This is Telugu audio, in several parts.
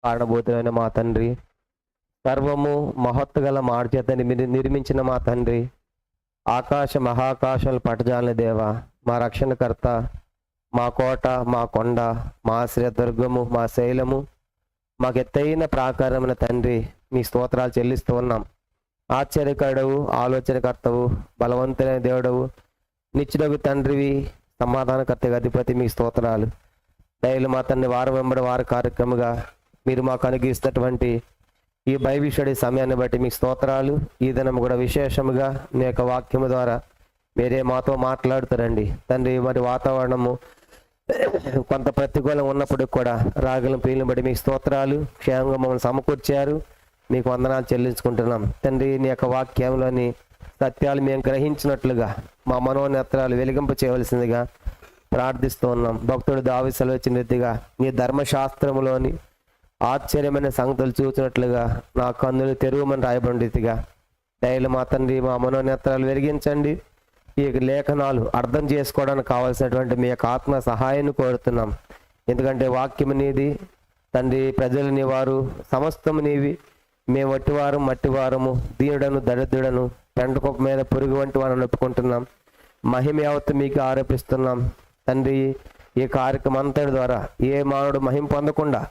కారణభూతులైన మా తండ్రి, సర్వము మహత్తు గల మాట చేత నిర్మించిన మా తండ్రి, ఆకాశ మహాకాశాలు పట్టజాలని దేవ, మా రక్షణకర్త, మా కోట, మా కొండ, మా ఆశ్రయదుర్గము, మా శైలము, మాకు ఎత్తైన ప్రాకారమైన తండ్రి, మీ స్తోత్రాలు చెల్లిస్తూ ఉన్నాం. ఆశ్చర్యకరుడవు, ఆలోచనకర్తవు, బలవంతులైన దేవుడవు, నిత్యుడగు తండ్రివి, సమాధానకర్తగా అధిపతి, మీ స్తోత్రాలు. దయలు మా తండ్రి, వారం వెంబడి వార కార్యక్రమంగా మీరు మాకు అనుగ్రహిస్తున్నటువంటి ఈ బైబిల్ సమయాన్ని బట్టి మీకు స్తోత్రాలు. ఈ దినం కూడా విశేషముగా మీ యొక్క వాక్యము ద్వారా మీరే మాతో మాట్లాడుతారండి తండ్రి. మరి వాతావరణము కొంత ప్రతికూలం ఉన్నప్పటికి కూడా రాగలం పీలను బట్టి మీకు స్తోత్రాలు. క్షేమంగా మమ్మల్ని సమకూర్చారు, మీకు వందనాలు చెల్లించుకుంటున్నాం తండ్రి. నీ యొక్క వాక్యంలోని సత్యాలు మేము గ్రహించినట్లుగా మా మనోనేత్రాలు వెలిగింప చేయవలసిందిగా ప్రార్థిస్తూ ఉన్నాం. భక్తుడు దావీదు సెలవిచ్చిన రీతిగా నీ ధర్మశాస్త్రములోని ఆశ్చర్యమైన సంగతులు చూసినట్లుగా నా కన్నులు తెరువమని రాయబడిన రీతిగా దయలు మా తండ్రి, మా మనోనేత్రాలు వెలిగించండి. ఈ లేఖనాలు అర్థం చేసుకోవడానికి కావాల్సినటువంటి మీ యొక్క ఆత్మ సహాయాన్ని కోరుతున్నాం. ఎందుకంటే వాక్యము నీది తండ్రి, ప్రజలు నీ వారు, సమస్తము నీవి. మేము వట్టివారం మట్టివారము, దీనుడను దరిద్రుడను, పెంటకొప్ప మీద పురుగు వంటి వారిని ఒప్పుకుంటున్నాం. మహిమ యావత్తు మీకు ఆరోపిస్తున్నాం తండ్రి. ఈ కార్యక్రమం అంతటి ద్వారా ఏ మానవుడు మహిమ పొందకుండా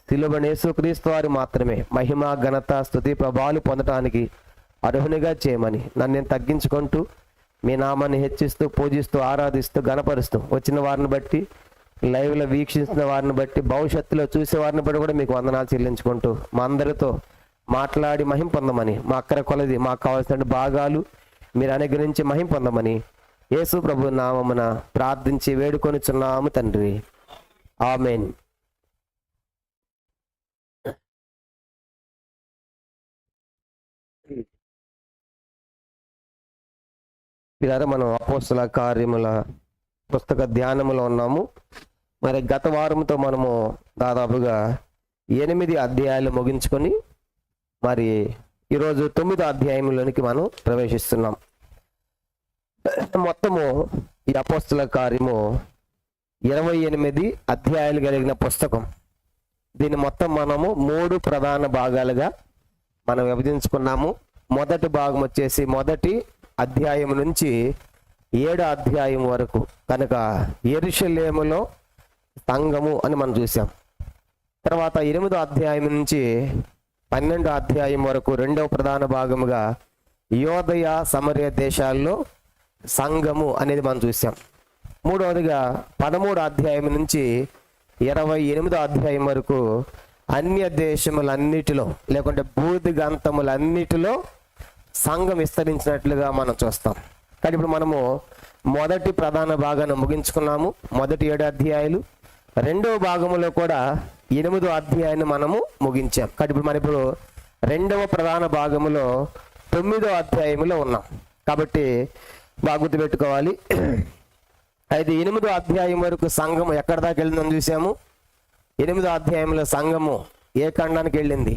శిలువను యేసుక్రీస్తు వారు మాత్రమే మహిమ, ఘనత, స్తుతి, ప్రభావాలు పొందటానికి అర్హునిగా చేయమని నన్ను నేను తగ్గించుకుంటూ మీ నామాన్ని హెచ్చిస్తూ, పూజిస్తూ, ఆరాధిస్తూ, గణపరుస్తూ వచ్చిన వారిని బట్టి, లైవ్లో వీక్షిస్తున్న వారిని బట్టి, భవిష్యత్తులో చూసే వారిని బట్టి కూడా మీకు వందనాలు చెల్లించుకుంటూ మా అందరితో మాట్లాడి మహిమ పొందమని, మా అక్కర కొలది మాకు కావాల్సిన భాగాలు మీరు అనుగ్రహించి మహిమ పొందమని యేసు ప్రభు నామమున ప్రార్థించి వేడుకొనిచున్నాము తండ్రి. ఆమేన్. ఇలా మనం అపోస్తల కార్యముల పుస్తక ధ్యానములో ఉన్నాము. మరి గత వారంతో మనము దాదాపుగా 8 అధ్యాయాలు ముగించుకొని మరి ఈరోజు 9వ అధ్యాయంలోనికి మనం ప్రవేశిస్తున్నాం. మొత్తము ఈ అపోస్తల కార్యము 28 అధ్యాయాలు కలిగిన పుస్తకం. దీన్ని మొత్తం మనము 3 ప్రధాన భాగాలుగా మనం విభజించుకున్నాము. మొదటి భాగం వచ్చేసి మొదటి అధ్యాయం నుంచి 7వ అధ్యాయం వరకు కనుక యెరూషలేములో సంఘము అని మనం చూసాం. తర్వాత 8వ అధ్యాయం నుంచి 12వ అధ్యాయం వరకు రెండవ ప్రధాన భాగముగా యోదయ సమరయ దేశాల్లో సంఘము అనేది మనం చూసాం. మూడవదిగా 13వ అధ్యాయం నుంచి 28వ అధ్యాయం వరకు అన్య దేశములన్నిటిలో లేకుంటే భూదిగంతములన్నిటిలో సంఘం విస్తరించినట్లుగా మనం చూస్తాం. కానీ ఇప్పుడు మనము మొదటి ప్రధాన భాగాన్ని ముగించుకున్నాము, మొదటి 7 అధ్యాయాలు. రెండవ భాగంలో కూడా 8వ అధ్యాయాన్ని మనము ముగించాం. కానీ ఇప్పుడు మనం రెండవ ప్రధాన భాగంలో 9వ అధ్యాయంలో ఉన్నాం. కాబట్టి బాగా గుర్తుపెట్టుకోవాలి. అయితే 8వ అధ్యాయం వరకు సంఘము ఎక్కడ దాకా వెళ్ళిందని చూసాము. 8వ అధ్యాయంలో సంఘము ఏ ఖండానికి వెళ్ళింది?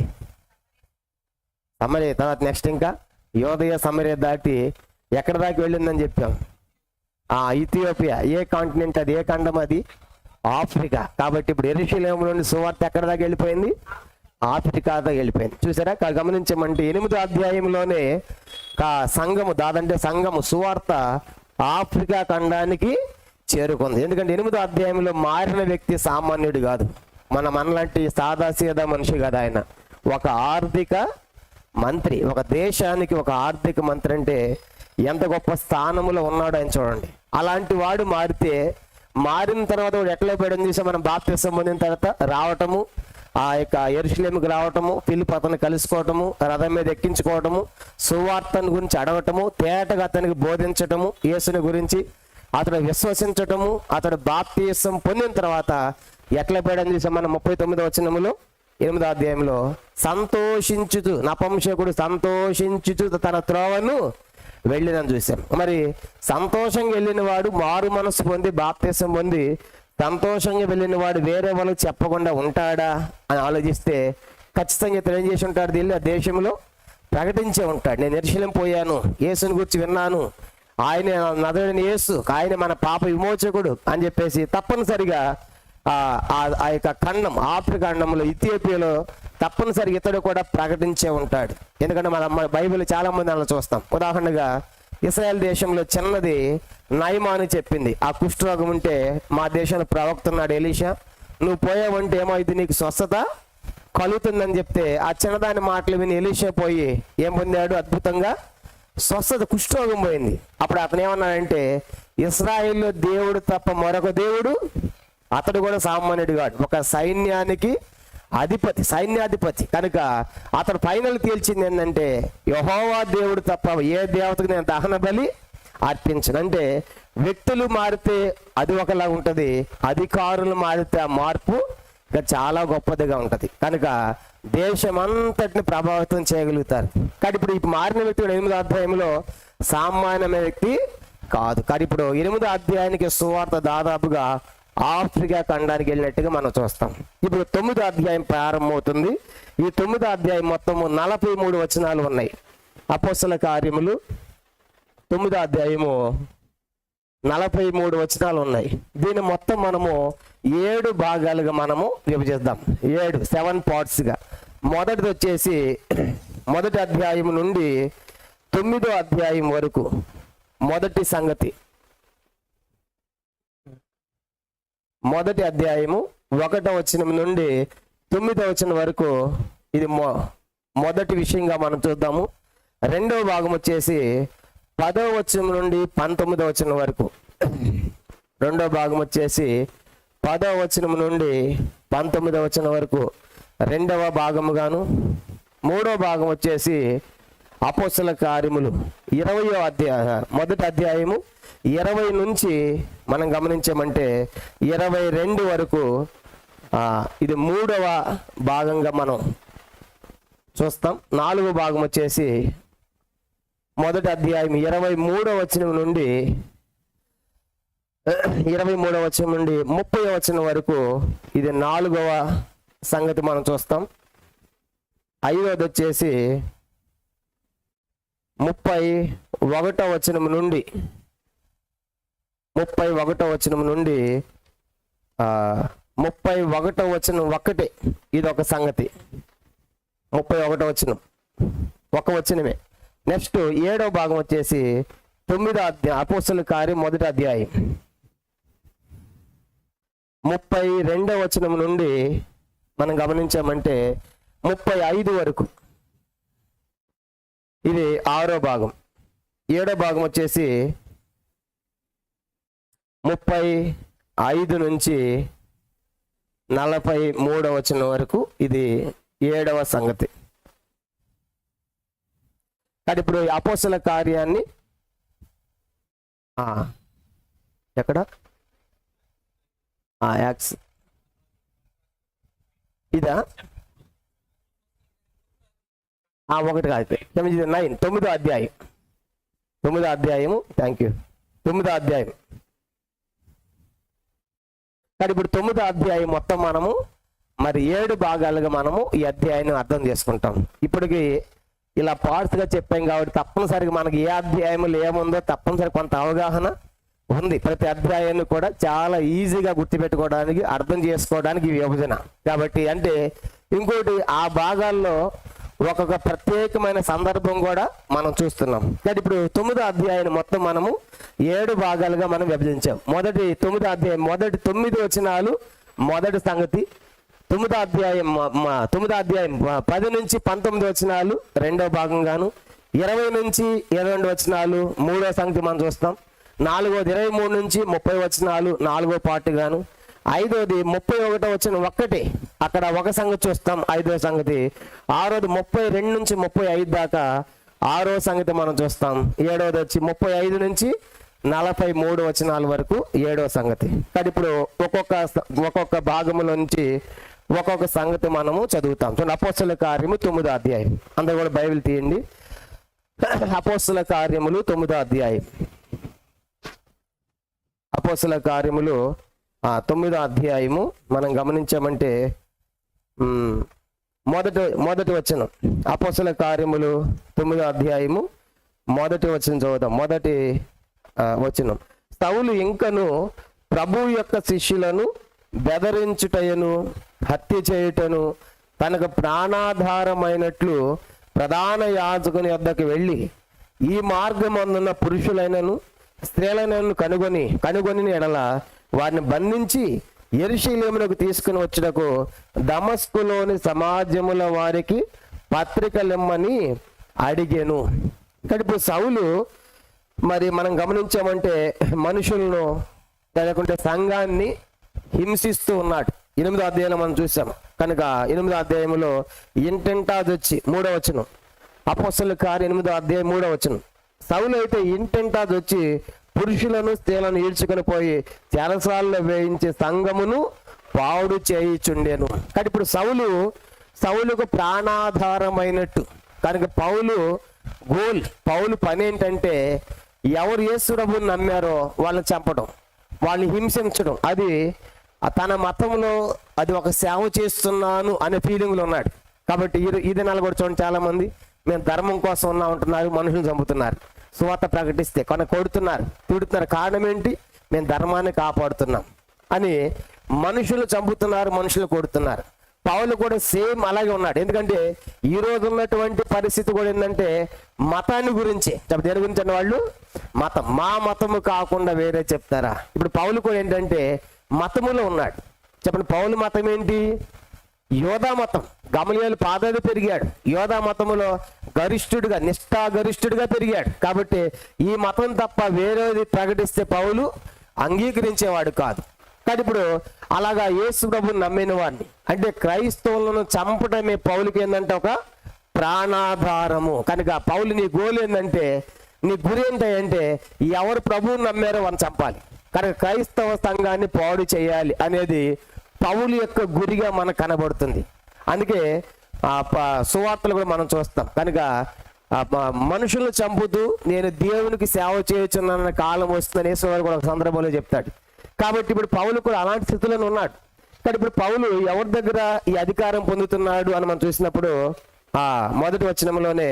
సమరయ. తర్వాత నెక్స్ట్ ఇంకా యోదయ సమరయ దాటి ఎక్కడ దాకా వెళ్ళిందని చెప్పాం? ఇథియోపియా. ఏ కాంటినెంట్ అది? ఏ ఖండం అది? ఆఫ్రికా. కాబట్టి ఇప్పుడు యెరూషలేములోని సువార్త ఎక్కడ దాకా వెళ్ళిపోయింది? ఆఫ్రికా దాకా వెళ్ళిపోయింది. చూసారా? గమనించమంటే 8వ అధ్యాయంలోనే సంఘము దాదంటే సంఘము సువార్త ఆఫ్రికా ఖండానికి చేరుకుంది. ఎందుకంటే 8వ అధ్యాయంలో మారిన వ్యక్తి సామాన్యుడు కాదు, మనలాంటి సాదాసీదా మనిషి కాదు. ఆయన ఒక ఆర్థిక మంత్రి. ఒక దేశానికి ఒక ఆర్థిక మంత్రి అంటే ఎంత గొప్ప స్థానంలో ఉన్నాడు ఆయన చూడండి. అలాంటి వాడు మారిన తర్వాత వాడు ఎట్లా పోయడం చూసా మనం. బాప్తిసం పొందిన తర్వాత రావటము, ఆ యొక్క యెరూషలేముకి రావటము, ఫిలిప్పు అతను కలుసుకోవటము, రథం మీద ఎక్కించుకోవటము, సువార్తను గురించి అడగటము, తేటగా అతనికి బోధించటము, యేసుని గురించి అతడు విశ్వసించటము, అతడు బాప్తిసం పొందిన తర్వాత ఎట్లా పోయడం చూసా మనం 39వ వచనములో 8వ అధ్యాయంలో. సంతోషించుతూ, నపుంసకుడు సంతోషించుతూ తన త్రోవను వెళ్ళినని చూసాం. మరి సంతోషంగా వెళ్ళిన వాడు, మారు మనసు పొంది బాప్తిసం పొంది సంతోషంగా వెళ్ళిన వాడు వేరే వాళ్ళకి చెప్పకుండా ఉంటాడా అని ఆలోచిస్తే ఖచ్చితంగా ఇతను ఏం చేసి ఉంటాడు? వెళ్ళి ఆ దేశంలో ప్రకటించే ఉంటాడు. నేను యెరూషలేము పోయాను, యేసుని గురించి విన్నాను, ఆయన నజరేయుడైన యేసు, ఆయన మన పాప విమోచకుడు అని చెప్పేసి తప్పనిసరిగా ఆ యొక్క ఖండం, ఆఫ్రికా ఖండంలో ఇథియోపియాలో తప్పనిసరిగా ఇతడు కూడా ప్రకటించే ఉంటాడు. ఎందుకంటే మన బైబిల్ చాలా మంది అలా చూస్తాం. ఉదాహరణగా ఇశ్రాయేల్ దేశంలో చిన్నది నయమాను చెప్పింది, ఆ కుష్ఠరోగం ఉంటే మా దేశంలో ప్రవక్త ఉన్నాడు ఎలీషా, నువ్వు పోయావంటే ఏమైంది, నీకు స్వస్థత కలుగుతుందని చెప్తే ఆ చిన్నదాని మాటలు విని ఎలీషా పోయి ఏం పొందాడు, అద్భుతంగా స్వస్థత, కుష్ఠరోగం పోయింది. అప్పుడు అతను ఏమన్నాడంటే, ఇశ్రాయేల్లో దేవుడు తప్ప మరొక దేవుడు, అతడు కూడా సామాన్యుడు కాదు, ఒక సైన్యానికి అధిపతి, సైన్యాధిపతి కనుక అతను ఫైనల్ తేల్చింది ఏంటంటే, యెహోవా దేవుడు తప్ప ఏ దేవతకు నేను దహన బలి అర్పించను. అంటే వ్యక్తులు మారితే అది ఒకలా ఉంటుంది, అధికారులు మారితే ఆ మార్పు ఇంకా చాలా గొప్పదిగా ఉంటుంది. కనుక దేశమంతటిని ప్రభావితం చేయగలుగుతారు. కానీ ఇప్పుడు ఈ మారిన వ్యక్తి 8వ అధ్యాయంలో సామాన్యమైన వ్యక్తి కాదు. కానీ ఇప్పుడు 8వ అధ్యాయానికి సువార్త దాదాపుగా ఆఫ్రికా ఖండానికి వెళ్ళినట్టుగా మనం చూస్తాం. ఇప్పుడు 9వ అధ్యాయం ప్రారంభమవుతుంది. ఈ 9వ అధ్యాయం మొత్తము 43 వచనాలు ఉన్నాయి. అపోస్తల కార్యములు 9వ అధ్యాయము 43 వచనాలు ఉన్నాయి. దీన్ని మొత్తం మనము 7 భాగాలుగా మనము విభజిద్దాం. 7 పార్ట్స్గా. మొదటిది వచ్చేసి మొదటి అధ్యాయం నుండి 9వ అధ్యాయం వరకు మొదటి సంగతి. మొదటి అధ్యాయము 1వ వచనం నుండి 9వ వచనం వరకు ఇది మొదటి విషయంగా మనం చూద్దాము. రెండవ భాగం వచ్చేసి 10వ వచనం నుండి 19వ వచనం వరకు. రెండవ భాగం వచ్చేసి 10వ వచనం నుండి 19వ వచనం వరకు రెండవ భాగముగాను. మూడవ భాగం వచ్చేసి అపోస్తల కార్యములు 20వ అధ్యాయం, మొదటి అధ్యాయము 20 నుంచి మనం గమనించామంటే 22 వరకు ఇది మూడవ భాగంగా మనం చూస్తాం. నాలుగవ భాగం వచ్చేసి మొదటి అధ్యాయం 23వ వచనం నుండి 23వ వచనం నుండి 30వ వచనం వరకు ఇది 4వ సంగతి మనం చూస్తాం. 5వది వచ్చేసి 31వ వచనం నుండి 31వ వచనం నుండి 31వ వచనం ఒకటే, ఇది ఒక సంగతి. 31వ వచనం ఒక వచనమే. నెక్స్ట్ 7వ భాగం వచ్చేసి 9వ అధ్యాయం, అపోస్తల కార్యం మొదటి అధ్యాయం 32వ వచనం నుండి మనం గమనించామంటే 35 వరకు ఇది 6వ భాగం. 7వ భాగం వచ్చేసి 35 నుంచి 43వ వచనం వరకు ఇది 7వ సంగతి. కానీ ఇప్పుడు అపోస్తల కార్యాన్ని ఎక్కడ యాక్స్ ఇదా ఒకటి కాదు, 9వ అధ్యాయం. 9వ అధ్యాయము, థ్యాంక్ యూ, 9వ అధ్యాయం. కానీ ఇప్పుడు 9వ అధ్యాయం మొత్తం మనము మరి 7 భాగాలుగా మనము ఈ అధ్యాయాన్ని అర్థం చేసుకుంటాం. ఇప్పటికి ఇలా పార్ట్స్గా చెప్పాం కాబట్టి తప్పనిసరిగా మనకి ఏ అధ్యాయంలో ఏముందో తప్పనిసరి కొంత అవగాహన ఉంది. ప్రతి అధ్యాయాన్ని కూడా చాలా ఈజీగా గుర్తుపెట్టుకోవడానికి, అర్థం చేసుకోవడానికి విభజన కాబట్టి. అంటే ఇంకోటి, ఆ భాగాల్లో ఒక్కొక్క ప్రత్యేకమైన సందర్భం కూడా మనం చూస్తున్నాం. కానీ ఇప్పుడు 9వ అధ్యాయాన్ని మొత్తం మనము 7 భాగాలుగా మనం విభజించాం. 9వ అధ్యాయం మొదటి 9 వచనాలు మొదటి సంగతి. 9వ అధ్యాయం 10 నుంచి 19 వచనాలు రెండవ భాగంగాను. 20 నుంచి 22 వచనాలు మూడవ సంగతి మనం చూస్తాం. 4వది 23 నుంచి 30 వచనాలు 4వ పార్ట్గాను. 5వది 31వ వచనం ఒక్కటే, అక్కడ ఒక సంగతి చూస్తాం 5వ సంగతి. 6వది 32 నుంచి 35 దాకా 6వ సంగతి మనం చూస్తాం. 7వది వచ్చి 35 నుంచి 43 వచనాల వరకు 7వ సంగతి. కానీ ఇప్పుడు ఒక్కొక్క భాగముల నుంచి ఒక్కొక్క సంగతి మనము చదువుతాం. చూడండి, అపోస్తల కార్యము 9వ అధ్యాయం. అందరూ కూడా బైబిల్ తీయండి. అపోస్తల కార్యములు 9వ అధ్యాయం. అపోస్తల కార్యములు 9వ అధ్యాయము మనం గమనించామంటే మొదటి వచనం. అపోస్తల కార్యములు 9వ అధ్యాయము మొదటి వచనం చదువుదాం. మొదటి వచనం. సౌలు ఇంకను ప్రభు యొక్క శిష్యులను బెదరించుటయను హత్య చేయుటను తనకు ప్రాణాధారమైనట్లు ప్రధాన యాజకుని వద్దకు వెళ్ళి ఈ మార్గమందున్న పురుషులైనను స్త్రీలైనను కనుగొని ఎడల వారిని బంధించి యెరూషలేమునకు తీసుకుని వచ్చుటకు దమస్కులోని సమాజముల వారికి పత్రికలిమ్మని అడిగెను. ఇక్కడ ఇప్పుడు సౌలు మరి మనం గమనించామంటే మనుషులను లేకుంటే సంఘాన్ని హింసిస్తూ ఉన్నాడు. 8వ అధ్యాయంలో మనం చూసాం కనుక 8వ అధ్యాయంలో ఇంటింటాది వచ్చి 3వ వచనం, అపోస్తలుల కార్యం 8వ అధ్యాయం 3వ వచనం, సౌలు అయితే ఇంటింటాది వచ్చి పురుషులను స్త్రీలను ఈడ్చుకొని పోయి చెరసాలలో వేయించి సంఘమును పాడు చేయుచుండెను. కానీ ఇప్పుడు సౌలుకు ప్రాణాధారమైనట్టు కనుక పౌలు పని ఏంటంటే ఎవరు యేసు ప్రభువుని నమ్మారో వాళ్ళని చంపడం, వాళ్ళని హింసించడం. అది తన మతంలో అది ఒక సేవ చేస్తున్నాను అనే ఫీలింగ్లో ఉన్నాడు. కాబట్టి ఈ దినాలు కూడా చూడండి, చాలా మంది మేము ధర్మం కోసం ఉన్నా ఉంటున్నారు, మనుషులు చంపుతున్నారు. సువార్త ప్రకటిస్తే కొడుతున్నారు, తిడుతున్నారు. కారణం ఏంటి? మేము ధర్మాన్ని కాపాడుతున్నాం అని మనుషులు చంపుతున్నారు, మనుషులు కొడుతున్నారు. పౌలు కూడా సేమ్ అలాగే ఉన్నాడు. ఎందుకంటే ఈ రోజు ఉన్నటువంటి పరిస్థితి కూడా ఏంటంటే మతాన్ని గురించే దేని గురించి అన్న వాళ్ళు మా మతము కాకుండా వేరే చెప్తారా. ఇప్పుడు పౌలు కూడా ఏంటంటే మతములో ఉన్నాడు. చెప్పండి, పౌలు మతం ఏంటి? యోధా మతం. గమలీయేలు పాదాలు పెరిగాడు. యోధా మతములో గరిష్ఠుడిగా, నిష్ఠాగరిష్ఠుడిగా పెరిగాడు. కాబట్టి ఈ మతం తప్ప వేరేది ప్రకటిస్తే పౌలు అంగీకరించేవాడు కాదు. కానీ ఇప్పుడు అలాగా యేసు ప్రభువుని నమ్మిన వాడిని అంటే క్రైస్తవులను చంపడమే పౌలుకి ఏంటంటే ఒక ప్రాణాధారము. కనుక పౌలు నీ గోల్ ఏంటంటే, నీ గురి ఏంటంటే ఎవరు ప్రభువుని నమ్మారో వాళ్ళని చంపాలి, కనుక క్రైస్తవ సంఘాన్ని పాడు చేయాలి అనేది పౌలు యొక్క గురిగా మనకు కనబడుతుంది. అందుకే సువార్తలు కూడా మనం చూస్తాం. కనుక మనుషులను చంపుతూ నేను దేవునికి సేవ చేయొచ్చున్న కాలం వస్తుందని యేసువారు కూడా ఒక సందర్భంలో చెప్తాడు. కాబట్టి ఇప్పుడు పౌలు కూడా అలాంటి స్థితిలోనే ఉన్నాడు. కానీ ఇప్పుడు పౌలు ఎవరి దగ్గర ఈ అధికారం పొందుతున్నాడు అని మనం చూసినప్పుడు మొదటి వచనంలోనే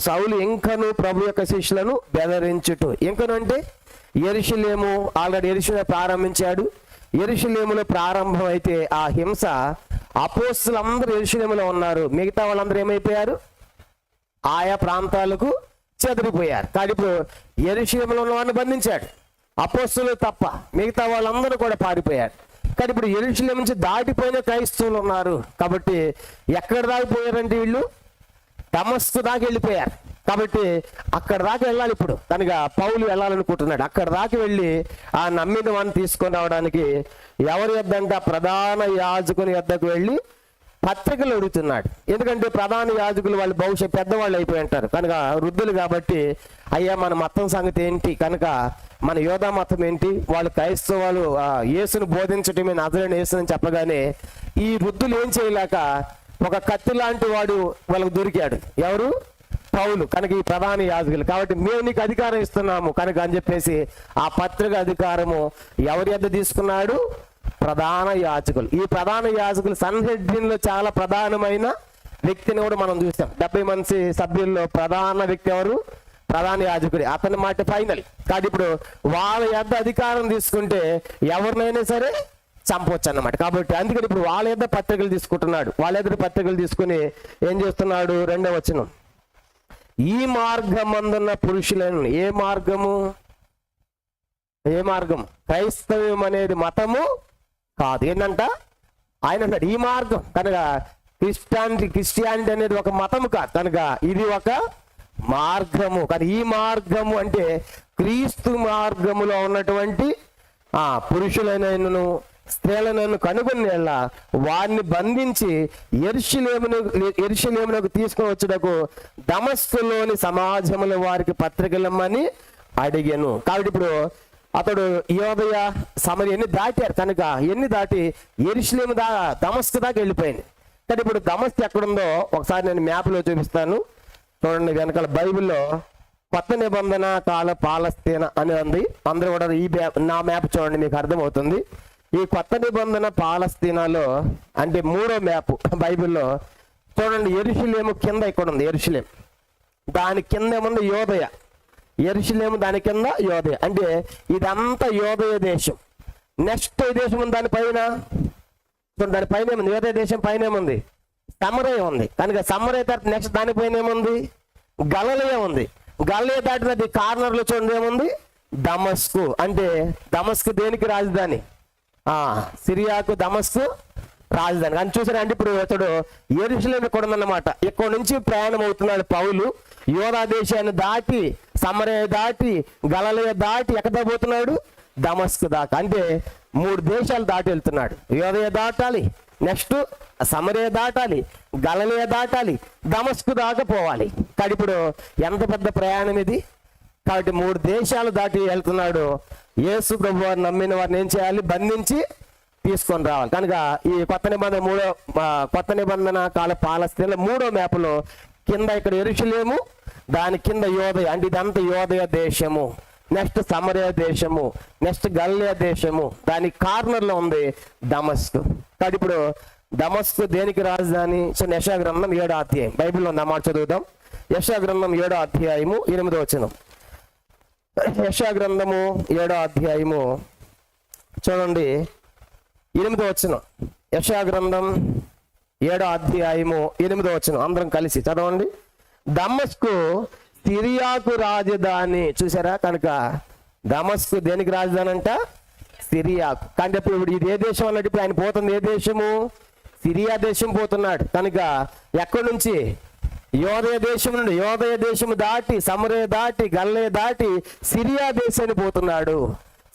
సౌలు ఇంకను ప్రభు యొక్క శిష్యులను బెదరించుట. ఇంకను అంటే యెరూషలేము, ఆల్రెడీ యెరూషలేము ప్రారంభించాడు. యెరూషలేములో ప్రారంభం అయితే ఆ హింస అపోస్తలులందరూ యెరూషలేములో ఉన్నారు, మిగతా వాళ్ళందరూ ఏమైపోయారు? ఆయా ప్రాంతాలకు చెదిరిపోయారు. కానీ ఇప్పుడు యెరూషలేములో ఉన్న వాడిని బంధించాడు, అపోస్తలులు తప్ప మిగతా వాళ్ళందరూ కూడా పారిపోయారు. కానీ ఇప్పుడు యెరూషలేము నుంచి దాటిపోయిన క్రైస్తవులు ఉన్నారు. కాబట్టి ఎక్కడ దాటిపోయారంటే వీళ్ళు దమస్కు దాకా వెళ్ళిపోయారు. కాబట్టి అక్కడ దాకా వెళ్ళాలి ఇప్పుడు. కనుక పౌలు వెళ్ళాలనుకుంటున్నాడు. అక్కడ దాకా వెళ్ళి ఆ నమ్మిన వాడిని తీసుకొని రావడానికి ఎవరి యొద్దంటే ఆ ప్రధాన యాజకుని యొద్దకు వెళ్ళి పత్రికలు అడుగుతున్నాడు. ఎందుకంటే ప్రధాన యాజకులు వాళ్ళు బహుశా పెద్దవాళ్ళు అయిపోయి ఉంటారు కనుక, వృద్ధులు కాబట్టి, అయ్యా మన మతం సంగతి ఏంటి, కనుక మన యోధా మతం ఏంటి, వాళ్ళు క్రైస్తవాలు యేసును బోధించటమే నజరేయుడైన యేసుని చెప్పగానే ఈ వృద్ధులు ఏం చేయలేక ఒక కత్తి లాంటి వాడు వాళ్ళకు దొరికాడు. ఎవరు? పౌలు. కనుక ఈ ప్రధాన యాజకులు. కాబట్టి మేము నీకు అధికారం ఇస్తున్నాము కనుక అని చెప్పేసి ఆ పత్రిక అధికారము ఎవరి యొద్ద తీసుకున్నాడు? ప్రధాన యాజకులు. ఈ ప్రధాన యాజకులు సన్హెడ్రిన్లో చాలా ప్రధానమైన వ్యక్తిని కూడా మనం చూసాం. 70 మంది సభ్యుల్లో ప్రధాన వ్యక్తి ఎవరు? ప్రధాన యాజకుడి. అతని మాట ఫైనల్. కానీ ఇప్పుడు వాళ్ళ యొద్ద అధికారం తీసుకుంటే ఎవరినైనా సరే చంపవచ్చు అన్నమాట. కాబట్టి అందుకని ఇప్పుడు వాళ్ళ యొద్ద పత్రికలు తీసుకుంటున్నాడు. వాళ్ళ యొద్ద పత్రికలు తీసుకుని ఏం చేస్తున్నాడు? 2వ వచనం, ఈ మార్గమందున్న పురుషులను. ఏ మార్గము? క్రైస్తవ్యం అనేది మతము కాదు. ఏంటంట ఆయన అన్నాడు ఈ మార్గం. కనుక క్రిస్టియానిటీ అనేది ఒక మతము కాదు, కనుక ఇది ఒక మార్గము. కానీ ఈ మార్గము అంటే క్రీస్తు మార్గములో ఉన్నటువంటి పురుషులైనను స్త్రీలను కనుగొని వారిని బంధించి యెరూషలేమునకు తీసుకొని వచ్చుటకు దమస్కులోని సమాజముల వారికి పత్రికలమ్మని అడిగాను. కాబట్టి ఇప్పుడు అతడు యోదయ సమరయ ఎన్ని దాటారు కనుక, ఎన్ని దాటి యెరూషలేము దమస్కు దాకా వెళ్ళిపోయింది. కానీ ఇప్పుడు దమస్కు ఎక్కడుందో ఒకసారి నేను మ్యాప్లో చూపిస్తాను. చూడండి, వెనకాల బైబిల్లో కొత్త నిబంధన కాల పాలస్తీనా అని ఉంది. అందరూ కూడా నా మ్యాప్ చూడండి, మీకు అర్థమవుతుంది. ఈ కొత్త నిబంధన పాలస్తీనాలో అంటే 3వ మ్యాప్ బైబిల్లో చూడండి. యెరూషలేము కింద ఇక్కడ ఉంది. యెరూషలేము దాని కింద ఏముంది? యోదయ. యెరూషలేము దాని కింద యోదయ. అంటే ఇదంతా యోదయ దేశం. నెక్స్ట్ ఏ దేశం ఉంది దానిపైన? దానిపైన ఏముంది? యోదయ దేశం పైన ఏముంది? సమరయ ఉంది. కనుక సమరయ తర్వాత నెక్స్ట్ దానిపైన ఏముంది? గలిలయ ఉంది. గలిలయ దాటినది కార్నర్లో చూడండి ఏముంది? దమస్కు. అంటే దమస్కు దేనికి రాజధాని? సిరియాకు దమస్కు రాజధాని. కానీ చూసారా అంటే ఇప్పుడు ఇతడు యెరూషలేము ఇక్కడ ఉందన్నమాట. ఇక్కడ నుంచి ప్రయాణం అవుతున్నాడు పౌలు. యోదా దేశాన్ని దాటి, సమరయ దాటి, గలిలయ దాటి ఎక్కడ పోతున్నాడు? దమస్కు దాకా. అంటే 3 దేశాలు దాటి వెళ్తున్నాడు. యోదయ దాటాలి, నెక్స్ట్ సమరయ దాటాలి, గలిలయ దాటాలి, దమస్కు దాకా పోవాలి. కానీ ఇప్పుడు ఎంత పెద్ద ప్రయాణం ఇది! కాబట్టి 3 దేశాలు దాటి వెళ్తున్నాడు. యేసు ప్రభు వారిని నమ్మిన వారిని ఏం చేయాలి? బంధించి తీసుకొని రావాలి. కనుక ఈ కొత్త నిబంధన కాల పాలస్తీనా 3వ మ్యాప్లో కింద ఇక్కడ యెరూషలేము, దాని కింద యోదయ, అంటే ఇదంతా యోదయ దేశము, నెక్స్ట్ సమరయ దేశము, నెక్స్ట్ గలిలయ దేశము, దాని కార్నర్లో ఉంది దమస్కు. కాబట్టి ఇప్పుడు దమస్కు దేనికి రాజధాని? సో యెషయా గ్రంథం 7వ అధ్యాయం బైబిల్లో ఉంది, మాట చదువుదాం. యెషయా గ్రంథం 7వ అధ్యాయము 8వ వచనం. యెషయా గ్రంథము 7వ అధ్యాయము చూడండి 8వ వచనం. యెషయా గ్రంథం 7వ అధ్యాయము 8వ వచనం అందరం కలిసి చదవండి. దమస్కు సిరియాకు రాజధాని. చూసారా? కనుక దమస్కు దేనికి రాజధాని అంట? సిరియాకు. కానీ ఇప్పుడు ఇది ఏ దేశం అన్నట్టు ఇప్పుడు ఆయన పోతుంది ఏ దేశము? సిరియా దేశం పోతున్నాడు. కనుక ఎక్కడి నుంచి? యోదయ దేశం నుండి, యోదయ దేశము దాటి, సమరయ దాటి, గలిలయ దాటి సిరియా దేశాన్ని పోతున్నాడు.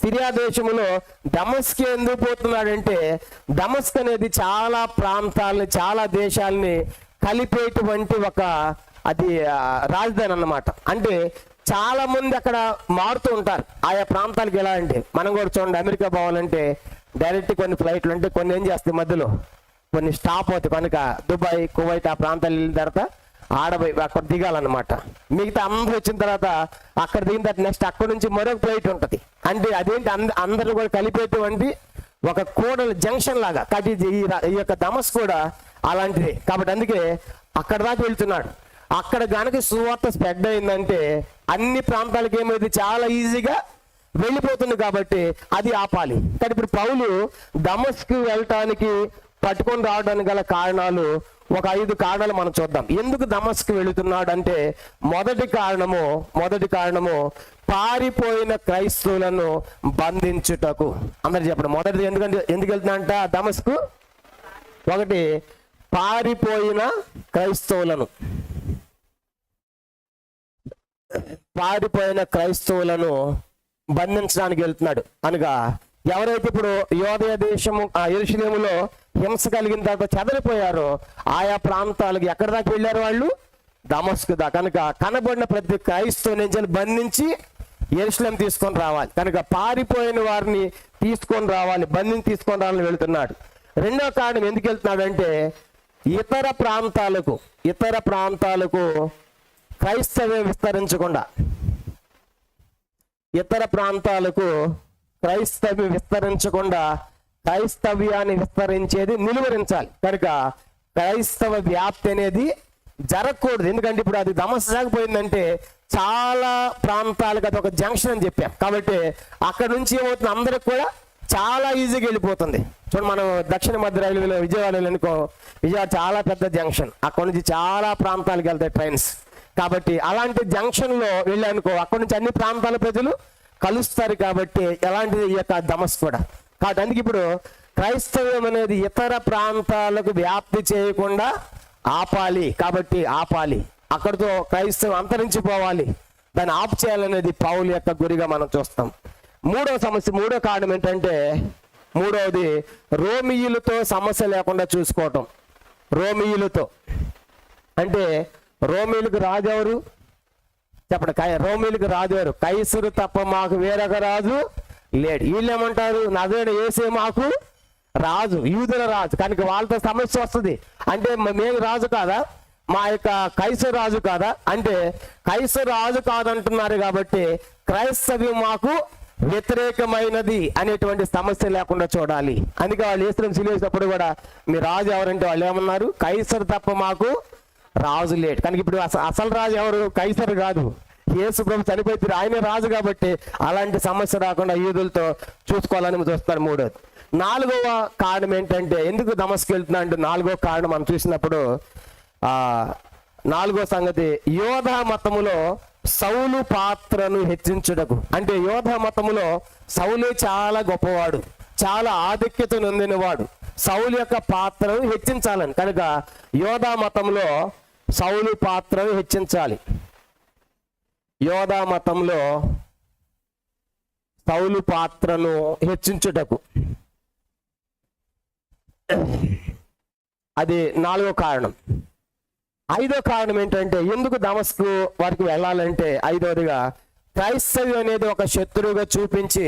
సిరియా దేశములో దమస్కు ఎందుకు పోతున్నాడంటే, దమస్క్ అనేది చాలా ప్రాంతాలని, చాలా దేశాలని కలిపేటువంటి ఒక అది రాజధాని అన్నమాట. అంటే చాలా మంది అక్కడ మారుతూ ఉంటారు ఆయా ప్రాంతాలకు. ఎలా అంటే మనం కూడా చూడండి, అమెరికా పోవాలంటే డైరెక్ట్ కొన్ని ఫ్లైట్లు అంటే కొన్ని ఏం చేస్తాయి, మధ్యలో కొన్ని స్టాప్ అవుతాయి. కనుక దుబాయ్, కువైట్ ఆ ప్రాంతాలు వెళ్ళిన తర్వాత ఆడబోయి అక్కడ దిగాలన్నమాట. మిగతా అందరూ వచ్చిన తర్వాత అక్కడ దిగిన తర్వాత నెక్స్ట్ అక్కడ నుంచి మరొక ఫ్లైట్ ఉంటుంది. అంటే అదేంటి అందరూ కూడా కలిపేటువంటి ఒక కూడలి జంక్షన్ లాగా. కాబట్టి ఈ యొక్క దమస్కు కూడా అలాంటిది. కాబట్టి అందుకే అక్కడ దాకా వెళ్తున్నాడు. అక్కడ కనుక సువార్త స్ప్రెడ్ అయిందంటే అన్ని ప్రాంతాలకి ఏమైంది? చాలా ఈజీగా వెళ్ళిపోతుంది. కాబట్టి అది ఆపాలి. కానీ ఇప్పుడు పౌలు దమస్కు వెళ్ళటానికి, పట్టుకొని రావడానికి గల కారణాలు ఒక 5 కారణాలు మనం చూద్దాం. ఎందుకు దమస్కు వెళుతున్నాడు అంటే మొదటి కారణము పారిపోయిన క్రైస్తవులను బంధించుటకు. అందరు చెప్పండి. మొదటిది ఎందుకు వెళ్తున్నా అంట దమస్కు? ఒకటి, పారిపోయిన క్రైస్తవులను బంధించడానికి వెళ్తున్నాడు. అనగా ఎవరైతే ఇప్పుడు యోదయ దేశము యెరూషలేములో హింస కలిగిన తర్వాత చెదరిపోయారో ఆయా ప్రాంతాలకు ఎక్కడి దాకా వెళ్ళారు? వాళ్ళు దమస్కు దాకా. కనుక కనబడిన ప్రతి క్రైస్తవుని నుంచి బంధించి యెరూషలేము తీసుకొని రావాలి. కనుక పారిపోయిన వారిని తీసుకొని రావాలి, బంధించి తీసుకొని రావాలని వెళ్తున్నాడు. రెండో కారణం ఎందుకు వెళ్తున్నాడు అంటే ఇతర ప్రాంతాలకు క్రైస్తవ్యం విస్తరించకుండా, క్రైస్తవ్యాన్ని విస్తరించేది నిలువరించాలి. కనుక క్రైస్తవ వ్యాప్తి అనేది జరగకూడదు. ఎందుకంటే ఇప్పుడు అది దమస్కుపోయిందంటే చాలా ప్రాంతాలకు అది ఒక జంక్షన్ అని చెప్పాం. కాబట్టి అక్కడ నుంచి ఏమవుతుంది? అందరికి కూడా చాలా ఈజీగా వెళ్ళిపోతుంది. చూడండి, మనం దక్షిణ మధ్య రైల్వేలో విజయవాడలో అనుకో, విజయవాడ చాలా పెద్ద జంక్షన్, అక్కడ నుంచి చాలా ప్రాంతాలకు వెళ్తాయి ట్రైన్స్. కాబట్టి అలాంటి జంక్షన్లో వెళ్ళానుకో అక్కడ నుంచి అన్ని ప్రాంతాల ప్రజలు కలుస్తారు. కాబట్టి ఎలాంటిది ఈ యొక్క దమస్కు కూడా. కాబట్టి అందుకే ఇప్పుడు క్రైస్తవ్యం అనేది ఇతర ప్రాంతాలకు వ్యాప్తి చేయకుండా ఆపాలి. కాబట్టి ఆపాలి, అక్కడితో క్రైస్తవం అంతరించిపోవాలి, దాన్ని ఆపు చేయాలనేది పౌలు యొక్క గురిగా మనం చూస్తాం. మూడో కారణం ఏంటంటే, మూడవది రోమియులతో సమస్య లేకుండా చూసుకోవటం. రోమియులతో అంటే రోమిలకు రాజు ఎవరు చెప్పండి? రోమిలకు రాజు ఎవరు? కైసరు తప్ప మాకు వేరొక రాజు లేడు. వీళ్ళేమంటారు? నజరేయుడు యేసే మాకు రాజు, యూదుల రాజు. కనుక వాళ్ళతో సమస్య వస్తుంది. అంటే మేము రాజు కాదా? మా యొక్క కైసరు రాజు కాదా? అంటే కైసరు రాజు కాదంటున్నారు. కాబట్టి క్రైస్తవ్యం మాకు వ్యతిరేకమైనది అనేటువంటి సమస్య లేకుండా చూడాలి. అందుకే వాళ్ళు యేసుని సిలువేసినప్పుడు కూడా మీ రాజు ఎవరంటే వాళ్ళు ఏమన్నారు? కైసరు తప్ప మాకు రాజు లేడు. కనుక ఇప్పుడు అసలు రాజు ఎవరు? కైసరు కాదు, యేసు ప్రభు చనిపోయి ఆయనే రాజు కాబట్టి అలాంటి సమస్య రాకుండా యూదులతో చూసుకోవాలని చూస్తారు. మూడోది. నాలుగవ కారణం ఏంటంటే ఎందుకు దమస్కు వెళ్తున్నా అంటే నాలుగో కారణం మనం చూసినప్పుడు నాలుగో సంగతి యోధా మతములో సౌలు పాత్రను హెచ్చించుటకు. అంటే యోధా మతములో సౌలే చాలా గొప్పవాడు, చాలా ఆధిక్యత నొందినవాడు, సౌలు యొక్క పాత్రను హెచ్చించాలని కనుక యోధా మతంలో సౌలు పాత్రను హెచ్చించాలి. యోధా మతంలో సౌలు పాత్రను హెచ్చించుటకు అది నాలుగో కారణం. ఐదో కారణం ఏంటంటే ఎందుకు దమస్కు వారికి వెళ్ళాలంటే ఐదవదిగా క్రైస్తవ్యం అనేది ఒక శత్రువుగా చూపించి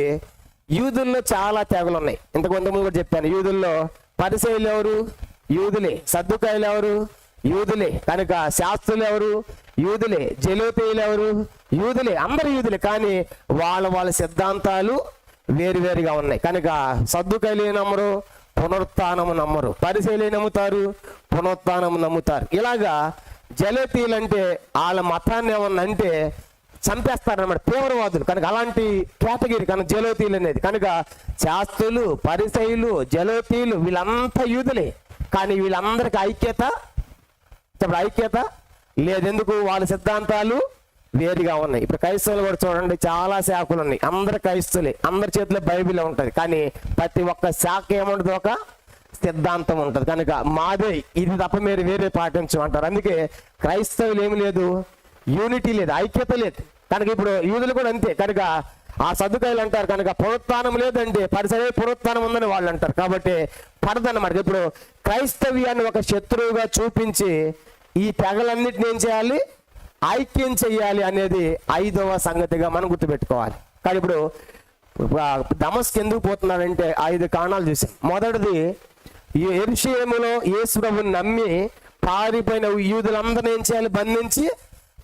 యూదుల్లో చాలా తెగలు ఉన్నాయి. ఇంతకుముందు కూడా చెప్పాను, యూదుల్లో పరిసయ్యులు ఎవరు? యూదులే. సద్దుకాయలు ఎవరు? యూదులే. కనుక శాస్త్రులు ఎవరు? యూదులే. జెలోతీయులు ఎవరు? యూదులే. అందరు యూదులే, కానీ వాళ్ళ సిద్ధాంతాలు వేరువేరుగా ఉన్నాయి. కనుక సద్దుకాయలు నమ్మరు, పునరుత్థానము నమ్మరు. పరిసయ్యులు నమ్ముతారు, పునరుత్థానము నమ్ముతారు. ఇలాగా జెలోతీయులు అంటే వాళ్ళ మతాన్ని ఏమన్నా అంటే చంపేస్తారన్నమాట, తీవ్రవాదులు. కనుక అలాంటి కేటగిరీ కనుక జెలోతీయులు అనేది. కనుక శాస్త్రులు, పరిసయ్యులు, జెలోతీయులు వీళ్ళంతా యూదులే, కానీ వీళ్ళందరికీ ఐక్యత లేదు. ఎందుకు? వాళ్ళ సిద్ధాంతాలు వేరుగా ఉన్నాయి. ఇప్పుడు క్రైస్తవులు కూడా చూడండి, చాలా శాఖలు ఉన్నాయి. అందరు క్రైస్తవులే, అందరి చేతిలో బైబిల్ ఉంటుంది, కానీ ప్రతి ఒక్క శాఖ ఏముంటుంది? ఒక సిద్ధాంతం ఉంటుంది. కనుక మాదే ఇది తప్ప మీరు వేరే పాటించమంటారు. అందుకే క్రైస్తవులు ఏమి లేదు, యూనిటీ లేదు, ఐక్యత లేదు. కనుక ఇప్పుడు యూదులు కూడా అంతే. కనుక ఆ సద్దుకాయలు అంటారు కనుక పునరుత్థానం లేదంటే పరిసరే పునరుత్థానం ఉందని వాళ్ళు అంటారు. కాబట్టి పడదన్నమాట. ఇప్పుడు క్రైస్తవ్యాన్ని ఒక శత్రువుగా చూపించి ఈ తెగలన్నిటిని ఏం చేయాలి? ఐక్యం చెయ్యాలి అనేది ఐదవ సంగతిగా మనం గుర్తుపెట్టుకోవాలి. కానీ ఇప్పుడు దమస్కు ఎందుకు పోతున్నాడంటే 5 కారణాలు చూసాం. మొదటిది, యెరూషలేములో యేసు ప్రభువుని నమ్మి పారిపోయిన యూదులందరినీ ఏం చేయాలి? బంధించి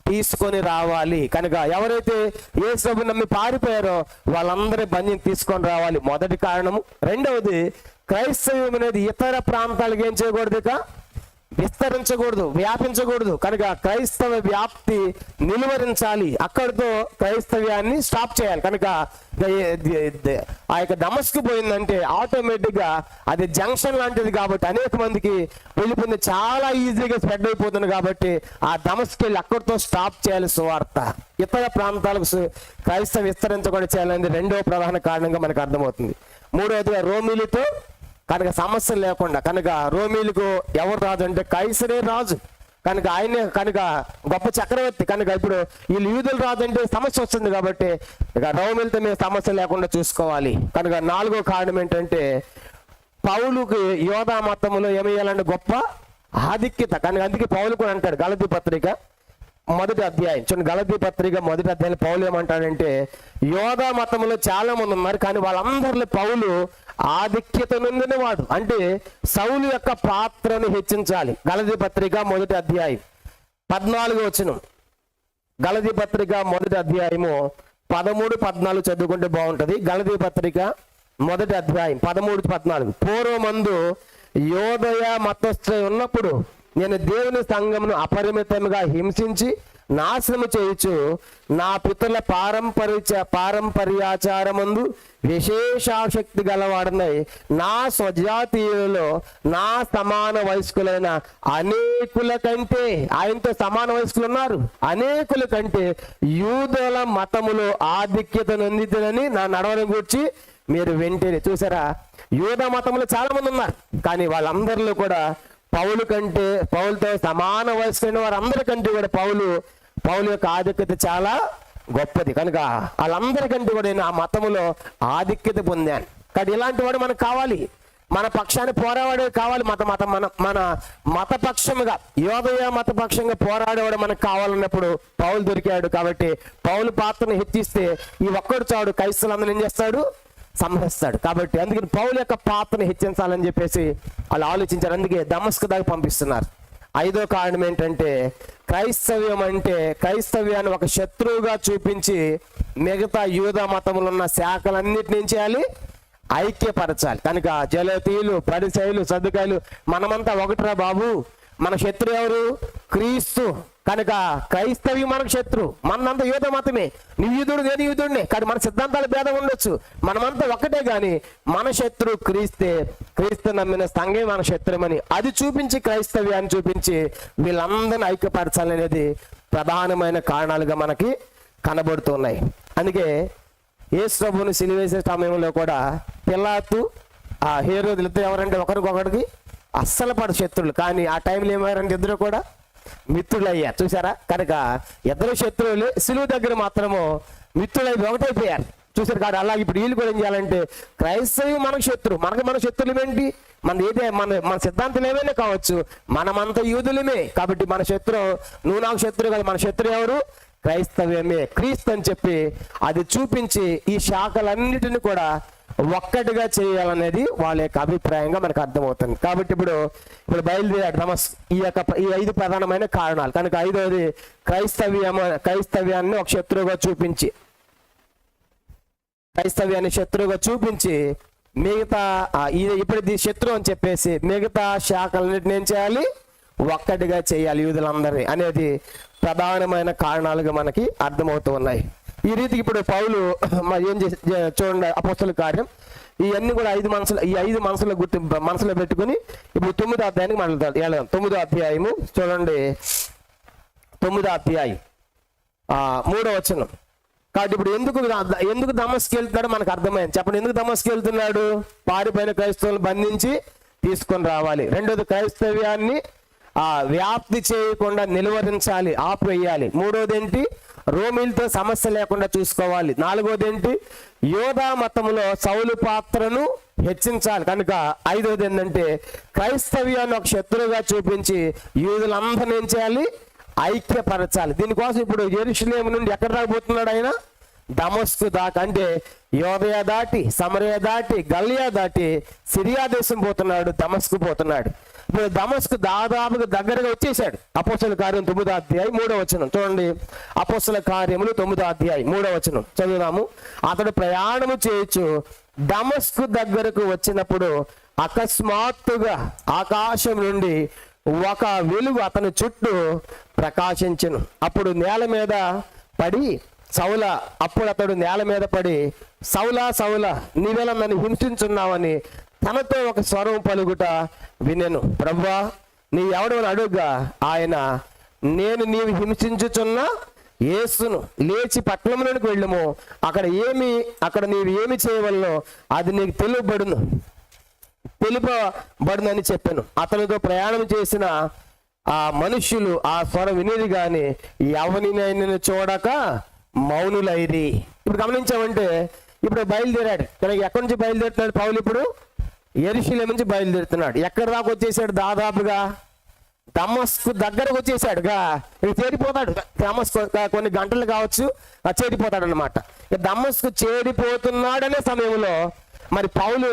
తీసుకొని రావాలి. కనుక ఎవరైతే యేసు ప్రభువుని నమ్మి పారిపోయారో వాళ్ళందరి బంధించి తీసుకొని రావాలి, మొదటి కారణము. రెండవది, క్రైస్తవ్యం అనేది ఇతర ప్రాంతాలకు ఏం చేయకూడదు, ఇక విస్తరించకూడదు, వ్యాపించకూడదు. కనుక క్రైస్తవ వ్యాప్తి నిలువరించాలి, అక్కడితో క్రైస్తవ్యాన్ని స్టాప్ చేయాలి. కనుక ఆ యొక్క దమస్కు పోయిందంటే ఆటోమేటిక్గా అది జంక్షన్ లాంటిది కాబట్టి అనేక మందికి వెళ్ళిపోయింది, చాలా ఈజీగా స్ప్రెడ్ అయిపోతుంది. కాబట్టి ఆ దమస్కు వెళ్ళి అక్కడితో స్టాప్ చేయాలి సువార్త, ఇతర ప్రాంతాలకు క్రైస్తవ విస్తరించకుండా చేయాలనేది రెండవ ప్రధాన కారణంగా మనకు అర్థమవుతుంది. మూడవదిగా రోమిలితో కనుక సమస్య లేకుండా. కనుక రోమిలకు ఎవరు రాజు అంటే కైసరే రాజు. కనుక ఆయనే కనుక గొప్ప చక్రవర్తి. కనుక ఇప్పుడు వీళ్ళు యూదులు రాజు అంటే సమస్య వస్తుంది కాబట్టి ఇక రోమిలతో మేము సమస్య లేకుండా చూసుకోవాలి. కనుక నాలుగో కారణం ఏంటంటే పౌలుకి యోధా మతములో ఏమయ్యాలంటే గొప్ప ఆధిక్యత. కనుక అందుకే పౌలు కూడా అంటాడు గలతీ పత్రిక 1వ అధ్యాయం చూడండి, గలతీ పత్రిక 1వ అధ్యాయం పౌలు ఏమంటాడంటే యోధా మతంలో చాలా మంది ఉన్నారు, కానీ వాళ్ళందరిలో పౌలు ఆధిక్యత నొందిన వాడు. అంటే సౌలు యొక్క పాత్రను హెచ్చించాలి. గలతీ పత్రిక 1వ అధ్యాయం 14వ వచనం. గలతీ పత్రిక 1వ అధ్యాయము 13, 14 చదువుకుంటే బాగుంటది. గలతీ పత్రిక 1వ అధ్యాయం 13, 14. పూర్వమందు యోదయ మతస్థులై ఉన్నప్పుడు నేను దేవుని సంఘమును అపరిమితంగా హింసించి నాశనము చేయుచు నా పితరుల పారంపర్యాచారమందు విశేషాశక్తి గలవాడనై నా స్వజాతీయులలో నా సమాన వయస్కులైన అనేకుల కంటే, ఆయనతో సమాన వయస్కులు ఉన్నారు, అనేకుల కంటే యూదుల మతములో ఆధిక్యత నొందితనని నా నడవని గూర్చి మీరు వెంటనే. చూసారా, యూద మతంలో చాలా మంది ఉన్నారు, కానీ వాళ్ళందరిలో కూడా పౌలుతో సమాన వయస్కులైన వారందరికంటే కూడా పౌలు యొక్క ఆధిక్యత చాలా గొప్పది. కనుక వాళ్ళందరికంటే కూడా నేను ఆ మతములో ఆధిక్యత పొందాను. కానీ ఇలాంటి వాడు మనకు కావాలి, మన పక్షాన్ని పోరాడే కావాలి. మన మతపక్షముగా యోదయ మతపక్షంగా పోరాడేవాడు మనకు కావాలన్నప్పుడు పౌలు దొరికాడు. కాబట్టి పౌలు పాత్రను హెచ్చిస్తే ఈ ఒక్కడు చాడు క్రైస్తవులందరూ ఏం చేస్తాడు? సంహరిస్తాడు. కాబట్టి అందుకని పౌలు యొక్క పాత్రను హెచ్చించాలని చెప్పేసి వాళ్ళు ఆలోచించారు. అందుకే దమస్కు దాకా పంపిస్తున్నారు. ఐదో కారణం ఏంటంటే క్రైస్తవ్యాన్ని ఒక శత్రువుగా చూపించి మిగతా యూదా మతములు ఉన్న శాఖలన్నిటిని ఏం చేయాలి? ఐక్యపరచాలి. కనుక జలతీయులు, పరిసయ్యులు, సద్దుకాయలు మనమంతా ఒకటిరా బాబు, మన శత్రువు ఎవరు? క్రీస్తు. కనుక క్రైస్తవ్యం మనకు శత్రు, మనంతా యూద మతమే, నువ్వు యూదుడు నేను యూదుడినే, కానీ మన సిద్ధాంతాలు భేదం ఉండొచ్చు, మనమంతా ఒక్కటే, కానీ మన శత్రు క్రీస్తు నమ్మిన సంఘమే మన శత్రుమని అది చూపించి, క్రైస్తవ్యాన్ని చూపించి వీళ్ళందరినీ ఐక్యపరచాలనేది ప్రధానమైన కారణాలుగా మనకి కనబడుతున్నాయి. అందుకే యేసు ప్రభువుని సిలువేసే సమయంలో కూడా పిలాతు హేరోదులతో ఎవరంటే ఒకరికొకరికి అస్సలు పడు శత్రువులు, కానీ ఆ టైంలో ఏమయ్యారంటే ఇద్దరు కూడా మిత్రులు అయ్యారు. చూసారా? కనుక ఇద్దరు శత్రువులు సిలువ దగ్గర మాత్రము మిత్రులై ఒకటైపోయారు. చూసారు కాదు? అలాగే ఇప్పుడు వీళ్ళు కూడా ఏం చేయాలంటే క్రైస్తవ్యం మనకు శత్రు, మన శత్రువులు ఏంటి? మన సిద్ధాంతం ఏమైనా కావచ్చు, మనమంతా యూదులమే. కాబట్టి మన శత్రువు నువ్వు నాకు శత్రువు కదా, మన శత్రువు ఎవరు? క్రైస్తవ్యమే, క్రీస్తు అని చెప్పి అది చూపించి ఈ శాఖలన్నిటిని కూడా ఒక్కటిగా చేయాలనేది వాళ్ళ యొక్క అభిప్రాయంగా మనకు అర్థమవుతుంది. కాబట్టి ఇప్పుడు బయలుదేరాడు ఈ 5 ప్రధానమైన కారణాలు. కనుక 5వది క్రైస్తవ్యాన్ని ఒక శత్రువుగా చూపించి, క్రైస్తవ్యాన్ని శత్రువుగా చూపించి మిగతా ఇప్పుడు శత్రువు అని చెప్పేసి మిగతా శాఖలన్నిటిని ఏం చేయాలి? ఒక్కటిగా చేయాలి యూదులందరినీ అనేది ప్రధానమైన కారణాలుగా మనకి అర్థమవుతూ ఉన్నాయి. ఈ రీతికి ఇప్పుడు పౌలు ఏం చేసి చూడండి, అపోస్తలుల కార్యం ఇవన్నీ కూడా 5 మనసులో పెట్టుకుని ఇప్పుడు 9వ అధ్యాయానికి మనం వెళ్దాం. 9వ అధ్యాయము చూడండి, 9వ అధ్యాయం 3వ వచనం. కాబట్టి ఇప్పుడు ఎందుకు దమస్కు వెళ్తున్నాడో మనకు అర్థమైంది. చెప్పండి, ఎందుకు దమస్కు వెళ్తున్నాడు? పారిపోయిన క్రైస్తవులను బంధించి తీసుకొని రావాలి. రెండోది క్రైస్తవ్యాన్ని వ్యాప్తి చేయకుండా నిలువరించాలి, ఆపివేయాలి. మూడోది ఏంటి? రోమిలతో సమస్య లేకుండా చూసుకోవాలి. నాలుగోది ఏంటి? యోధా మతంలో సౌలు పాత్రను హెచ్చించాలి. కనుక 5వది ఏంటంటే క్రైస్తవ్యాన్ని ఒక శత్రువుగా చూపించి యూదులందరినీ ఏం చేయాలి? ఐక్యపరచాలి. దీనికోసం ఇప్పుడు యెరూషలేము నుండి ఎక్కడ రాబోతున్నాడు ఆయన? దమస్కు దాకా, అంటే యోదయ దాటి, సమరయ దాటి, గలియా దాటి సిరియా దేశం పోతున్నాడు, దమస్కు పోతున్నాడు. ఇప్పుడు దమస్కు దాదాపుగా దగ్గరగా వచ్చేసాడు. అపోస్తలుల కార్యం 9వ అధ్యాయం 3వ వచనం చూడండి. అపోస్తలుల కార్యములు 9వ అధ్యాయం 3వ వచనం చదువుదాము. అతడు ప్రయాణము చేయొచ్చు దమస్కు దగ్గరకు వచ్చినప్పుడు అకస్మాత్తుగా ఆకాశం నుండి ఒక వెలుగు అతని చుట్టూ ప్రకాశించెను. అప్పుడు అతడు నేల మీద పడి సౌలా సౌలా నీవెలా నన్ను హింసించున్నావని తనతో ఒక స్వరం పలుకుట వినెను. ప్రభువా నీ ఎవడని అడుగ్గా ఆయన, నేను నీవు హింసించుచున్న యేసును, లేచి పట్టణంలోనికి వెళ్ళము, అక్కడ నీవు ఏమి చేయవలనో అది నీకు తెలుపబడునని చెప్పాను. అతనితో ప్రయాణం చేసిన ఆ మనుష్యులు ఆ స్వరం వినేది గాని ఎవరినైనా చూడక మౌనులైరి. ఇప్పుడు గమనించామంటే ఇప్పుడు బయలుదేరాడు. తనకి ఎక్కడి నుంచి బయలుదేరుతున్నాడు పౌలు? ఇప్పుడు యెరూషలేము నుంచి బయలుదేరుతున్నాడు. ఎక్కడ దాకా వచ్చేసాడు? దాదాపుగా దమస్కు దగ్గరకు వచ్చేసాడుగా. ఇక చేరిపోతాడు. దమస్కు కొన్ని గంటలు కావచ్చు, చేరిపోతాడు అనమాట. దమస్కు చేరిపోతున్నాడనే సమయంలో మరి పౌలు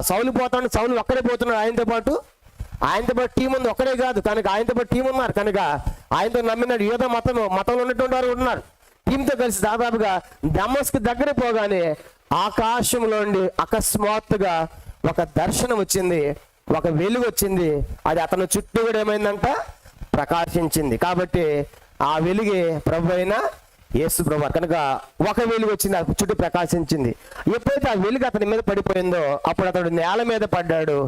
సౌలు ఒక్కడే పోతున్నాడు. ఆయనతో పాటు టీం ఉంది. ఒక్కడే కాదు, కనుక ఆయనతో పాటు టీం ఉన్నారు. కనుక ఆయనతో నమ్మినాడు. యూద మతంలో ఉన్నటువంటి వారు ఉన్నారు. టీంతో కలిసి దాదాపుగా దమస్కు దగ్గర పోగానే ఆకాశంలో నుండి అకస్మాత్తుగా ఒక దర్శనం వచ్చింది, ఒక వెలుగు వచ్చింది. అది అతని చుట్టూ కూడా ఏమైందంట? ప్రకాశించింది. కాబట్టి ఆ వెలుగే ప్రభు అయిన యేసు ప్రభు. కనుక ఒక వెలుగు వచ్చింది, ఆ చుట్టూ ప్రకాశించింది. ఎప్పుడైతే ఆ వెలుగు అతని మీద పడిపోయిందో అప్పుడు అతడు నేల మీద పడ్డాడు.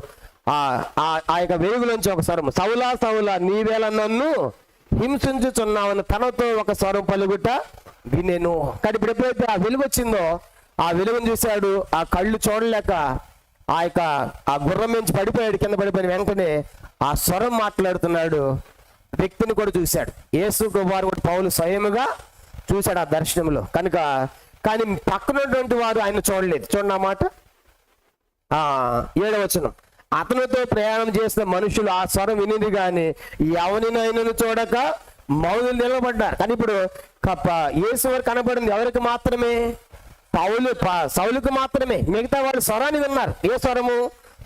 ఆ యొక్క వెలుగులోంచి ఒక స్వరం, సౌలా సౌలా నీవేళ నన్ను హింసించుచున్నావని తనతో ఒక స్వరం పలుకుట వినెను. కానీ ఇప్పుడు ఎప్పుడైతే ఆ వెలుగు వచ్చిందో ఆ వెలుగును చూశాడు. ఆ కళ్ళు చూడలేక ఆ గుర్రం నుంచి పడిపోయాడు. కింద పడిపోయిన వెంటనే ఆ స్వరం మాట్లాడుతున్నాడు వ్యక్తిని కూడా చూశాడు. యేసు ప్రభువారు కూడా పౌలు స్వయముగా చూశాడు ఆ దర్శనంలో. కానీ పక్కనటువంటి వారు ఆయన చూడలేదు. చూడండి ఆ మాట, 7వ వచనం. అతనితో ప్రయాణం చేసిన మనుషులు ఆ స్వరం వినిది కానీ ఎవరినైనా చూడక మౌనులు నిలబడ్డారు. కానీ ఇప్పుడు యేసు వారు కనబడింది ఎవరికి మాత్రమే? సౌలుకు మాత్రమే. మిగతా వాళ్ళు స్వరాన్ని విన్నారు. ఏ స్వరము?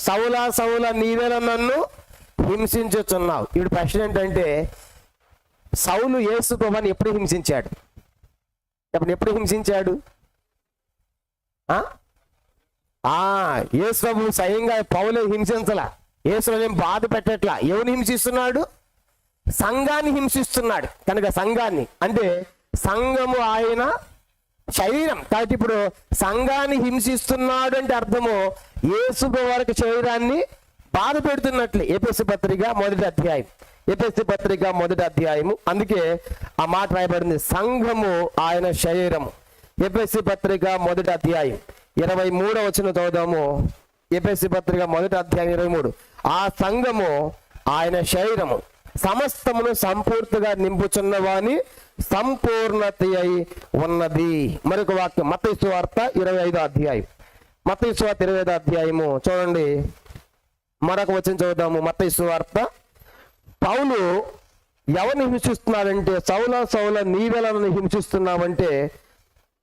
సౌలా సౌలా నీవేలా నన్ను హింసించుచున్నావు. ఇప్పుడు ప్రశ్న ఏంటంటే సౌలు యేసు ప్రభువుని ఎప్పుడు హింసించాడు? ఎప్పుడు హింసించాడు? యేసు ప్రభు స్వయంగా పౌలు హింసించలా, యేసుని బాధ పెట్టట్లా. ఎవరిని హింసిస్తున్నాడు? సంఘాన్ని హింసిస్తున్నాడు. కనుక సంఘాన్ని అంటే సంఘము ఆయన శరీరం కాబట్టి ఇప్పుడు సంఘాన్ని హింసిస్తున్నాడు అంటే అర్థము యేసు వారికి శరీరాన్ని బాధ పెడుతున్నట్లే. ఎఫెసీ పత్రిక మొదటి అధ్యాయము అందుకే ఆ మాట రాయబడింది, సంఘము ఆయన శరీరము. ఎఫెసీ పత్రిక మొదటి అధ్యాయం 23వ వచనం చదువుదాము. ఎఫెసీ పత్రిక మొదటి అధ్యాయం 23. ఆ సంఘము ఆయన శరీరము, సమస్తమును సంపూర్తిగా నింపుచున్న వాని సంపూర్ణత అయి ఉన్నది. మరొక వాక్యం మత్తయి సువార్త 25వ అధ్యాయం. మత్తయి సువార్త 25వ అధ్యాయము చూడండి, మరొక వచనం చదువుదాము. మత్తయి సువార్త. పౌలు ఎవరిని హింసిస్తున్నాడంటే, సౌల నీవెలా నన్ను హింసిస్తున్నావంటే,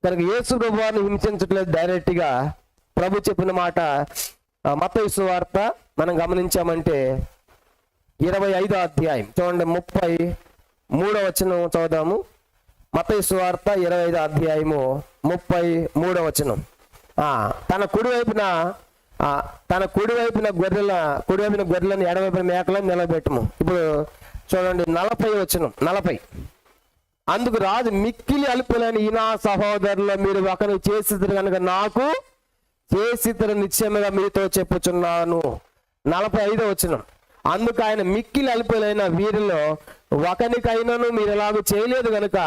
కనుక యేసు ప్రభువాన్ని హింసించట్లేదు డైరెక్ట్గా. ప్రభు చెప్పిన మాట మత్తయి సువార్త మనం గమనించామంటే 25వ అధ్యాయం చూడండి, 33వ వచనం చదువుదాము. మత్తయి సువార్త 25వ అధ్యాయము 33వ వచనం. తన కుడివైపున గొర్రెలను ఎడవైపున మేకలను నిలబెట్టము. ఇప్పుడు చూడండి 40వ వచనం. 40. అందుకు రాజు, మిక్కిలి అల్పులైన ఈ నా సహోదరులు మీరు ఒకరు చేసిద్దరు కనుక నాకు చేసిద్దరు నిశ్చయముగా మీతో చెప్పుచున్నాను. 45వ వచనం. అందుకు ఆయన, మిక్కిలి అల్పులైన వీరిలో ఒకనికైనాను మీరు ఎలాగూ చేయలేదు కనుక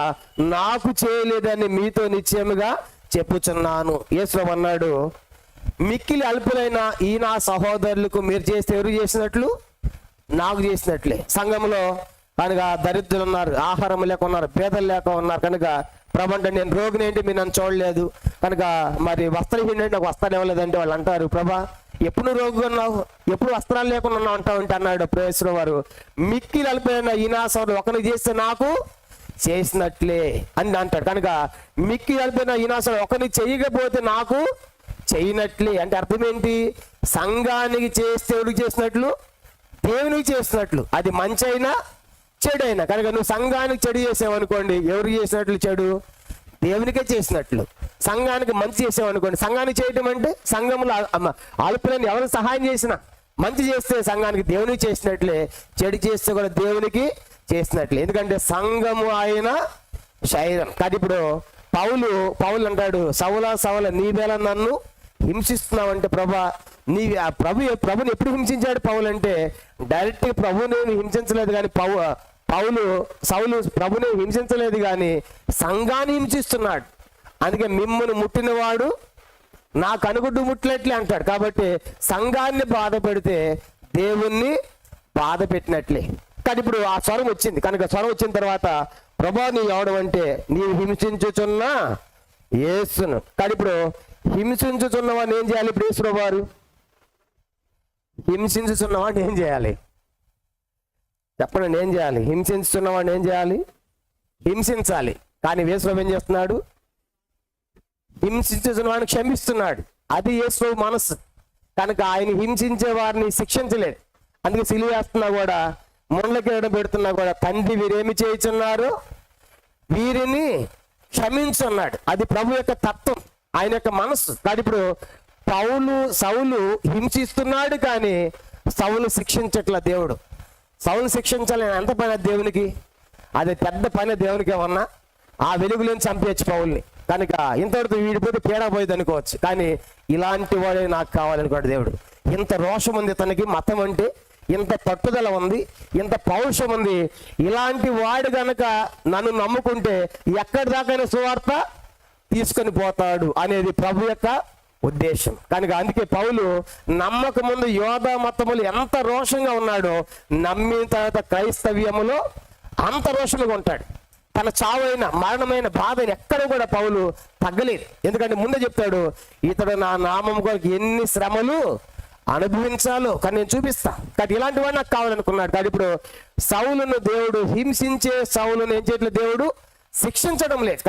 నాకు చేయలేదని మీతో నిశ్చయముగా చెప్పుచున్నాను. యేసు అన్నాడు, మిక్కిలి అల్పులైన ఈ నా సహోదరులకు మీరు చేస్తే ఎవరు చేసినట్లు? నాకు చేసినట్లే. సంఘంలో కనుక దరిద్రులు ఉన్నారు, ఆహారం లేక ఉన్నారు, పేదలు లేక ఉన్నారు. కనుక ప్రభు అంటే, నేను రోగిని ఏంటి మీరు నన్ను చూడలేదు, కనుక మరి వస్త్రహీన ఏంటి నాకు వస్త్రాలు ఇవ్వలేదంటే వాళ్ళు అంటారు, ప్రభా ఎప్పుడు రోగిగా ఉన్నావు, ఎప్పుడు వస్త్రాలు లేకుండా ఉన్నావు అంటావు అంటే అన్నాడు ప్రేయస్సుల వారు. మిక్కిలి అల్పులైన ఈ నా సహోదరులు ఒకరికి చేస్తే నాకు చేసినట్లే అని అంటాడు. కనుక మిక్కిలి అల్పులైన ఈ నా సహోదరులు ఒకరికి చేయకపోతే నాకు చేయనట్లే అంటే అర్థం ఏంటి? సంఘానికి చేస్తే ఎవరికి చేసినట్లు? దేవునికి చేసినట్లు. అది మంచి అయినా చెడు అయినా. కనుక నువ్వు సంఘానికి చెడు చేసావు అనుకోండి, ఎవరికి చేసినట్లు చెడు? దేవునికే చేసినట్లు. సంఘానికి మంచి చేసావు అనుకోండి, సంఘానికి చేయటం అంటే సంఘంలో అల్పులని ఎవరికి సహాయం చేసినా మంచి చేస్తే సంఘానికి దేవునికి చేసినట్లే, చెడు చేస్తే కూడా దేవునికి చేసినట్లే. ఎందుకంటే సంఘము ఆయన శరీరం. కానీ ఇప్పుడు పౌలు అంటాడు, సౌల నీవేళ నన్ను హింసిస్తున్నావంటే ప్రభా ప్రభుని ఎప్పుడు హింసించాడు పౌలు అంటే, డైరెక్ట్ ప్రభుని హింసించలేదు కానీ సౌలు ప్రభుని హింసించలేదు కానీ సంఘాన్ని హింసిస్తున్నాడు. అందుకే మిమ్మును ముట్టినవాడు నాకు అనుగుడ్డు ముట్టినట్లే అంటాడు. కాబట్టి సంఘాన్ని బాధ పెడితే దేవుణ్ణి బాధ పెట్టినట్లే. కానీ ఇప్పుడు ఆ స్వరం వచ్చింది. కనుక స్వరం వచ్చిన తర్వాత, ప్రభా నీ ఎవడం అంటే, నీవు హింసించుచున్న యేసును. కానీ ఇప్పుడు హింసించుచున్నవాడిని ఏం చేయాలి? ఇప్పుడు యేసు వారు హింసించుచున్నవాడిని ఏం చేయాలి చెప్పండి? ఏం చేయాలి? హింసించుచున్నవాడిని ఏం చేయాలి? హింసించాలి. కానీ యేసు ఏం చేస్తున్నాడు? హింసించుచున్నవాడిని క్షమిస్తున్నాడు. అది యేసు మనస్సు. కనుక ఆయన హింసించే వారిని శిక్షించలేదు. అందుకే సిలువ వేస్తున్నా కూడా, ముండ్లకి పెడుతున్నా కూడా, తండ్రి వీరేమి చేయుచున్నారు వీరిని క్షమించున్నాడు. అది ప్రభు యొక్క తత్వం, ఆయన యొక్క మనస్సు. కానీ ఇప్పుడు సౌలు హింసిస్తున్నాడు కానీ సౌలు శిక్షించట్ల దేవుడు. సౌలు శిక్షించాలి ఎంత పని దేవునికి? అది పెద్ద పని దేవునికి. ఏమన్నా ఆ వెలుగులోని చంపేయచ్చు పౌల్ని. కనుక ఇంతవరకు వీడిపోతే పీడా పోయేది అనుకోవచ్చు, కానీ ఇలాంటి వాడే నాకు కావాలనుకోడు దేవుడు. ఇంత రోషం ఉంది తనకి, మతం అంటే ఇంత పట్టుదల ఉంది, ఇంత పౌరుషం ఉంది. ఇలాంటి వాడు గనక నన్ను నమ్ముకుంటే ఎక్కడి దాకైనా సువార్త తీసుకొని పోతాడు అనేది ప్రభు యొక్క ఉద్దేశం. కనుక అందుకే పౌలు నమ్మక ముందు యోధా మతములు ఎంత రోషంగా ఉన్నాడో, నమ్మిన తర్వాత క్రైస్తవ్యములో అంత రోషంగా ఉంటాడు. తన చావైన మరణమైన బాధని ఎక్కడ కూడా పౌలు తగ్గలేదు. ఎందుకంటే ముందే చెప్తాడు, ఇతడు నా నామం కొరకు ఎన్ని శ్రమలు అనుభవించాలో కానీ నేను చూపిస్తా. కానీ ఇలాంటి వాడు నాకు కావాలనుకున్నాడు. కానీ ఇప్పుడు సౌలును దేవుడు హింసించే సౌలును ఏం చేయట్లేదు, దేవుడు శిక్షించడం లేదు.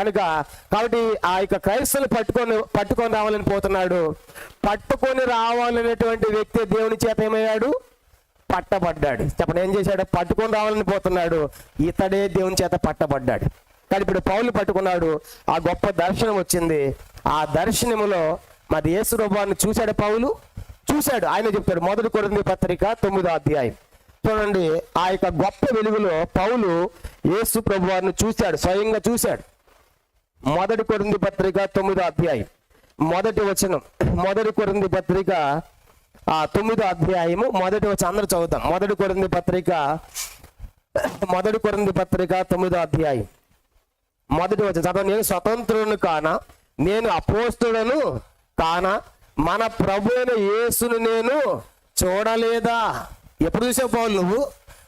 కాబట్టి ఆ యొక్క క్రైస్తవులు పట్టుకొని రావాలని పోతున్నాడు. పట్టుకొని రావాలనేటువంటి వ్యక్తి దేవుని చేత ఏమయ్యాడు? పట్టబడ్డాడు. చెప్పండి, ఏం చేశాడు? పట్టుకొని రావాలని పోతున్నాడు, ఇతడే దేవుని చేత పట్టబడ్డాడు. కానీ ఇప్పుడు పౌలు పట్టుకున్నాడు, ఆ గొప్ప దర్శనం వచ్చింది. ఆ దర్శనములో మరి యేసు ప్రభువుని చూశాడు పౌలు. చూశాడు, ఆయన చెప్తాడు 1 కొరింథీ పత్రిక 9వ అధ్యాయం చూడండి, ఆ యొక్క గొప్ప వెలుగులో పౌలు యేసు ప్రభు వారిని చూశాడు, స్వయంగా చూశాడు. 1 కొరింథీ పత్రిక 9వ అధ్యాయం మొదటి వచనం. 1 కొరింథీ పత్రిక 9వ అధ్యాయము మొదటి వచనం అందరూ చదువుతాం. 1 కొరింథీ పత్రిక 9వ అధ్యాయం మొదటి వచనం చదవండి. నేను స్వతంత్రులను కానా, నేను అపోస్తులను కానా, మన ప్రభు అయిన యేసును నేను చూడలేదా? ఎప్పుడు చూసావు పౌలు నువ్వు?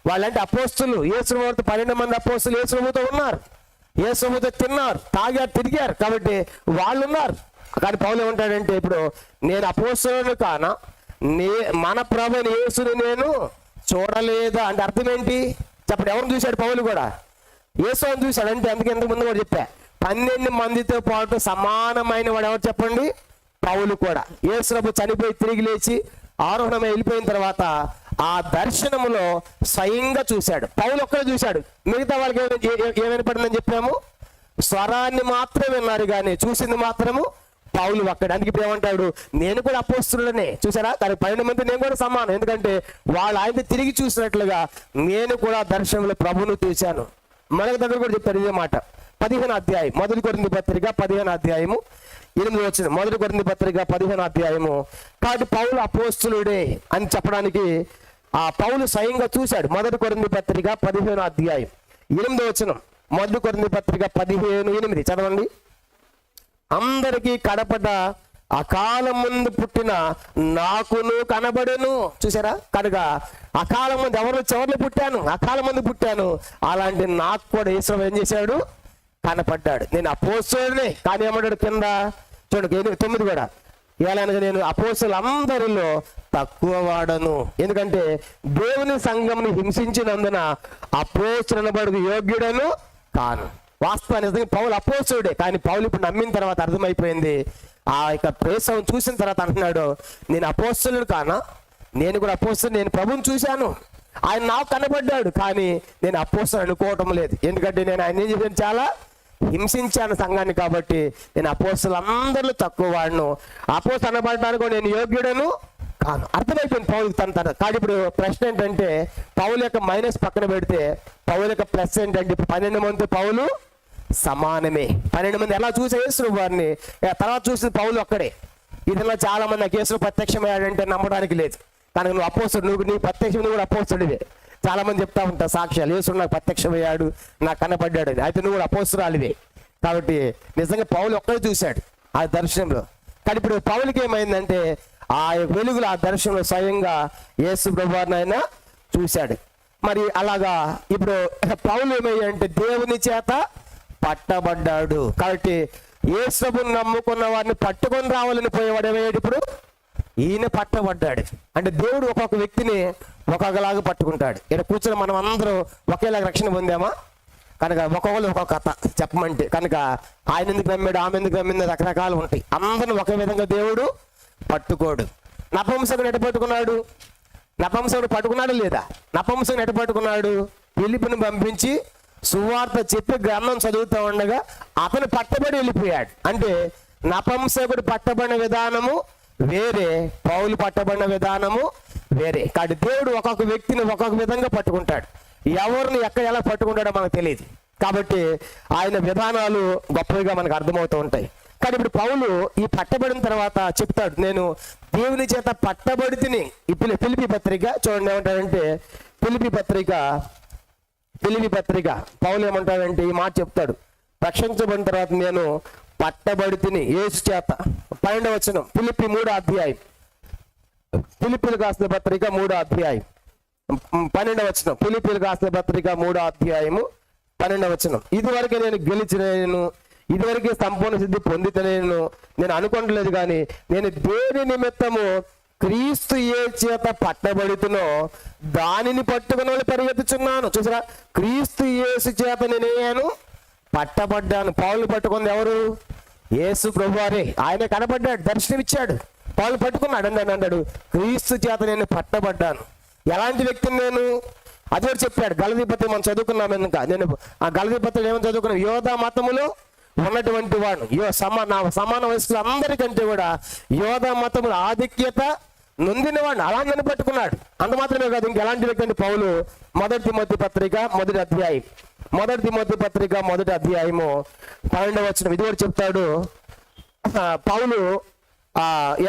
వాళ్ళంటే అపోస్తులు, యేసు ప్రభువుతో 12 మంది అపోస్తులు యేసు ప్రభువుతో ఉన్నారు, యేసు ప్రభువుతో తిన్నారు, తాగారు, తిరిగారు, కాబట్టి వాళ్ళు ఉన్నారు. కానీ పౌలు ఏమంటాడంటే, ఇప్పుడు నేను అపోస్తులను కానా, మన ప్రభు అయిన యేసును నేను చూడలేదా అంటే అర్థం ఏంటి చెప్పండి? ఎవరిని చూశాడు పౌలు కూడా? యేసుని చూశాడు. అంటే అందుకే ఇంతకు ముందు కూడా చెప్పా, 12 మందితో పాటు సమానమైన వాడు ఎవరు చెప్పండి? పౌలు కూడా. యేసు ప్రభు చనిపోయి తిరిగి లేచి ఆరోహణమై వెళ్ళిపోయిన తర్వాత ఆ దర్శనములో స్వయంగా చూశాడు. పౌలు ఒక్కడే చూశాడు, మిగతా వాళ్ళకి ఏమైనా పడిందని చెప్పాము? స్వరాన్ని మాత్రం విన్నారు కానీ చూసింది మాత్రము పౌలు ఒక్కడే. అందుకే ఇప్పుడు ఏమంటాడు, నేను కూడా అపోస్తులుడనే. చూసారా? కానీ 12 మంది నేను కూడా సమానం, ఎందుకంటే వాళ్ళు ఆయన తిరిగి చూసినట్లుగా నేను కూడా దర్శనంలో ప్రభువును చూశాను. మరొక దగ్గర కూడా చెప్తాడు ఇదే మాట. 15వ అధ్యాయం 1 కొరింథీ పత్రిక 15వ అధ్యాయము 8వ వచనం. 1 కొరింథీ పత్రిక 15వ అధ్యాయము. కాబట్టి పౌలు అపోస్తులుడే అని చెప్పడానికి ఆ పౌలు స్వయంగా చూశాడు. 1 కొరింథీ పత్రిక 15వ అధ్యాయం 8వ వచనం. 1 కొరింథీ పత్రిక 15:8 చదవండి. అందరికీ కడపట అకాలం ముందు పుట్టిన నాకును కనబడెను. చూసారా? కనుక అకాలం ముందు చివర్లు పుట్టాను, అకాలం ముందు పుట్టాను, అలాంటి నాకు కూడా యేసు ఏం చేశాడు? కనపడ్డాడు. నేను అపోస్తులునే. కానీ ఏమంటాడు కింద చూడండి 9 కూడా, ఎలాగనగా నేను అపోస్తులందరిలో తక్కువ వాడను, ఎందుకంటే దేవుని సంఘంని హింసించినందున అపోస్తులనబడుటకు యోగ్యుడను కాను. వాస్తవానికి పౌలు అపోస్తులుడే, కానీ పౌలు ఇప్పుడు నమ్మిన తర్వాత అర్థమైపోయింది. ఆ యొక్క ప్రేసం చూసిన తర్వాత అంటున్నాడు, నేను అపోస్తులుడు కానా, నేను కూడా అపోస్తులు, నేను ప్రభువుని చూశాను, ఆయన నాకు కనబడ్డాడు, కానీ నేను అపోస్తులు అనుకోవటం లేదు, ఎందుకంటే నేను ఆయన ఏం చేశాను? చాలా హింసించాను సంఘాన్ని, కాబట్టి నేను అపోస్తులందరిలో తక్కువ వాడును, అపోస్తులు అనబడడానికి నేను యోగ్యుడను కాను. అర్థమైపోయింది పౌలు తన. కానీ ఇప్పుడు ప్రశ్న ఏంటంటే, పౌలు యొక్క మైనస్ పక్కన పెడితే పౌలు యొక్క ప్లస్ ఏంటంటే, ఇప్పుడు 12 మంది పౌలు సమానమే. 12 మంది ఎలా చూసే యేసు వారిని, తర్వాత చూసిన పౌలు ఒక్కడే. ఇదిలో చాలా మంది నాకు యేసు ప్రత్యక్షమయ్యాడంటే నమ్మడానికి లేదు. కానీ నువ్వు అపోస్తుడు, నీ ప్రత్యక్షం కూడా అపోస్తుడివే. చాలా మంది చెప్తా ఉంటారు సాక్ష్యాలు, యేసు నాకు ప్రత్యక్షమయ్యాడు, నాకు కనపడ్డాడు, అయితే నువ్వు కూడా అపోస్తురాలివే. కాబట్టి నిజంగా పౌలు ఒక్కడే చూశాడు ఆ దర్శనంలో. కానీ ఇప్పుడు పౌలుకి ఏమైందంటే, ఆ వెలుగులో ఆ దర్శనంలో స్వయంగా యేసు ప్రభువారిని ఆయన చూశాడు. మరి అలాగా ఇప్పుడు పౌలు ఏమయ్యాడంటే దేవుని చేత పట్టబడ్డాడు. కాబట్టి యేసుని నమ్ముకున్న వారిని పట్టుకొని రావాలని పోయేవాడు ఏమయ్యాడు? ఇప్పుడు ఈయన పట్టబడ్డాడు. అంటే దేవుడు ఒక్కొక్క వ్యక్తిని ఒక్కొక్కలాగా పట్టుకుంటాడు. ఇక్కడ కూర్చొని మనం అందరూ ఒకేలాగా రక్షణ పొందామా? కనుక ఒక్కొక్కరు ఒక్కొక్క కథ చెప్పమంటే, కనుక ఆయన ఎందుకు నమ్మాడు, ఆమె ఎందుకు నమ్మింది, రకరకాలు ఉంటాయి. అందరిని ఒకే విధంగా దేవుడు పట్టుకోడు. నపుంసకుడు ఎట పట్టుకున్నాడు? నపుంసకుడు పట్టుకున్నాడు లేదా? నపుంసకుడు ఎట పట్టుకున్నాడు? ఫిలిప్పుని పంపించి సువార్త చెప్పి గ్రంథం చదువుతూ ఉండగా అతను పట్టబడి వెళ్ళిపోయాడు. అంటే నపుంసకుడు పట్టబడిన విధానము వేరే, పౌలు పట్టబడిన విధానము వేరే. కాబట్టి దేవుడు ఒక్కొక్క వ్యక్తిని ఒక్కొక్క విధంగా పట్టుకుంటాడు. ఎవరిని ఎక్కడ ఎలా పట్టుకుంటాడో మనకు తెలియదు. కాబట్టి ఆయన విధానాలు గొప్పగా మనకు అర్థమవుతూ ఉంటాయి. కానీ ఇప్పుడు పౌలు ఈ పట్టబడిన తర్వాత చెప్తాడు, నేను దేవుని చేత పట్టబడి తిని. ఇప్పుడు ఫిలిప్పీ పత్రిక చూడండి ఏమంటాడంటే, ఫిలిప్పీ పత్రిక పౌలు ఏమంటాడంటే ఈ మాట చెప్తాడు, రక్షించబడిన తర్వాత నేను పట్టబడి తిని యేసు చేత. 12వ వచనం ఫిలిప్పీ 3వ అధ్యాయం, ఫిలిప్పీలకు రాసిన పత్రిక 3వ అధ్యాయం 12వ వచనం. ఫిలిప్పీలకు రాసిన పత్రిక 3వ అధ్యాయము 12వ వచనం. ఇదివరకే నేను గెలిచినను, ఇదివరకే సంపూర్ణ సిద్ధి పొందితనేను నేను అనుకోవట్లేదు, కానీ నేను దేని నిమిత్తము క్రీస్తు ఏ చేత పట్టబడుతునో దానిని పట్టుకుని వాళ్ళు పరిగెత్తుచున్నాను. చూసారా? క్రీస్తు యేసు చేత నేను పట్టబడ్డాను. పౌలు పట్టుకుంది ఎవరు? యేసు ప్రభువారే. ఆయన కనబడ్డాడు, దర్శనమిచ్చాడు, పౌలు పట్టుకున్నాడు. అని అన్నాడు, క్రీస్తు చేత నేను పట్టబడ్డాను. ఎలాంటి వ్యక్తిని నేను? అది కూడా చెప్పాడు. గలతీ మనం చదువుకున్నాం. ఎందుక నేను ఆ గలతీ పత్రిక ఏమని చదువుకున్నాం? యోధా మతములో ఉన్నటువంటి వాడు, సమాన వయస్కులు అందరికంటే కూడా యోధా మతముల ఆధిక్యత నొందిన వాడిని అలా నన్ను పట్టుకున్నాడు. అంత మాత్రమే కాదు, ఇంకెలాంటి వ్యక్తి అంటే పౌలు మొదటి తిమోతి పత్రిక మొదటి అధ్యాయము 12వ వచనం ఇది కూడా చెప్తాడు. పౌలు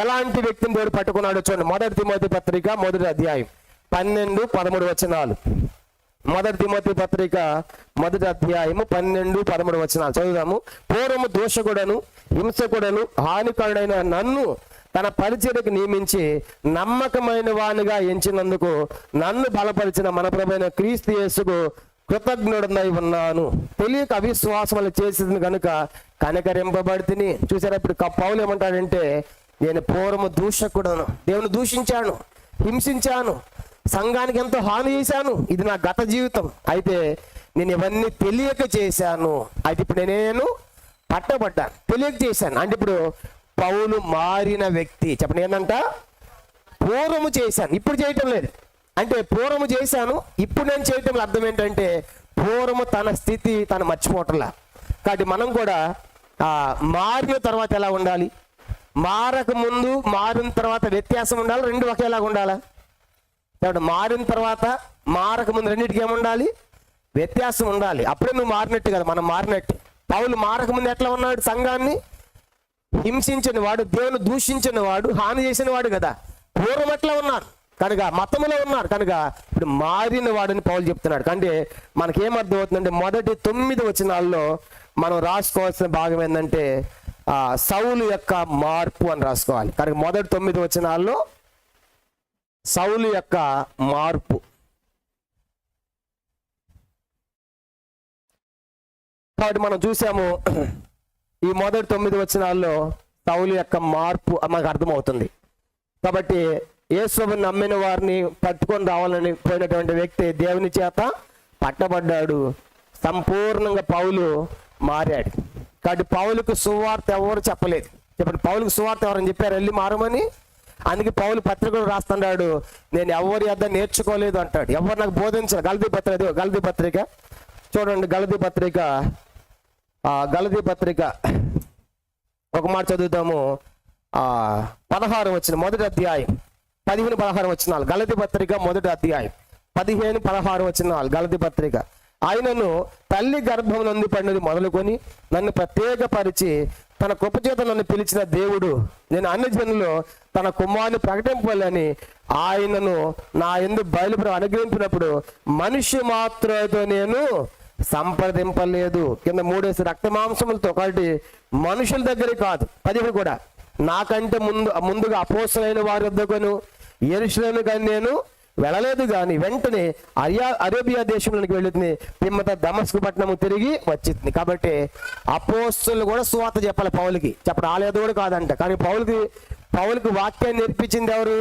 ఎలాంటి వ్యక్తిని దేవుడు పట్టుకున్నాడో చూడండి. మొదటి తిమోతి పత్రిక మొదటి అధ్యాయం 12-13 వచనాలు. మొదటి తిమోతి పత్రిక మొదటి అధ్యాయము 12-13 వచనాలు చదువుదాము. పూర్వము దోషకుడను హింసకుడను హానికరుడైన నన్ను తన పరిచర్యకు నియమించి నమ్మకమైన వానిగా ఎంచినందుకు నన్ను బలపరిచిన మన ప్రభువైన క్రీస్తు యేసుకు కృతజ్ఞుడనై ఉన్నాను. తెలియక అవిశ్వాసములు చేసింది కనుక కనికరింపబడితిని. చూసారా, ఇప్పుడు పౌలు ఏమంటాడంటే, నేను పూర్వము దూషకుడను, దేవుని దూషించాను, హింసించాను, సంఘానికి ఎంతో హాని చేశాను, ఇది నా గత జీవితం. అయితే నేను ఇవన్నీ తెలియక చేశాను. అయితే ఇప్పుడు నేను పట్టబడ్డాను, తెలియక చేశాను. అంటే ఇప్పుడు పౌలు మారిన వ్యక్తి. చెప్పండి, ఏంటంట? పూర్వము చేశాను, ఇప్పుడు చేయటం లేదు. అంటే పూర్వము చేశాను, ఇప్పుడు నేను చేయటం అర్థం ఏంటంటే పూర్వము తన స్థితి తను మర్చిపోవటంలా. కాబట్టి మనం కూడా మారిన తర్వాత ఎలా ఉండాలి, మారక ముందు మారిన తర్వాత వ్యత్యాసం ఉండాలి, రెండు ఒకేలాగా ఉండాలా? కాబట్టి మారిన తర్వాత మారక ముందు రెండింటికి ఏముండాలి? వ్యత్యాసం ఉండాలి. అప్పుడే నువ్వు మారినట్టు కదా, మనం మారినట్టు. పౌలు మారక ముందు ఎట్లా ఉన్నాడు? సంఘాన్ని హింసించిన వాడు, దేవుని దూషించిన వాడు, హాని చేసిన వాడు కదా. పూర్వం ఎట్లా ఉన్నారు కనుక, మతములో ఉన్నారు కనుక ఇప్పుడు మారిన వాడని పౌలు చెప్తున్నాడు. అంటే మనకేమర్థం అవుతుందంటే మొదటి 9 వచనాల్లో మనం రాసుకోవాల్సిన భాగం ఏంటంటే సౌలు యొక్క మార్పు అని రాసుకోవాలి. కనుక మొదటి 9 వచనాల్లో సౌలు యొక్క మార్పు. కాబట్టి మనం చూసాము ఈ మొదటి 9 వచనాల్లో సౌలు యొక్క మార్పు మనకు అర్థమవుతుంది. కాబట్టి యేసుని నమ్మిన వారిని పట్టుకొని రావాలని పోయినటువంటి వ్యక్తి దేవుని చేత పట్టబడ్డాడు. సంపూర్ణంగా పౌలు మారాడు. కాబట్టి పౌలుకు సువార్త ఎవరు చెప్పలేదు. ఇప్పుడు పౌలుకు సువార్త ఎవరని చెప్పారు? వెళ్ళి మారమని. అందుకే పౌలు పత్రికలు రాస్తున్నాడు, నేను ఎవరి వద్ద నేర్చుకోలేదు అంటాడు, ఎవరు నాకు బోధించారు. గలతీ పత్రిక చూడండి. గలతీ పత్రిక ఒక మాట చదువుతాము. 16 వచనం, మొదటి అధ్యాయం 15-16 వచనాలు. గలతీ పత్రిక మొదటి అధ్యాయం 15-16 వచనాలు. గలతీ పత్రిక. ఆయనను తల్లి గర్భం నందు పడినది మొదలుకొని నన్ను ప్రత్యేకపరిచి తన కృపచేత నన్ను పిలిచిన దేవుడు, నేను అన్ని జనుల్లో తన కుమారుని ప్రకటింపాలని ఆయనను నా యందు బయలుపరి అనుగ్రహించినప్పుడు మనిషి మాత్రతో నేను సంప్రదింపలేదు. కింద 3 రక్త మాంసములతో, కాబట్టి మనుషుల దగ్గర కాదు. 15 కూడా నాకంటే ముందుగా అపోస్తలైన వారి వద్దకును యెరూషలేము కానీ నేను వెళ్ళలేదు, కానీ వెంటనే అరేబియా దేశంలోనికి వెళుతుంది, పిమ్మట దమస్కు పట్టణము తిరిగి వచ్చింది. కాబట్టి అపోస్తలు కూడా సువార్త చెప్పాలి పౌలుకి. చెప్పడం ఆలేదు కూడా కాదంట. కానీ పౌలుకి వాక్యాన్ని నేర్పించింది ఎవరు?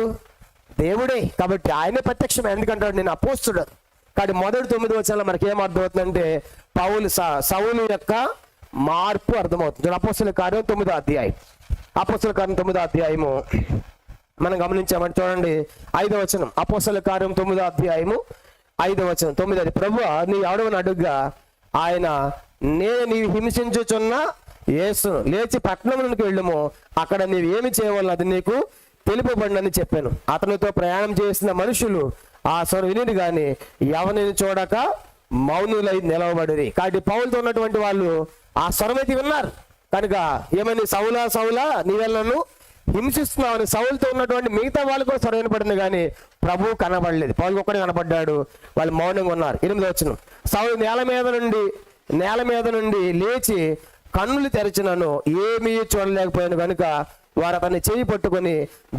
దేవుడే. కాబట్టి ఆయనే ప్రత్యక్షమే. ఎందుకంటాడు నేను అపోస్తుడు. కాబట్టి మొదటి 9 వచనాల్లో మనకి ఏం అర్థమవుతుందంటే సౌలు యొక్క మార్పు అర్థమవుతుంది. అపోస్తల కార్యం 9వ అధ్యాయం. అపోస్తల కార్యం 9వ అధ్యాయము మనం గమనించామంటే చూడండి 5వ వచనం. అపోస్తల కార్యం 9వ అధ్యాయము 5వ వచనం. 9 ప్రభువా నీ ఎవడవని అడుగ్గా ఆయన, నేను నీవు హింసించుచున్న యేసును లేచి పట్టణంలోకి వెళ్ళము, అక్కడ నీవు ఏమి చేయవాలని అది నీకు తెలుపబడినని చెప్పాను. అతనితో ప్రయాణం చేసిన మనుషులు ఆ స్వరం విని గాని ఎవరిని చూడక మౌనులై నిలవబడి. కాబట్టి పౌలుతో ఉన్నటువంటి వాళ్ళు ఆ స్వరం అయితే విన్నారు కనుక ఏమని, సౌలా నీవెళ్ళను హింసిస్తున్నావు. సౌలుతో ఉన్నటువంటి మిగతా వాళ్ళు కూడా స్వరం వినపడింది, కానీ ప్రభువు కనబడలేదు. పౌలు ఒక్కడే కనబడ్డాడు. వాళ్ళు మౌనంగా ఉన్నారు. 8వ వచనం. సౌలు నేల మీద నుండి లేచి కన్నులు తెరచినను ఏమీ చూడలేకపోయాను కనుక వారు అతన్ని చేయి పట్టుకొని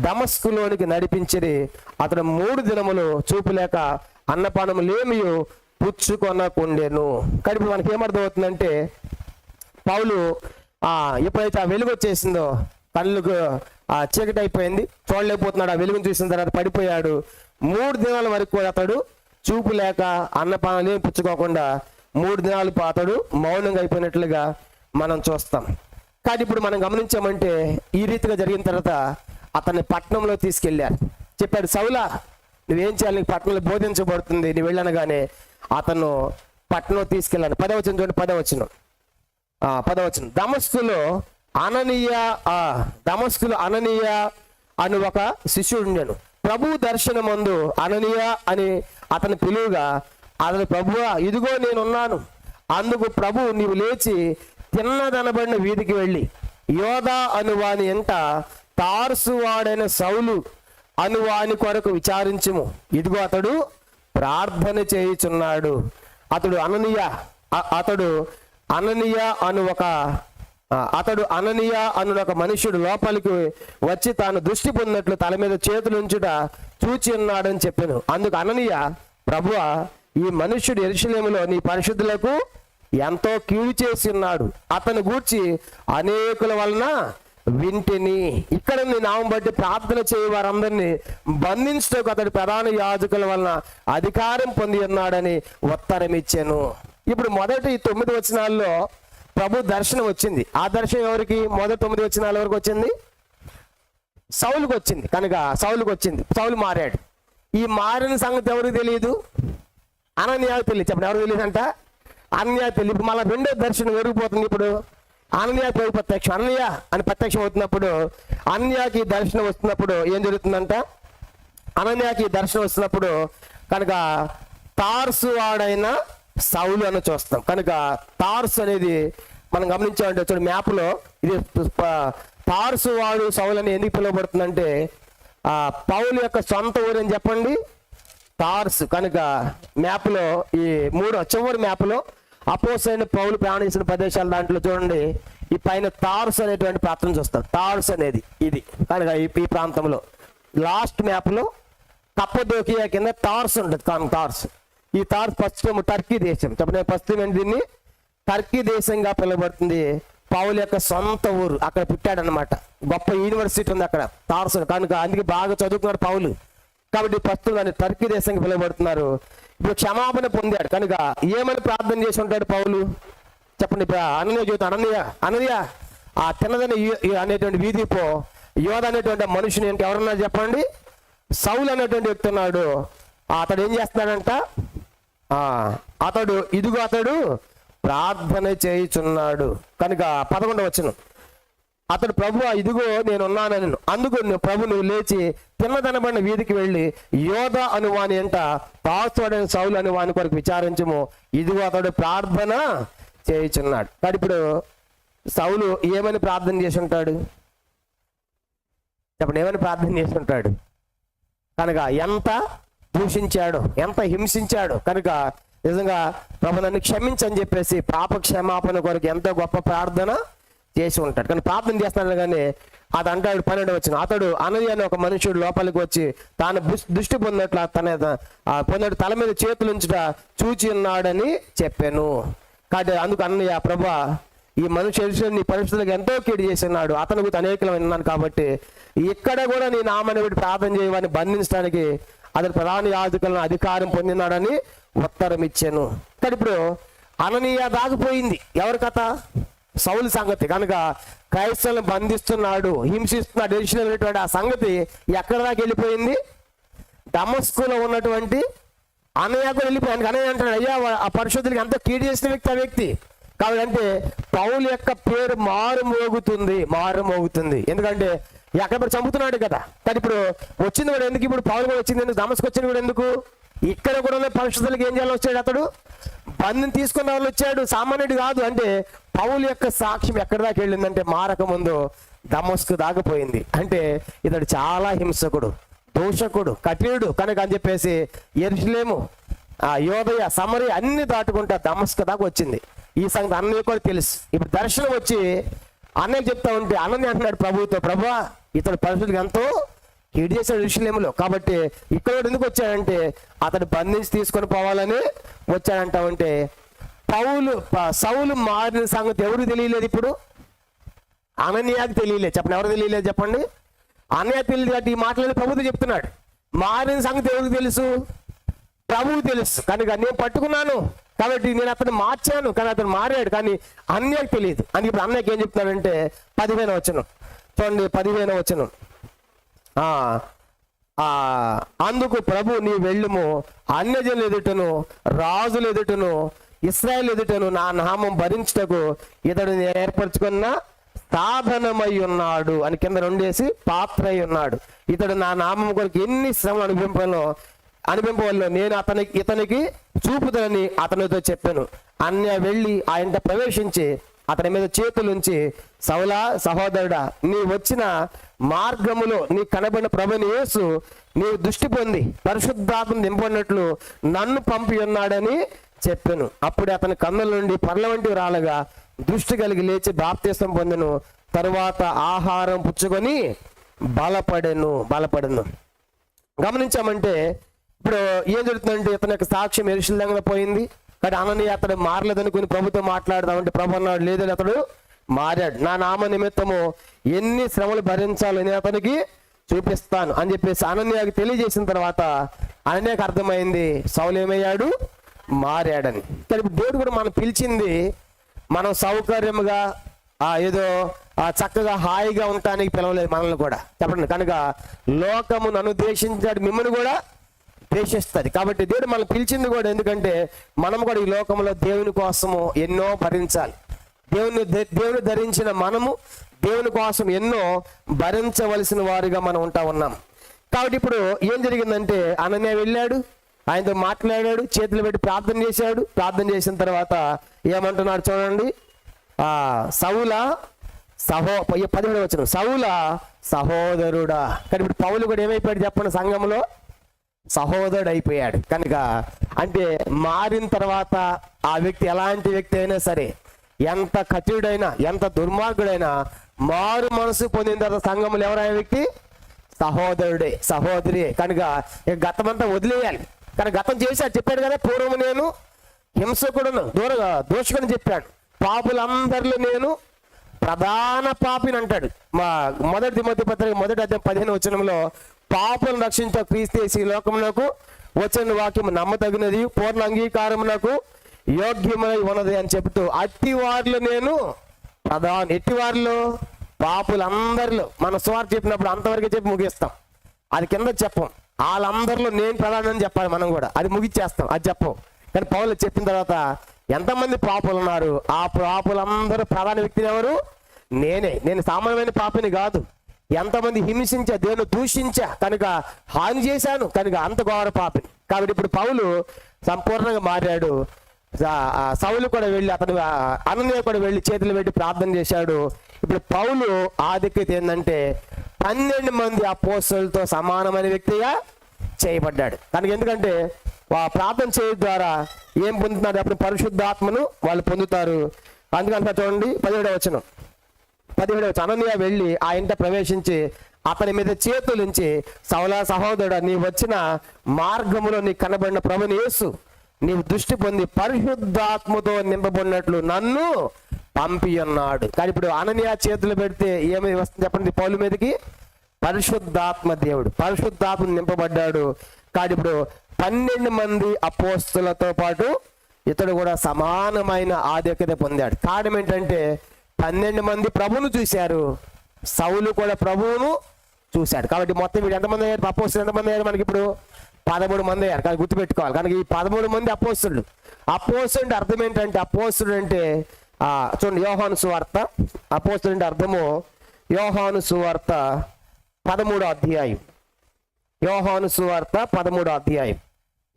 దమస్కులోనికి నడిపించిరి. అతను 3 దినములు చూపులేక అన్నపానములేమీ పుచ్చుకొనకుండెను. కడుపు మనకి ఏమర్థం అవుతుందంటే పౌలు ఎప్పుడైతే ఆ వెలుగు వచ్చేసిందో కళ్ళకు చీకటి అయిపోయింది, చూడలేకపోతున్నాడు. ఆ వెలుగును చూసిన తర్వాత పడిపోయాడు. 3 దినాల వరకు కూడా అతడు చూపు లేక అన్నపానాలు ఏమి పుచ్చుకోకుండా 3 దినాలు అతడు మౌనంగా అయిపోయినట్లుగా మనం చూస్తాం. కానీ ఇప్పుడు మనం గమనించామంటే ఈ రీతిగా జరిగిన తర్వాత అతన్ని పట్టణంలో తీసుకెళ్ళారు. చెప్పాడు, సౌలా నువ్వేం చేయాలి, నీకు పట్టణంలో బోధించబడుతుంది, నువ్వు వెళ్ళనగానే అతను పట్టణంలో తీసుకెళ్ళాను. 10వ వచనం చూడండి. 10వ వచనం. దమస్కులో అననీయ అని ఒక శిష్యుడు ఉండెను. ప్రభు దర్శనమందు అననీయ అని అతని పిలువగా అతని ప్రభువా ఇదిగో నేనున్నాను. అందుకు ప్రభు నీవు లేచి తిన్నదనబడిన వీధికి వెళ్ళి యోధా అనువాని ఎంట తార్సు వాడైన సౌలు అనువాని కొరకు విచారించుము. ఇదిగో అతడు ప్రార్థన చేయుచున్నాడు. అతడు అననీయ అను ఒక మనుష్యుడు లోపలికి వచ్చి తాను దృష్టి పొందినట్లు తల మీద చేతులు ఉంచుట చూచి ఉన్నాడని చెప్పాను. అందుకు అననీయ ప్రభువా ఈ మనుష్యుడు యెరూషలేములో నీ పరిశుద్ధులకు ఎంతో కీడు చేసి ఉన్నాడు. అతను గూర్చి అనేకుల వలన వింటిని. ఇక్కడ నీ నామం బట్టి ప్రార్థన చేయ వారందరినీ బంధించటకు అతడు ప్రధాన యాజకుల వలన అధికారం పొంది ఉన్నాడని ఉత్తరం ఇచ్చాను. ఇప్పుడు మొదటి 9 వచనాల్లో ప్రభు దర్శనం వచ్చింది. ఆ దర్శనం ఎవరికి? మొదటి 9 వచనాల వరకు వచ్చింది సౌలుకు వచ్చింది. కనుక సౌలుకు వచ్చింది, సౌలు మారాడు. ఈ మారిన సంగతి ఎవరికి తెలియదు? అననీయాకు తెలియదు. చెప్పండి, ఎవరికి తెలియదు అంట? అననీయాకు తెలియదు. ఇప్పుడు మళ్ళీ రెండో దర్శనం పెరిగిపోతుంది. ఇప్పుడు అననీయాకు ప్రత్యక్షం, అననీయ అని ప్రత్యక్షం అవుతున్నప్పుడు అననీయాకి దర్శనం వస్తున్నప్పుడు ఏం జరుగుతుందంట? అననీయాకి దర్శనం వస్తున్నప్పుడు కనుక తార్సు వాడైన సౌలు అని చూస్తాం. కనుక తార్సు అనేది మనం గమనించామంటే చూడు మ్యాప్లో ఇది తార్సు వాడు సౌలు అని ఎందుకు పిలువబడుతుందంటే పౌలు యొక్క సొంత ఊరు అని చెప్పండి తార్సు. కనుక మ్యాప్లో ఈ చివరి మ్యాప్లో అపోసైన పౌలు ప్రయాణించిన ప్రదేశాల దాంట్లో చూడండి ఈ పైన తార్సు అనేటువంటి ప్రాంతం చూస్తాం. తార్సు అనేది ఇది. కనుక ఈ ప్రాంతంలో లాస్ట్ మ్యాప్లో కప్పదోకియా కింద తార్సు ఉంటుంది. తార్సు, ఈ తార్సు పశ్చిమ టర్కీ దేశం. చెప్పండి, పశ్చిమ దీన్ని టర్కీ దేశంగా పిలువబడుతుంది. పౌలు యొక్క సొంత ఊరు, అక్కడ పుట్టాడనమాట. గొప్ప యూనివర్సిటీ ఉంది అక్కడ తార్సు. కనుక అందుకే బాగా చదువుకున్నాడు పౌలు. కాబట్టి ప్రస్తుతం దాన్ని టర్కీ దేశంగా పిలువబడుతున్నారు. ఇప్పుడు క్షమాపణ పొందాడు. కనుక ఏమని ప్రార్థన చేసి ఉంటాడు పౌలు? చెప్పండి. ఇప్పుడు అననీయ జీవితం, అననీయ ఆ తిన్నదని అనేటువంటి వీధి పో, యోధ అనేటువంటి మనుషుని అంటే ఎవరున్నారు చెప్పండి? సౌలు అనేటువంటి వ్యక్తి ఉన్నాడు. అతడు ఏం చేస్తున్నాడంట? ఇదిగో అతడు ప్రార్థన చేయుచున్నాడు. కనుక 11వ వచనం, అతడు ప్రభువా ఇదిగో నేనున్నానని. అందుకు ప్రభు నువ్వు లేచి తిన్నదనబడిన వీధికి వెళ్ళి యోధ అనువాని అంట తార్సువాడైన సౌలు అనువాని కొరకు విచారించము. ఇదిగో అతడు ప్రార్థన చేయుచున్నాడు. కానీ ఇప్పుడు సౌలు ఏమని ప్రార్థన చేసి ఉంటాడు? చెప్పండి, ఏమని ప్రార్థన చేసి ఉంటాడు? కనుక ఎంత దూషించాడు, ఎంత హింసించాడు. కనుక నిజంగా ప్రభు నన్ను క్షమించని చెప్పేసి పాప క్షమాపణ కొరకు ఎంతో గొప్ప ప్రార్థన చేసి ఉంటాడు. కానీ ప్రార్థన చేస్తాడు కానీ అది అంటాడు 12వ వచనం, అతడు అననీయ అని ఒక మనుషుడు లోపలికి వచ్చి తాను దృష్టి పొందినట్లు పొందడు తల మీద చేతులు ఉంచుట చూచి ఉన్నాడని చెప్పాను. కాబట్టి అందుకు అననీయ ప్రభా ఈ మనుషుడు నీ పరిస్థితులకు ఎంతో కీడు చేసి ఉన్నాడు, అతను గురించి అనేకమైన ఉన్నాను కాబట్టి ఇక్కడ కూడా నీ నామాన్ని బట్టి ప్రార్థన చేయవాన్ని బంధించడానికి అతను ప్రధాన యాజకులను అధికారం పొందినాడని ఉత్తరం ఇచ్చాను. కానీ ఇప్పుడు అననీయ దాగిపోయింది. ఎవరి కథ? సౌలు సంగతి. కనుక క్రైస్తవులను బంధిస్తున్నాడు, హింసిస్తున్నాడు, ఎరుషలేములో ఆ సంగతి ఎక్కడ దాకా వెళ్ళిపోయింది? దమస్కులో ఉన్నటువంటి అననీయకు వెళ్ళిపోయాను. అననీయ అంటాడు, అయ్యా ఆ పరిశుద్ధులకి ఎంతో కీడు చేసిన వ్యక్తి ఆ వ్యక్తి. కాబట్టి పౌలు యొక్క పేరు మారుమోగుతుంది. ఎందుకంటే ఎక్కడ చంపుతున్నాడు కదా. కానీ ఇప్పుడు వచ్చింది కూడా ఎందుకు? ఇప్పుడు పౌలు కూడా వచ్చింది ఎందుకు? దమస్కు వచ్చింది కూడా ఎందుకు? ఇక్కడ కూడా పరిశుద్ధులకి ఏం చేయాలి వచ్చాడు? అతడు బంధం తీసుకున్న వాళ్ళు వచ్చాడు, సామాన్యుడు కాదు. అంటే పౌలు యొక్క సాక్ష్యం ఎక్కడి దాకా వెళ్ళిందంటే మారక ముందు దమస్కు దాకపోయింది. అంటే ఇతడు చాలా హింసకుడు, దూషకుడు, కఠినుడు. కనుక అని చెప్పేసి యెరూషలేము, యోదయ, సమరయ అన్ని దాటుకుంటా దమస్కు దాకా వచ్చింది. ఈ సంగతి అన్నయ్య కూడా తెలుసు. ఇప్పుడు దర్శనం వచ్చి అన్నయ్య చెప్తా ఉంటే అననీయ అంటున్నాడు ప్రభువుతో, ప్రభువా ఇతడు పరిశుద్ధులకు ఎంతో కీడు చేశాడు యెరూషలేములో. కాబట్టి ఇక్కడ ఎందుకు వచ్చాడంటే అతడు బంధించి తీసుకొని పోవాలని వచ్చాడంట. అంటే సౌలు మారిన సంగతి ఎవరికి తెలియలేదు? ఇప్పుడు అననీయాకి తెలియలేదు. చెప్పండి, ఎవరు తెలియలేదు? చెప్పండి. అననీయ తెలియదు కాబట్టి ఈ మాటలని ప్రభువుతో చెప్తున్నాడు. మారిన సంగతి ఎవరికి తెలుసు? ప్రభువు తెలుసు. కనుక నేను పట్టుకున్నాను కాబట్టి నేను అతను మార్చాను, కానీ అతను మారాడు, కానీ అన్నయ్యకు తెలియదు. అని ఇప్పుడు అన్నయ్యకి ఏం చెప్తున్నాడంటే 15వ వచనం చూడండి. 15వ వచనం, అందుకు ప్రభు నీ వెళ్ళుము, అన్యజనుల ఎదుటను రాజుల ఎదుటను ఇశ్రాయేలు ఎదుటను నా నామం భరించుటకు ఇతడు నేను ఏర్పరచుకున్న సాధనమై ఉన్నాడు అని కింద రెండేసి పాత్ర అయి ఉన్నాడు. ఇతడు నా నామం కొరకు ఎన్ని శ్రమలు అనుభవింపవల్లో నేను ఇతనికి చూపుదలని అతనితో చెప్పాను. అన్య వెళ్ళి ఆయన ప్రవేశించి అతని మీద చేతులుంచి, సౌలా సహోదరుడా, నీ వచ్చిన మార్గములో నీ కనబడిన ప్రభుని యేసు నీవు దృష్టి పొంది పరిశుద్ధాత్మ నింపడినట్లు నన్ను పంపి ఉన్నాడని చెప్పాను. అప్పుడే అతని కన్నుల నుండి పర్ల వంటివి రాలగా దృష్టి కలిగి లేచి బాప్తీసం పొందెను. తరువాత ఆహారం పుచ్చుకొని బలపడెను. గమనించామంటే ఇప్పుడు ఏం జరుగుతుందంటే, ఇతని యొక్క సాక్ష్యం యెరూషలేములో పోయింది. కానీ అననీయ అతడు మారలేదనుకుని ప్రభుతో మాట్లాడదామంటే ప్రభు అన్నాడు, లేదని అతడు మారాడు. నా నామ నిమిత్తము ఎన్ని శ్రమలు భరించాలో నేను అతనికి చూపిస్తాను అని చెప్పేసి అననీయకి తెలియజేసిన తర్వాత అననీయకు అర్థమైంది సౌలు ఏమయ్యాడు, మారాడని. కానీ ఇప్పుడు దేవుడు కూడా మనం పిలిచింది మనం సౌకర్యముగా ఏదో చక్కగా హాయిగా ఉండటానికి పిలవలేదు మనల్ని కూడా, చెప్పండి. కనుక లోకమును అనుద్దేశించాడు, మిమ్మల్ని కూడా ద్వేషిస్తుంది. కాబట్టి దేవుడు మనం పిలిచింది కూడా ఎందుకంటే మనం కూడా ఈ లోకంలో దేవుని కోసము ఎన్నో భరించాలి. దేవుని ధరించిన మనము దేవుని కోసం ఎన్నో భరించవలసిన వారిగా మనం ఉన్నాం. కాబట్టి ఇప్పుడు ఏం జరిగిందంటే అననీయ వెళ్ళాడు, ఆయనతో మాట్లాడాడు, చేతులు పెట్టి ప్రార్థన చేశాడు. ప్రార్థన చేసిన తర్వాత ఏమంటున్నాడు చూడండి, సౌలా 17వ వచనం, సౌలా సహోదరుడా. కానీ ఇప్పుడు పౌలు కూడా ఏమైపోయాడు చెప్పండి, సంఘంలో సహోదరుడు అయిపోయాడు. కనుక అంటే మారిన తర్వాత ఆ వ్యక్తి ఎలాంటి వ్యక్తి అయినా సరే, ఎంత కఠినుడైనా ఎంత దుర్మార్గుడైనా మారు మనసు పొందిన తర్వాత సంఘంలో ఎవరైనా వ్యక్తి సహోదరుడే సహోదరి. కనుక గతమంతా వదిలేయాలి. కానీ గతం చేశాడు, చెప్పాడు కదా, పూర్వం నేను హింసకుడును దోషకుని చెప్పాడు, పాపులందరిలో నేను ప్రధాన పాపిని అంటాడు. మా 1 తిమోతి పత్రిక 1వ అధ్యాయం 15వ వచనంలో పాపులను రక్షించే క్రీస్తు ఈ లోకమునకు వచ్చిన వాక్యము నమ్మదగినది, పూర్ణ అంగీకారమునకు యోగ్యమై ఉన్నది అని చెబుతూ అట్టి వారిలో నేను ప్రధాన. ఎట్టి వారిలో? పాపులందరిలో. మన సువార్త చెప్పినప్పుడు అంతవరకు చెప్పి ముగిస్తాం, అది కింద చెప్పం. వాళ్ళందరిలో నేను ప్రధానం అని చెప్పాలి మనం కూడా, అది ముగిచ్చేస్తాం, అది చెప్పం. కానీ పౌలు చెప్పిన తర్వాత ఎంతమంది పాపులు ఉన్నారు, ఆ పాపులందరూ ప్రధాన వ్యక్తిని ఎవరు? నేనే. నేను సామాన్యమైన పాపిని కాదు. ఎంతమంది హింసించా, దేవుని దూషించా, కనుక హాని చేశాను, కనుక అంత ఘోర పాపిని. కాబట్టి ఇప్పుడు పౌలు సంపూర్ణంగా మారాడు. సౌలు కూడా వెళ్ళి అననీయ కూడా వెళ్ళి చేతులు పెట్టి ప్రార్థన చేశాడు. ఇప్పుడు పౌలు ఆధిక్యత ఏంటంటే 12 మంది అపోస్తలులతో సమానమైన వ్యక్తిగా చేయబడ్డాడు. కనుక ఎందుకంటే ప్రార్థన చేయడం ద్వారా ఏం పొందుతున్నారు, అప్పుడు పరిశుద్ధాత్మను వాళ్ళు పొందుతారు. అందుకంటే చూడండి 17వ వచనం, అననీయ వెళ్ళి ఆ ఇంట ప్రవేశించి అతని మీద చేతులుంచి, సౌలా సహోదరుడా, నీ వచ్చిన మార్గములో నీ కనబడిన ప్రభుని యేసు నీవు దృష్టి పొంది పరిశుద్ధాత్మతో నింపబడినట్లు నన్ను పంపి ఉన్నాడు. కానీ ఇప్పుడు అననీయ చేతులు పెడితే ఏమి వస్తుంది చెప్పండి, పౌలు మీదకి పరిశుద్ధాత్మ, దేవుడు పరిశుద్ధాత్మ నింపబడ్డాడు. కానీ ఇప్పుడు 12 మంది అపోస్తలులతో పాటు ఇతడు కూడా సమానమైన ఆధిక్యత పొందాడు. కారణం ఏంటంటే 12 మంది ప్రభువును చూశారు, సౌలు కూడా ప్రభువును చూశాడు. కాబట్టి మొత్తం వీడు ఎంతమంది అయ్యారు, అపోస్తలులు ఎంతమంది అయ్యారు మనకి ఇప్పుడు? 13 మంది అయ్యారు. కానీ గుర్తుపెట్టుకోవాలి, కనుక ఈ 13 మంది అపోస్తలులు. అపోస్తలుడు అర్థం ఏంటంటే, అపోస్తలుడు అంటే చూడండి యోహాను సువార్త, అపోస్తలుడు అంటే అర్థము యోహాను సువార్త 13వ అధ్యాయం, యోహాను సువార్త 13వ అధ్యాయం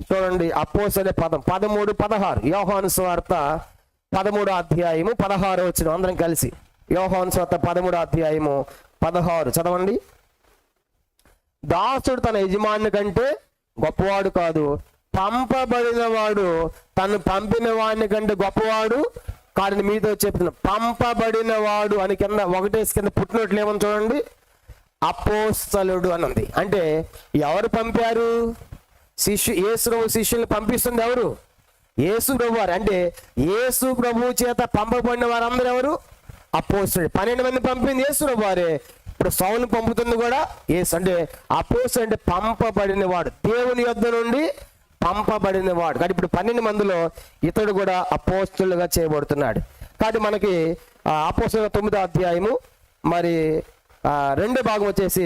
చూడండి. అపోస్తలుడే పదం 13, 16. యోహాను సువార్త 13వ అధ్యాయము 16 వచ్చిన అందరం కలిసి యోహాను సువార్త 13వ అధ్యాయము 16 చదవండి. దాసుడు తన యజమాని కంటే గొప్పవాడు కాదు, పంపబడిన వాడు తను పంపిన వాడిని కంటే గొప్పవాడు కాదని మీతో చెప్తున్నా. పంపబడిన వాడు అని కింద ఒకటేసి కింద పుట్టినట్లు ఏమని చూడండి, అపోస్తలుడు అని ఉంది. అంటే ఎవరు పంపారు? యేసు ప్రభు శిష్యుల్ని పంపిస్తుంది ఎవరు? యేసు ప్రభు వారు. అంటే యేసు ప్రభు చేత పంపబడిన వారందరూ ఎవరు? అపోస్తలుడు. 12 మంది పంపింది యేసు ప్రభు వారే. ఇప్పుడు సౌలును పంపుతుంది కూడా యేసు. అంటే అపోస్తలుడు అంటే పంపబడిన వాడు, దేవుని యొద్ద నుండి పంపబడిన వాడు. కానీ ఇప్పుడు 12 మందిలో ఇతడు కూడా అపోస్తలుడుగా చేయబడుతున్నాడు. కాబట్టి మనకి అపోస్తలుల 9వ అధ్యాయము మరి 2వ భాగం వచ్చేసి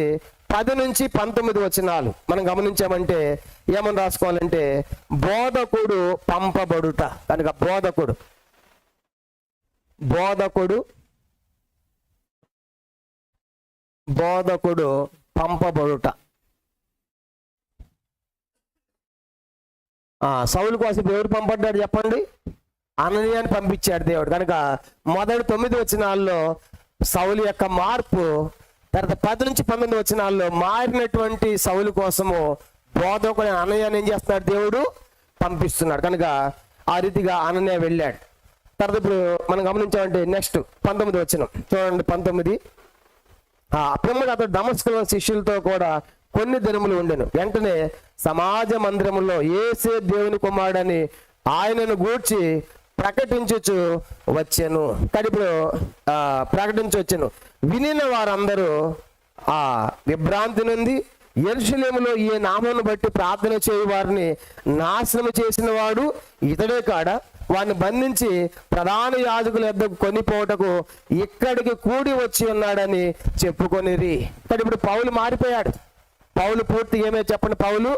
10 నుంచి 19 వచనాలు మనం గమనించామంటే ఏమని రాసుకోవాలంటే బోధకుడు పంపబడుట. కనుక బోధకుడు బోధకుడు పంపబడుట. సౌలు కోసం ఎవరు పంపడ్డాడు చెప్పండి? అననీయాని పంపించాడు దేవుడు. కనుక మొదటి 9 వచనాల్లో సౌలు యొక్క మార్పు, తర్వాత 10 నుంచి 19 వచనాల్లో మారినటువంటి సౌలు కోసము బోధకుడు అననీయాని ఏం చేస్తున్నాడు? దేవుడు పంపిస్తున్నాడు. కనుక ఆ రీతిగా అననీయ వెళ్ళాడు. తర్వాత ఇప్పుడు మనం గమనించామంటే నెక్స్ట్ 19 వచనం చూడండి. 19 అప్పుడు అతడు దమస్కులో శిష్యులతో కూడా కొన్ని దినములు ఉండెను. వెంటనే సమాజ మందిరములో యేసే దేవుని కుమారుడని ఆయనను గూర్చి ప్రకటించుచు వచ్చాను. కానీ ఇప్పుడు ప్రకటించి వచ్చాను. వినిన వారందరూ విభ్రాంతి నుండి, యెరూషలేములో ఈ నామమును బట్టి ప్రార్థన చేయు వారిని నాశనం చేసిన వాడు ఇతడే కాడా? వాడిని బంధించి ప్రధాన యాజకుల యొద్దకు కొనిపోటకు ఇక్కడికి కూడి వచ్చి ఉన్నాడని చెప్పుకొనిరి. కానీ ఇప్పుడు పౌలు మారిపోయాడు. పౌలు పూర్తి ఏమే చెప్పండి? పౌలు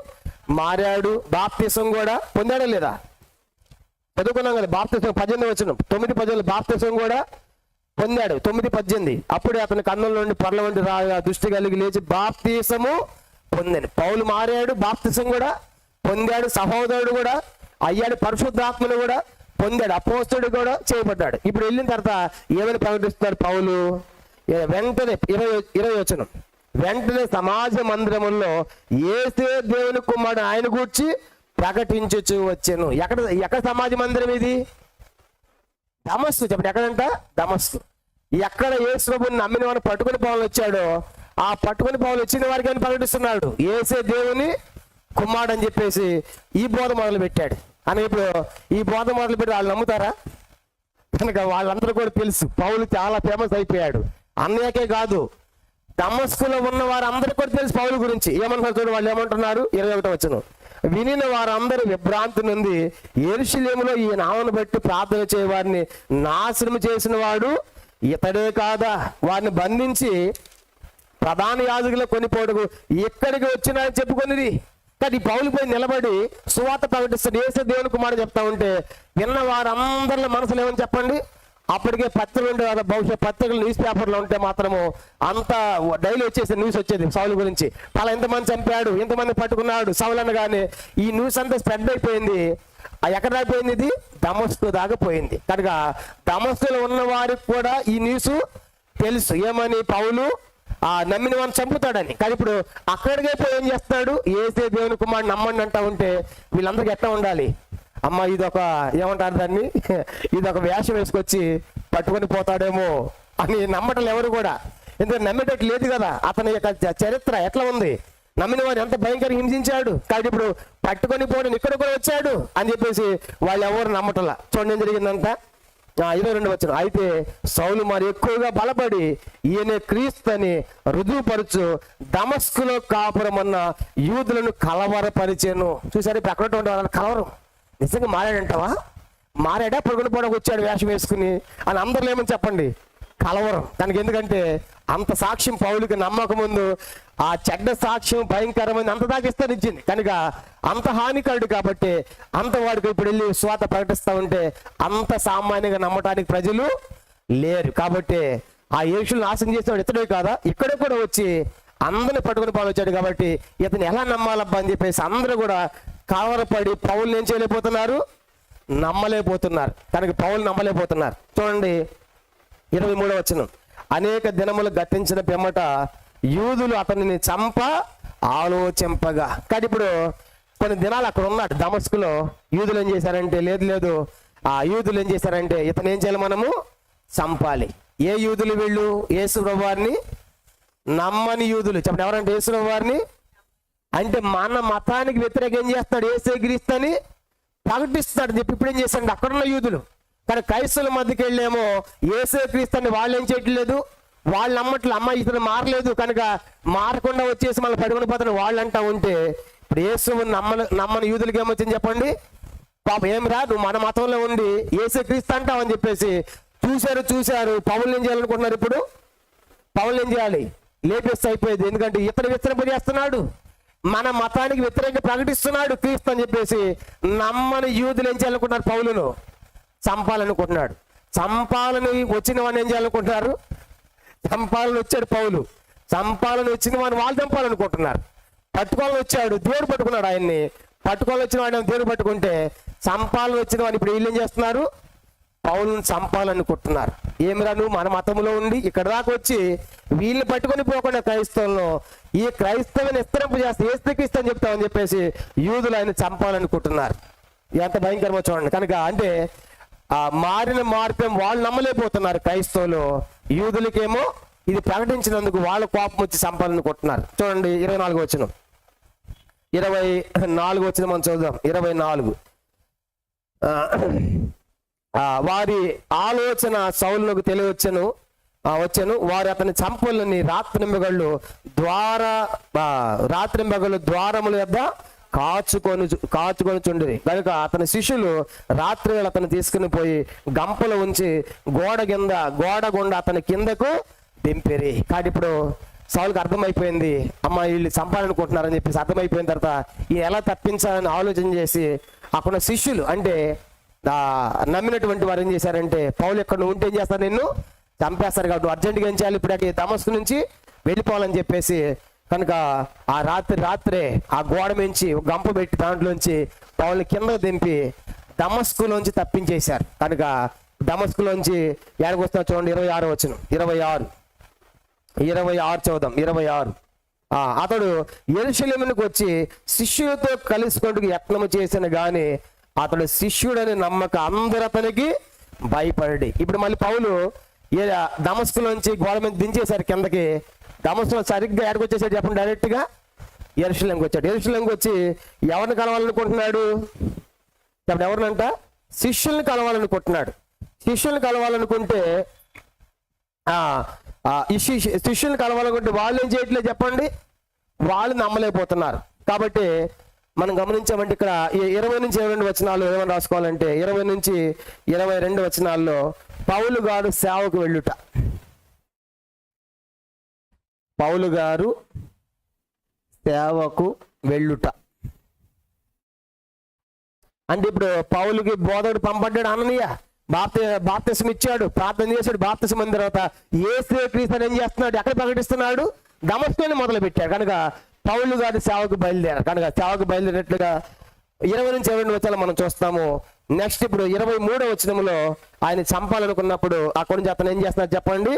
మారాడు. బాప్తిసం కూడా పొందాడా లేదా? చదువుకున్నాం కదా బాప్తిసం 18 వచనం 9:18 బాప్తిసం కూడా పొందాడు. 9:18 అప్పుడే అతని కన్నుల నుండి పర్ల వంటి దృష్టి కలిగి లేచి బాప్తిసము పొందాడు. పౌలు మారాడు, బాప్తిసం కూడా పొందాడు, సహోదరుడు కూడా అయ్యాడు, పరిశుద్ధాత్మను కూడా పొందాడు, అపోస్తలుడు కూడా చేయబడ్డాడు. ఇప్పుడు వెళ్ళిన తర్వాత ఏమని ప్రకటిస్తున్నారు పౌలు? వెంటనే 20 వచనం, వెంటనే సమాజ మందిరముల్లో యేసే దేవుని కుమారుడు ఆయన గూర్చి ప్రకటించుచు వచ్చాను. ఎక్కడ సమాజ మందిరం ఇది? దమస్కు. చెప్పండి ఎక్కడంట? దమస్కు. ఎక్కడ యేసు ప్రభువుని నమ్మిన వాడిని పట్టుకుని పౌలు వచ్చాడో ఆ పట్టుకుని పౌలు వచ్చిన వారికి అని ప్రకటిస్తున్నాడు. యేసే దేవుని కుమారుడు అని చెప్పేసి ఈ బోధ మొదలు పెట్టాడు. అని ఇప్పుడు ఈ బోధ మొదలు పెట్టి వాళ్ళు నమ్ముతారా? కనుక వాళ్ళందరూ కూడా తెలుసు పౌలు చాలా ఫేమస్ అయిపోయాడు. అన్నయ్యకే కాదు, దమస్కులో ఉన్న వారందరికీ కూడా తెలుసు పౌలు గురించి. ఏమంటున్నారు చూడు, వాళ్ళు ఏమంటున్నారు? 21 వచనం, వినిన వారందరూ విభ్రాంతి నుండి యెరూషలేములో ఈ నామమును బట్టి ప్రార్థన చేయవారిని నాశనం చేసిన వాడు ఇతడే కాదా? వారిని బంధించి ప్రధాన యాజకుల కొనిపోటుకు ఇక్కడికి వచ్చినాయని చెప్పుకొనిది. కానీ పౌలు పోయి నిలబడి సువార్త ప్రకటిస్తాడు. యేసే దేవుని కుమారుడు చెప్తా ఉంటే విన్న వారందరిలో మనసులో ఏమని చెప్పండి? అప్పటికే పత్రికలు ఉండే కదా, బహుశా పత్రికలు న్యూస్ పేపర్లో ఉంటే మాత్రము అంత డైలీ వచ్చేసి న్యూస్ వచ్చేది సౌలు గురించి. అలా ఎంతమంది చంపాడు, ఎంతమంది పట్టుకున్నాడు సౌలు అనగానే ఈ న్యూస్ అంతా స్ప్రెడ్ అయిపోయింది. ఎక్కడ అయిపోయింది? ఇది దమస్కు దాకా పోయింది. కనుక దమస్కులో ఉన్న వారికి కూడా ఈ న్యూస్ తెలుసు. ఏమని? పౌలు నమ్మిన వాడిని చంపుతాడని. కానీ ఇప్పుడు అక్కడికే పోయి ఏం చేస్తాడు? యేసే దేవుని కుమారుడు నమ్మండి అంటా ఉంటే వీళ్ళందరికీ ఎట్లా ఉండాలి? అమ్మ ఇదొక ఏమంటారు దాన్ని, ఇదొక వేషం వేసుకొచ్చి పట్టుకొని పోతాడేమో అని నమ్మటం ఎవరు కూడా. ఎందుకంటే నమ్మేటట్టు లేదు కదా. అతని యొక్క చరిత్ర ఎట్లా ఉంది, నమ్మిన వాడు ఎంత భయంకరంగా హింసించాడు. కాబట్టి ఇప్పుడు పట్టుకొని పోవడం ఇక్కడ కూడా వచ్చాడు అని చెప్పేసి వాళ్ళు ఎవరు నమ్మటంలా. చూడండి ఏం జరిగిందంట. 22 వచనం, అయితే సౌలు మరి ఎక్కువగా బలపడి ఈయన క్రీస్తు అని రుజువుపరచు దమస్కులో కాపురమన్న యూదులను కలవరపరిచాను. చూసారు ఇప్పుడు అక్కడ ఉండే వాళ్ళని కలవరం. నిజంగా మారాడంటావా? మారాడా? పడుకుని పోవడానికి వచ్చాడు వేషం వేసుకుని అని అందరిలో ఏమని చెప్పండి? కలవరం. దానికి ఎందుకంటే అంత సాక్ష్యం పౌలుకి నమ్మక ముందు ఆ చెడ్డ సాక్ష్యం భయంకరమైన అంత దాకా ఇచ్చింది. కనుక అంత హానికరుడు కాబట్టి అంత వాడికి ఇప్పుడు వెళ్ళి స్వాత ప్రకటిస్తూ ఉంటే అంత సామాన్యంగా నమ్మటానికి ప్రజలు లేరు. కాబట్టి ఆ యేసుని నాశనం చేసేవాడు ఇతడే కాదా? ఇక్కడే కూడా వచ్చి అందరిని పట్టుకుని పౌలు వచ్చాడు. కాబట్టి ఇతను ఎలా నమ్మాలబ్బా అని చెప్పేసి అందరూ కూడా కలవరపడి పౌలు ఏం చేయలేకపోతున్నారు? నమ్మలేకపోతున్నారు. కనుక పౌలు నమ్మలేకపోతున్నారు. చూడండి 23వ వచనం, అనేక దినములు గతించిన పిమ్మట యూదులు అతనిని చంప ఆలోచింపగా. కానీ ఇప్పుడు కొన్ని దినాలు అక్కడ ఉన్నాడు దమస్కులో. యూదులు ఏం చేశారంటే లేదు ఆ యూదులు ఏం చేశారంటే ఇతను ఏం చేయాలి? మనము చంపాలి. ఏ యూదులు వీళ్ళు? యేసు ప్రభువారిని నమ్మని యూదులు. చెప్పండి ఎవరంటే? యేసు ప్రభువారిని అంటే మన మతానికి వ్యతిరేకం ఏం చేస్తాడు? యేసే క్రీస్తు అని ప్రకటిస్తాడు చెప్పి ఇప్పుడు ఏం చేస్తాడు? అక్కడున్న యూదులు. కానీ క్రైస్తవుల మధ్యకి వెళ్ళేమో యేసే క్రీస్తు అని వాళ్ళు ఏం చేయట్లేదు, వాళ్ళు నమ్మట్లేదు. అమ్మ ఇతను మారలేదు కనుక మారకుండా వచ్చేసి మళ్ళీ పడుకుని పోతాను వాళ్ళు అంటా ఉంటే ఇప్పుడు యేసు నమ్మని యూదులకి ఏమొచ్చింది చెప్పండి? పాప ఏం రా, నువ్వు మన మతంలో ఉండి యేసే క్రీస్తు అంటావు అని చెప్పేసి చూశారు. పౌలు ఏం చేయాలనుకుంటున్నారు? ఇప్పుడు పౌలు ఏం చేయాలి? లేపేస్తే అయిపోయేది. ఎందుకంటే ఇతను విస్తరింపజేస్తున్నాడు, మన మతానికి వ్యతిరేకంగా ప్రకటిస్తున్నాడు క్రీస్తు అని చెప్పేసి నమ్మని యూదులు ఏం చేయాలనుకుంటున్నారు? పౌలును చంపాలనుకుంటున్నాడు. చంపాలని వచ్చిన వాడిని ఏం చేయాలనుకుంటున్నారు? చంపాలని వచ్చాడు పౌలు. చంపాలని వచ్చిన వాడిని వాళ్ళు చంపాలనుకుంటున్నారు. పట్టుకోవాలని వచ్చాడు, దేవుడు పట్టుకున్నాడు ఆయన్ని. పట్టుకోవాలని వచ్చిన వాడిని దేవుడు పట్టుకుంటే చంపాలని వచ్చిన వాడిని ఇప్పుడు వీళ్ళు ఏం చేస్తున్నారు? పౌలుని చంపాలనుకుంటున్నారు. ఏమిరా నువ్వు మన మతంలో ఉండి ఇక్కడ దాకా వచ్చి వీళ్ళని పట్టుకొని పోకుండా క్రైస్తవులను ఈ క్రైస్తవుని విస్తరింపు చేస్తే ఏసుక్రీస్తు అని చెప్తామని చెప్పేసి యూదులు ఆయన చంపాలనుకుంటున్నారు. ఎంత భయంకరమో చూడండి. కనుక అంటే ఆ మారిన మార్గం వాళ్ళు నమ్మలేకపోతున్నారు క్రైస్తవులు. యూదులకేమో ఇది ప్రకటించినందుకు వాళ్ళ కోపం వచ్చి చంపాలనుకుంటున్నారు. చూడండి 24 వచనం, 24 వచనం మనం చూద్దాం. 24 వారి ఆలోచన సౌలునకు తెలియవచ్చెను వారు అతని చంపలని రాత్రింబగళ్ళు ద్వారముల యొద్ద కాచుకొని చుండిరి. కనుక అతని శిష్యులు రాత్రి అతను తీసుకుని పోయి గంపలు ఉంచి గోడ గుండా అతని కిందకు దింపిరి. కాబట్టి ఇప్పుడు సౌలుకి అర్థమైపోయింది, అమ్మ వీళ్ళు చంపాలనుకుంటున్నారని చెప్పేసి అర్థమైపోయిన తర్వాత ఈ ఎలా తప్పించాలని ఆలోచన చేసి అక్కడ శిష్యులు అంటే నమ్మినటువంటి వారు ఏం చేశారంటే, పౌలు ఎక్కడ నువ్వు ఉంటే ఏం చేస్తారు, నిన్ను చంపేస్తారు కాబట్టి అర్జెంటుగా ఏం చేయాలి, ఇప్పుడు దమస్కు నుంచి వెళ్ళిపోవాలని చెప్పేసి కనుక ఆ రాత్రే ఆ గోడ మించి గంప పెట్టి దాంట్లోంచి పౌల్ని కింద దింపి దమస్కులోంచి తప్పించేశారు. కనుక దమస్కులోంచి ఎక్కడికి వస్తున్నా చూడండి 26 వచనం, 26 చదువుదాం. 26 అతడు యెరూషలేమునకు వచ్చి శిష్యులతో కలుసుకుంటూ యత్నము చేసిన గాని అతడు శిష్యుడని నమ్మక అందరు అతనికి భయపడి. ఇప్పుడు మళ్ళీ పౌలు దమస్కులోంచి గోడ మీద దించేశారు కిందకి. దమస్కులో సరిగ్గా ఎక్కడికి వచ్చేసాడు చెప్పండి, డైరెక్ట్గా యెరూషలేముకి వచ్చాడు. యెరూషలేముకి వచ్చి ఎవరిని కలవాలనుకుంటున్నాడు చెప్పండి, ఎవరినంట? శిష్యుల్ని కలవాలనుకుంటున్నాడు. శిష్యుల్ని కలవాలనుకుంటే శిష్యుల్ని కలవాలనుకుంటే వాళ్ళు ఏం చేయట్లేదు చెప్పండి, వాళ్ళు నమ్మలేకపోతున్నారు. కాబట్టి మనం గమనించామంటే ఇక్కడ 20 నుంచి 22 వచనాలు ఏమని రాసుకోవాలంటే 20 నుంచి 22 వచనాల్లో పౌలు గారు సేవకు వెళ్ళుట. పౌలు గారు సేవకు వెళ్ళుట అంటే ఇప్పుడు పౌలుకి బోధకుడు పంపడ్డాడు, అననీయ బాప్తిసం ఇచ్చాడు, ప్రార్థన చేశాడు. బాప్తిసం అయిన తర్వాత యేసుక్రీస్తు ఏం చేస్తున్నాడు, ఎక్కడ ప్రకటిస్తున్నాడు? దమస్కులోనే మొదలు పెట్టాడు. కనుక పౌలు గారి సేవకు బయలుదేరారు. కనుక సేవకు బయలుదేరినట్లుగా 20 నుంచి 22 వచనాలు మనం చూస్తాము. నెక్స్ట్ ఇప్పుడు 23వ వచనంలో ఆయన చంపాలనుకున్నప్పుడు అక్కడి నుంచి అతను ఏం చేస్తున్నారు చెప్పండి,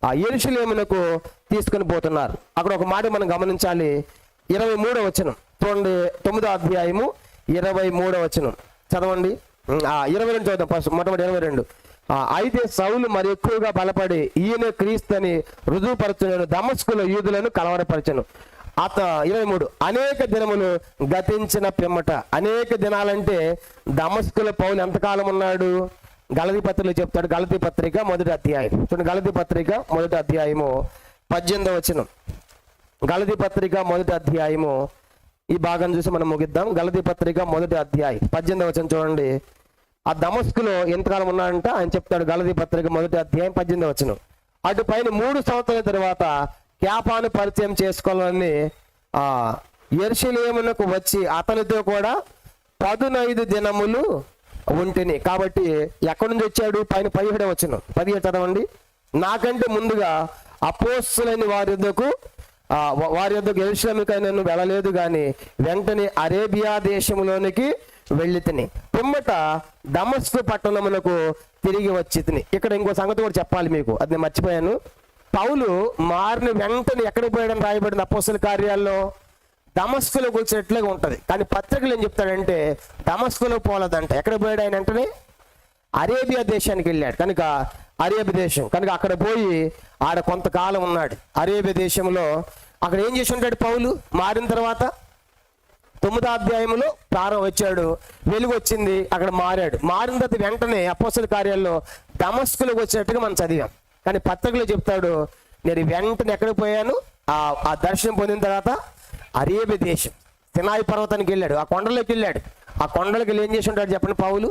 ఆ యెరూషలేమునకు తీసుకొని పోతున్నారు. అక్కడ ఒక మాట మనం గమనించాలి. 23వ వచనం చూడండి, 9వ అధ్యాయము 23వ వచనం చదవండి. 22 చూద్దాం ఫస్ట్, మొట్టమొదటి 22. అయితే సౌలు మరి ఎక్కువగా బలపడి ఈయన క్రీస్తు అని రుజువుపరచును దమస్కులో యూదులను కలవరపరచను. 23 అనేక దినములు గతించిన పిమ్మట. అనేక దినాలంటే దమస్కులో పౌలు ఎంతకాలం ఉన్నాడు? గలతీ పత్రికలో చెప్తాడు. గలతీ పత్రిక 1వ అధ్యాయం చూడండి. గలతీ పత్రిక 1వ అధ్యాయము 18వ వచనం. గలతీ పత్రిక 1వ అధ్యాయము ఈ భాగం చూసి మనం ముగిద్దాం. గలతీ పత్రిక 1వ అధ్యాయం 18వ వచనం చూడండి. ఆ దమస్కులో ఎంతకాలం ఉన్నాడంట ఆయన చెప్తాడు. గలతీ పత్రిక 1వ అధ్యాయం 18వ వచనం. అటు పైన 3 సంవత్సరాల తర్వాత కేఫాను పరిచయం చేసుకోవాలని యెరూషలేమునకు వచ్చి అతనితో కూడా 15 దినములు ఉంటిని. కాబట్టి ఎక్కడి నుంచి వచ్చాడు? పైన 17వ వచనం, 17 చదవండి. నాకంటే ముందుగా అపోస్తలులైన వారి యొద్దకు యెరూషలేముకు నేను వెళ్ళలేదు కానీ వెంటనే అరేబియా దేశంలోనికి వెళ్ళి తిని పిమ్మట దమస్కు పట్టణమునకు తిరిగి వచ్చి తిని. ఇక్కడ ఇంకో సంగతి కూడా చెప్పాలి మీకు, అది నేను మర్చిపోయాను. పౌలు మారిన వెంటనే ఎక్కడికి పోయాడని రాయబడింది అపోస్తల కార్యాల్లో? దమస్కులోకి వచ్చినట్లుగా ఉంటుంది. కానీ పత్రికలు ఏం చెప్తాడంటే దమస్కులో పోలేదంట. ఎక్కడ పోయాడు ఆయన? వెంటనే అరేబియా దేశానికి వెళ్ళాడు. కనుక అరేబియా దేశం, కనుక అక్కడ పోయి ఆడ కొంతకాలం ఉన్నాడు. అరేబియా దేశంలో అక్కడ ఏం చేసి ఉంటాడు పౌలు మారిన తర్వాత? 9వ అధ్యాయంలో ప్రారంభం వచ్చాడు, వెలుగు వచ్చింది, అక్కడ మారాడు. మారిన తర్వాత వెంటనే అపోస్తల కార్యాల్లో దమస్కులోకి వచ్చినట్టుగా మనం చదివాం. కానీ పత్రికలో చెప్తాడు, నేను వెంటనే ఎక్కడికి పోయాను? ఆ దర్శనం పొందిన తర్వాత అరేబియా దేశం సినాయి పర్వతానికి వెళ్ళాడు, ఆ కొండలోకి వెళ్ళాడు. ఆ కొండలకి వెళ్ళి ఏం చేసి ఉంటాడు చెప్పండి పౌలు?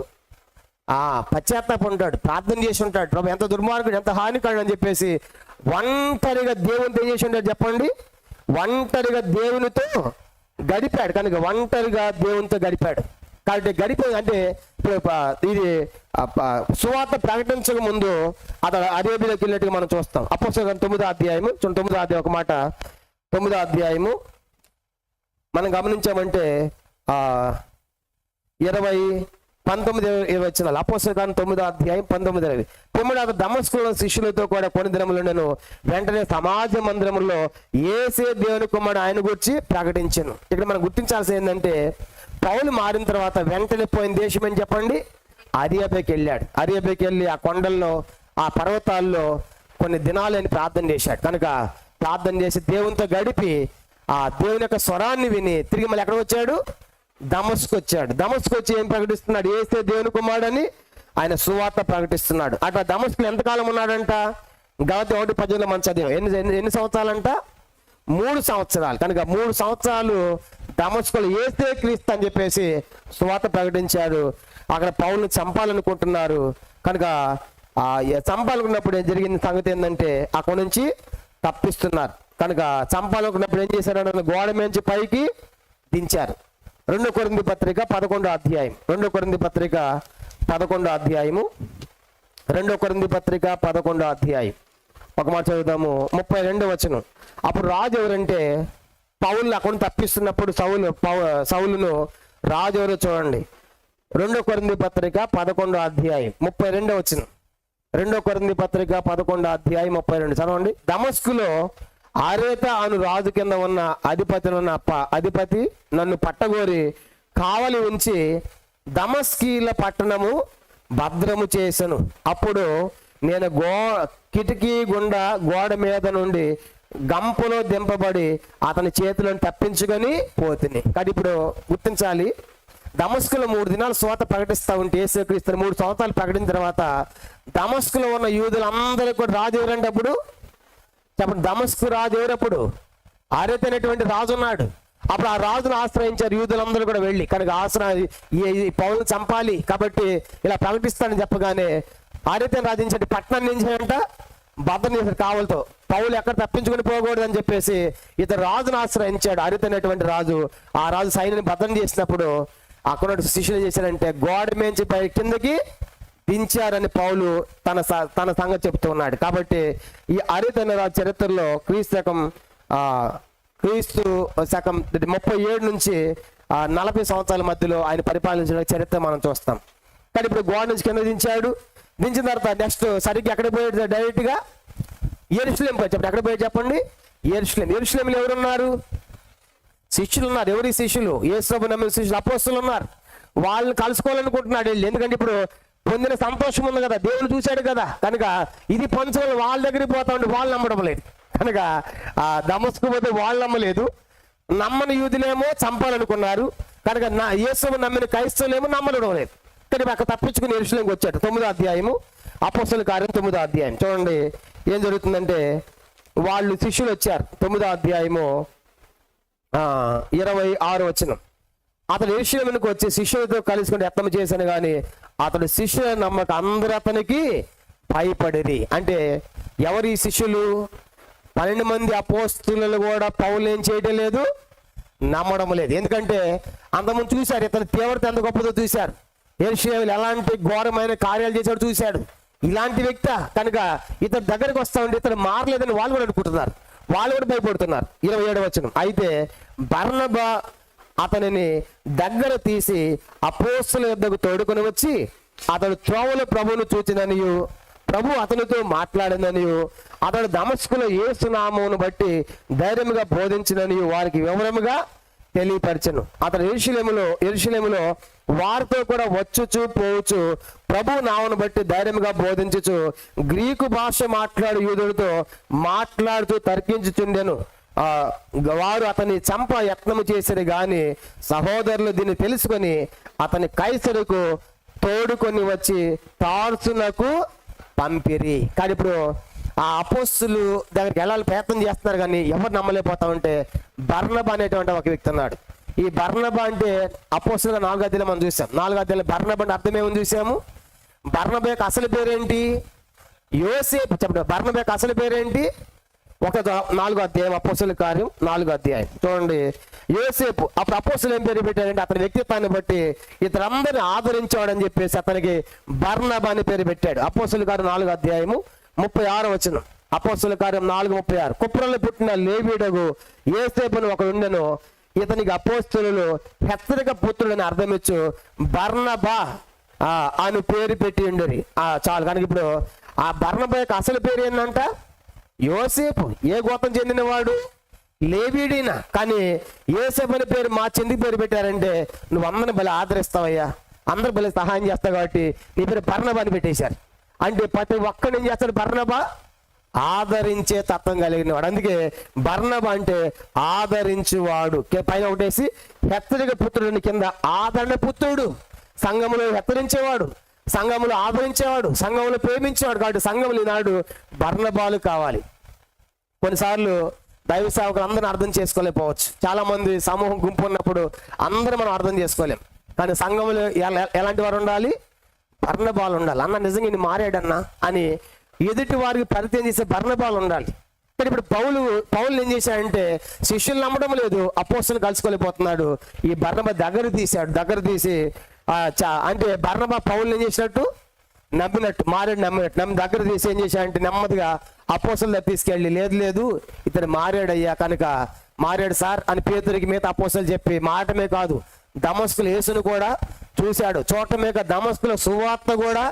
పశ్చాత్తాపం ఉంటాడు, ప్రార్థన చేసి ఉంటాడు, ప్రభు ఎంత దుర్మార్గుడు, ఎంత హానికాడు అని చెప్పేసి ఒంటరిగా దేవునితో ఏం చేసి ఉంటాడు చెప్పండి? ఒంటరిగా దేవునితో గడిపాడు. కనుక ఒంటరిగా దేవునితో గడిపాడు. కాబట్టి గడిపే అంటే ఇప్పుడు ఇది సువార్త ప్రకటించక ముందు అతను అరేబియాకి వెళ్ళినట్టుగా మనం చూస్తాం. అపోస్తలుల 9వ అధ్యాయము 9వ అధ్యాయం ఒక మాట 9వ అధ్యాయము మనం గమనించామంటే 19-20 వచ్చినాలు. అపోస్తలుల 9వ అధ్యాయం 19-20. పిమ్మట అతను దమస్కులో శిష్యులతో కూడా కొన్ని దినములు నేను వెంటనే సమాజ మందిరములో యేసే దేవుని కుమారుడు ఆయన గురించి ప్రకటించాను. ఇక్కడ మనం గుర్తించాల్సి ఏంటంటే పౌలు మారిన తర్వాత వెంటనే పోయిన దేశం అని చెప్పండి, అరేబియాకి వెళ్ళాడు. అరేబియాకి వెళ్ళి ఆ కొండల్లో ఆ పర్వతాల్లో కొన్ని దినాలని ప్రార్థన చేశాడు. కనుక ప్రార్థన చేసి దేవునితో గడిపి ఆ దేవుని యొక్క స్వరాన్ని విని తిరిగి మళ్ళీ ఎక్కడ వచ్చాడు? దమస్కు వచ్చాడు. దమస్కు వచ్చి ఏం ప్రకటిస్తున్నాడు? యేసే దేవుని కుమారుడని ఆయన సువార్త ప్రకటిస్తున్నాడు. అట్లా దమస్కులో ఎంతకాలం ఉన్నాడంట? గలతీ 1:18 మనం చదివాం. ఎన్ని సంవత్సరాలంట? 3 సంవత్సరాలు. కనుక 3 సంవత్సరాలు దమస్కులో యేసే క్రీస్తు అని చెప్పేసి సువార్త ప్రకటించాడు. అక్కడ పౌలుని చంపాలనుకుంటున్నారు. కనుక చంపాలనుకున్నప్పుడు ఏం జరిగింది సంగతి ఏంటంటే అక్కడ నుంచి తప్పిస్తున్నారు. కనుక చంపాలనుకున్నప్పుడు ఏం చేశారు? గోడ నుంచి పైకి దించారు. 2 కొరింథీ పత్రిక 11వ అధ్యాయం 2 కొరింథీ పత్రిక 11వ అధ్యాయము 2 కొరింథీ పత్రిక 11వ అధ్యాయం ఒక మాట చదువుతాము. 32వ వచనం. అప్పుడు రాజు ఎవరంటే పౌలు అక్కడ తప్పిస్తున్నప్పుడు సౌలును రాజు ఎవరో చూడండి. 2 కొరింథీ పత్రిక 11వ అధ్యాయం 32వ వచనం. 2 కొరింథీ పత్రిక 11వ అధ్యాయం 32 చదవండి. దమస్కులో ఆరేత అను రాజు కింద ఉన్న అధిపతి నన్ను పట్టగోరి కావలి ఉంచి దమస్కీల పట్టణము భద్రము చేసెను. అప్పుడు నేను కిటికీ గుండా గోడ మీద నుండి గంపలో దింపబడి అతని చేతులను తప్పించుకొని పోతిని. కానీ ఇప్పుడు గుర్తించాలి, దమస్కులో 3 దినాలు సువార్త ప్రకటిస్తూ ఉంటే యేసుక్రీస్తుని 3 సంవత్సరాలు ప్రకటించిన తర్వాత దమస్కులో ఉన్న యూదులందరూ కూడా రాజు ఎవరంటే అప్పుడు చెప్పండి, దమస్కు రాజు ఎవరప్పుడు? ఆరేత అనేటువంటి రాజు ఉన్నాడు. అప్పుడు ఆ రాజును ఆశ్రయించారు యూదులందరూ కూడా వెళ్ళి. కనుక ఈ పౌలుని చంపాలి కాబట్టి ఇలా ప్రకటిస్తానని చెప్పగానే ఆరేతను రాజించండి పట్టణాన్ని ఏం చేయంట భద్రం చేశారు కావలతో. పౌలు ఎక్కడ తప్పించుకుని పోకూడదు అని చెప్పేసి ఇతను రాజును ఆశ్రయించాడు. ఆరేత అనేటువంటి రాజు. ఆ రాజు సైన్యాన్ని భద్రం చేసినప్పుడు అక్కడ శిష్యులు చేశారంటే గోడ మేంచి పై కిందకి దించారని పౌలు తన సంగతి చెప్తూ ఉన్నాడు. కాబట్టి ఈ అరేతనే రాజు చరిత్రలో క్రీస్తు శకం 37 నుంచి 40 సంవత్సరాల మధ్యలో ఆయన పరిపాలించిన చరిత్ర మనం చూస్తాం. కానీ ఇప్పుడు గోడ నుంచి కింద దించాడు. దించిన తర్వాత నెక్స్ట్ సరిగ్గా ఎక్కడ పోయాడు? డైరెక్ట్గా యెరూషలేం పోయి. చెప్పండి ఎక్కడ పోయాడు చెప్పండి? యెరూషలేం. యెరూషలేంలో ఎవరున్నారు? శిష్యులు ఉన్నారు. ఎవరి శిష్యులు? యేసుప్రభు నమ్మిన శిష్యులు, అపోస్తలులు ఉన్నారు. వాళ్ళని కలుసుకోవాలనుకుంటున్నాడు వెళ్ళి. ఎందుకంటే ఇప్పుడు పొందిన సంతోషం ఉంది కదా, దేవుడు చూశాడు కదా. కనుక ఇది పంచుకొని వాళ్ళ దగ్గరికి పోతా ఉంటే వాళ్ళు నమ్మడం లేదు. కనుక దమస్కు పోతే వాళ్ళు నమ్మలేదు. నమ్మని యూదులేమో చంపాలనుకున్నారు. కనుక యేసును నమ్మిన క్రైస్తవులేమో నమ్మడం లేదు. కానీ అక్కడ తప్పించుకుని యెరూషలేంకి వచ్చాడు. 9వ అధ్యాయము అపోస్తలుల కార్యం 9వ అధ్యాయం చూడండి ఏం జరుగుతుందంటే వాళ్ళు శిష్యులు వచ్చారు. 9వ అధ్యాయము 26వ వచనం. అతడు యెరూషలేమునకు వచ్చి శిష్యులతో కలుసుకుని యత్నం చేశాను కానీ అతడు శిష్యుల నమ్మక అందరూ అతనికి భయపడిరి. అంటే ఎవరి శిష్యులు? 12 మంది అపోస్తలులు కూడా పౌలు ఏం చేయడం లేదు, నమ్మడం లేదు. ఎందుకంటే అంతకుముందు చూశారు ఇతని తీవ్రత ఎంత గొప్పదో చూశారు. యెరూషలేములో ఎలాంటి ఘోరమైన కార్యాలు చేశాడు చూశాడు. ఇలాంటి వ్యక్తి కనుక ఇతని దగ్గరికి వస్తా ఉంటే ఇతను మారలేదని వాళ్ళు కూడా అనుకుంటున్నారు. వాళ్ళు కూడా భయపడుతున్నారు. 27వ వచనం. అయితే బర్నబా అతనిని దగ్గర తీసి అపోస్తలుల యొద్దకు తోడుకొని వచ్చి అతడు త్రోవలో ప్రభువును చూచిననియు ప్రభు అతనితో మాట్లాడిననియు అతడు దమస్కులో యేసు నామమును బట్టి ధైర్యముగా బోధించిననియు వారికి వివరముగా తెలియపరచెను. అతడు యెరూషలేములో వారితో కూడా వచ్చుచు పోవచ్చు ప్రభు నామమును బట్టి ధైర్యముగా బోధించుచు గ్రీకు భాష మాట్లాడు యూదులతో మాట్లాడుతూ తర్కించుచుండెను. వారు అతని చంప యత్నము చేశారు గాని సహోదరులు దీన్ని తెలుసుకొని అతని కైసరుకు తోడుకొని వచ్చి తార్సునకు పంపిరి. కానీ ఇప్పుడు ఆ అపోస్తులు దగ్గరికి వెళ్ళాలి ప్రయత్నం చేస్తున్నారు కానీ ఎవరు నమ్మలేకపోతా ఉంటే బర్నబా అనేటువంటి ఒక వ్యక్తి ఉన్నాడు. ఈ బర్నబా అంటే అపోస్తులుగా 4వ అధ్యాయంలో మనం చూసాం. 4వ అధ్యాయంలో బర్నబా అంటే అర్థం ఏమని చూసాము? బర్నబా యొక్క అసలు పేరేంటి? యోసేపు. చెప్పండి బర్నబా యొక్క అసలు పేరేంటి? నాలుగో అధ్యాయం, అపోస్తుల కార్యం 4వ అధ్యాయం చూడండి. యోసేపు అప్పుడు అపోస్తులు ఏం పేరు పెట్టారంటే అతని వ్యక్తిత్వాన్ని బట్టి ఇతరందరిని ఆదరించాడని చెప్పేసి అతనికి బర్నబా అని పేరు పెట్టాడు. అపోస్తుల కార్యం 4వ అధ్యాయము 36వ వచనం. అపోస్తుల కార్యం 4:36. కుప్రలో పుట్టిన లేవీయుడగు యోసేపును ఒకడు ఉండెను, ఇతనికి అపోస్తులు హెచ్చరిక పుత్రుడని అర్థమిచ్చు బర్నబా అని పేరు పెట్టి ఉండేది. చాలు. కనుక ఇప్పుడు ఆ బర్నబా యొక్క అసలు పేరు ఏంటంట? యోసేపు. ఏ గోత్రం చెందినవాడు? లేవీడినా. కానీ యోసేపు అని పేరు మార్చి పేరు పెట్టారంటే నువ్వు అందరిని బలి ఆదరిస్తావయ్యా, అందరు బలి సహాయం చేస్తావు కాబట్టి నీ పేరు బర్నబా అని పెట్టేశారు. అంటే ప్రతి ఒక్కడు ఏం చేస్తాడు? బర్నబా ఆదరించే తత్వం కలిగిన వాడు. అందుకే బర్నబా అంటే ఆదరించువాడు. పైన ఒకటేసి హెచ్చరిక పుత్రుడిని, కింద ఆదరణ పుత్రుడు. సంఘములో హెచ్చరించేవాడు, సంఘములో ఆదరించేవాడు, సంఘములో ప్రేమించేవాడు. కాబట్టి సంఘములు ఈనాడు బర్నబాలు కావాలి. కొన్నిసార్లు దైవ సేవకులు అందరిని అర్థం చేసుకోలేకపోవచ్చు. చాలా మంది సమూహం గుంపు ఉన్నప్పుడు అందరూ మనం అర్థం చేసుకోలేం. కానీ సంఘములు ఎలాంటి వారు ఉండాలి? బర్నబాలు ఉండాలి. అన్న నిజంగా ఈయన మారాడన్నా అని ఎదుటి వారికి పరిచయం చేసే బర్నబాలు ఉండాలి. కానీ ఇప్పుడు పౌలు ఏం చేశాడంటే శిష్యులు నమ్మడం లేదు, అపోస్తలుని కలుసుకోలేకపోతున్నాడు. ఈ బర్నబా దగ్గర తీసి అంటే బర్నబా పౌలు ఏం చేసినట్టు? నమ్మినట్టు, నమ్మి దగ్గర తీసి ఏం చేశాడంటే నెమ్మదిగా అపోస్తలుల దగ్గర తీసుకెళ్ళి, లేదు ఇతను మారాడయ్యా, కనుక మారాడు సార్ అని పేతురికి మిగతా అపోస్తలు చెప్పి, మాటమే కాదు దమస్కులు యేసును కూడా చూశాడు, చూడటమే కాదు దమస్కుల సువార్త కూడా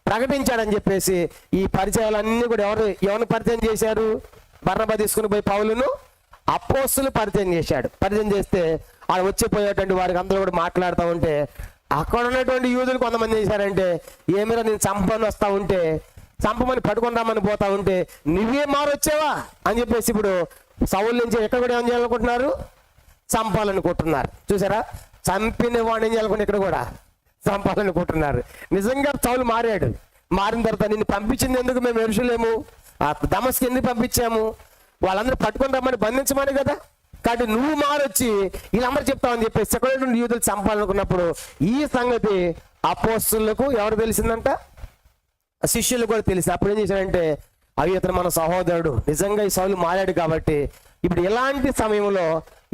ప్రకటించాడని చెప్పేసి ఈ పరిచయాలన్నీ కూడా ఎవరిని పరిచయం చేశారు? బర్నబా తీసుకుని పోయి పౌలును అపోస్తలు పరిచయం చేశాడు. పరిచయం చేస్తే ఆడ వచ్చిపోయేటువంటి వారికి అందరూ కూడా మాట్లాడుతూ ఉంటే అక్కడ ఉన్నటువంటి యూదులు కొంతమంది చేశారంటే, ఏమైనా నేను చంపని వస్తా ఉంటే, చంపమని పట్టుకుందామని పోతా ఉంటే నువ్వే మారొచ్చావా అని చెప్పేసి ఇప్పుడు సౌలు నుంచి ఎక్కడ కూడా ఏం చేయాలనుకుంటున్నారు? చంపాలనుకుంటున్నారు. చూసారా? చంపిన వాడిని ఏం చేయాలనుకుంటే ఇక్కడ కూడా చంపాలనుకుంటున్నారు. నిజంగా సౌలు మారాడు. మారిన తర్వాత నిన్ను పంపించింది ఎందుకు? మేము ఎరుషలేము దమస్కు ఎందుకు పంపించాము? వాళ్ళందరూ పట్టుకొని రమ్మని బంధించమని కదా. కాబట్టి నువ్వు మారొచ్చి వీళ్ళందరూ చెప్తామని చెప్పేసి ఎక్కడ యూదులు చంపాలనుకున్నప్పుడు ఈ సంగతి అపోస్తలులకు ఎవరు తెలిసిందంట? శిష్యులు కూడా తెలిసి అప్పుడు ఏం చేశాడంటే, అవి ఇతను మన సహోదరుడు, నిజంగా ఈ సౌలు మారాడు కాబట్టి ఇప్పుడు ఇలాంటి సమయంలో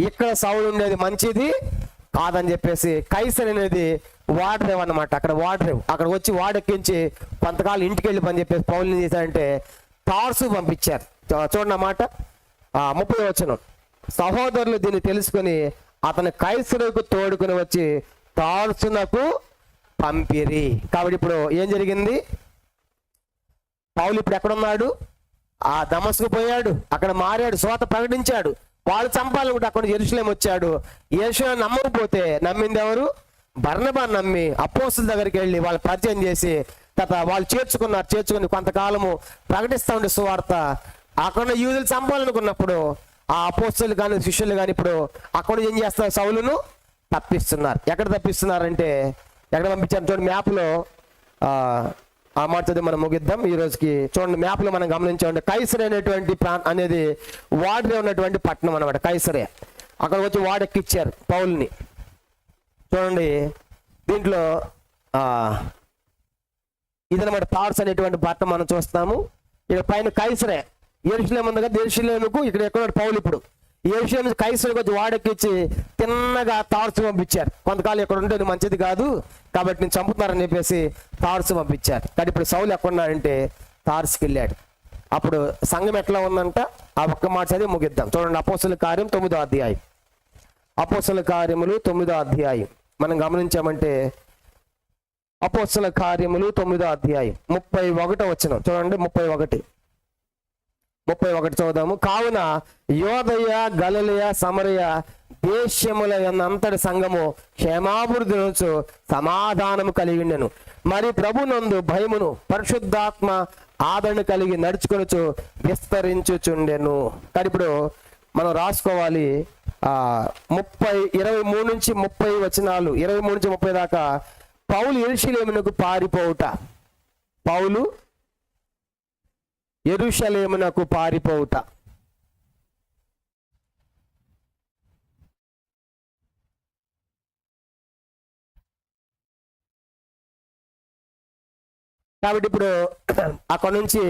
ఇక్కడ సౌలు ఉండేది మంచిది కాదని చెప్పేసి కైసర్ అనేది వాడరేవ్ అన్నమాట. అక్కడ వచ్చి వాడెక్కించి కొంతకాలం ఇంటికి వెళ్ళి పని చెప్పేసి పౌలు ఏం చేశారంటే తార్సు పంపించారు. చూడండి అన్నమాట 30వ వచనం. సహోదరులు దీన్ని తెలుసుకొని అతను కైసరుకు తోడుకుని వచ్చి తార్సునకు పంపిరి. కాబట్టి ఇప్పుడు ఏం జరిగింది? పౌలు ఇప్పుడు ఎక్కడున్నాడు? ఆ దమస్కు పోయాడు, అక్కడ మారాడు, స్వాత ప్రకటించాడు. వాళ్ళు చంపాలనుకుంటే అక్కడ యెరూషలేము వచ్చాడు. యెరూషలేము నమ్మకపోతే నమ్మింది ఎవరు? బర్నబా నమ్మి అపోస్తలుల దగ్గరికి వెళ్ళి వాళ్ళు పరిచయం చేసి తర్వాత వాళ్ళు చేర్చుకుని కొంతకాలము ప్రకటిస్తూ ఉండే సువార్త. అక్కడ యూదులు చంపాలనుకున్నప్పుడు ఆ అపోస్తలులు కానీ శిష్యులు కానీ ఇప్పుడు అక్కడ ఏం చేస్తారు? సౌలును తప్పిస్తున్నారు. ఎక్కడ తప్పిస్తున్నారంటే ఎక్కడ పంపించారు? చూడండి మ్యాప్లో ఆ మాట చదివి మనం ముగిద్దాం ఈ రోజుకి. చూడండి మ్యాప్లో మనం గమనించండి. కైసరే అనేటువంటి అనేది వాడరే ఉన్నటువంటి పట్టణం అనమాట. కైసరే అక్కడ వచ్చి వాడెక్కిచ్చారు పౌల్ని. చూడండి దీంట్లో ఇదనమాట తార్స్ అనేటువంటి పట్టణం మనం చూస్తాము. ఇక్కడ పైన కైసరే, యెరూషలేము ఉంది కదా, యెరూషలేముకు ఇక్కడ ఎక్కడ పౌలు ఇప్పుడు యెరూషలేము నుంచి కైసరుకు వచ్చి వాడెక్కిచ్చి తిన్నగా తార్సు పంపించారు. కొంతకాలం ఇక్కడ ఉంటే మంచిది కాదు కాబట్టి నేను చంపుతున్నారని చెప్పేసి తార్సు పంపించారు. కానీ ఇప్పుడు సౌలు ఎక్కడున్నాడంటే తార్సుకి వెళ్ళాడు. అప్పుడు సంఘం ఎట్లా ఉందంట ఆ ఒక్క మాట చదివి ముగిద్దాం. చూడండి అపోస్తలుల కార్యం 9వ అధ్యాయం. అపోస్తలుల కార్యములు 9వ అధ్యాయం మనం గమనించామంటే అపోస్తలుల కార్యములు 9వ అధ్యాయం 31వ వచనం. చూడండి 31 చదువుదాము. కావున యోదయ గలిలయ సమరయ దేశముల అంతటి సంఘము క్షేమాభివృద్ధి నుంచి సమాధానము కలిగి ఉండెను. మరి ప్రభునందు భయమును పరిశుద్ధాత్మ ఆదరణ కలిగి నడుచుకొనుచు విస్తరించుచుండెను. కానీ ఇప్పుడు మనం రాసుకోవాలి 23 నుంచి 30 వచనాలు, 23 నుంచి 30 దాకా పౌలు యెరూషలేమునకు పారిపోవుట. పౌలు యెరూషలేమునకు పారిపోవుట. కాబట్టి ఇప్పుడు అక్కడ నుంచి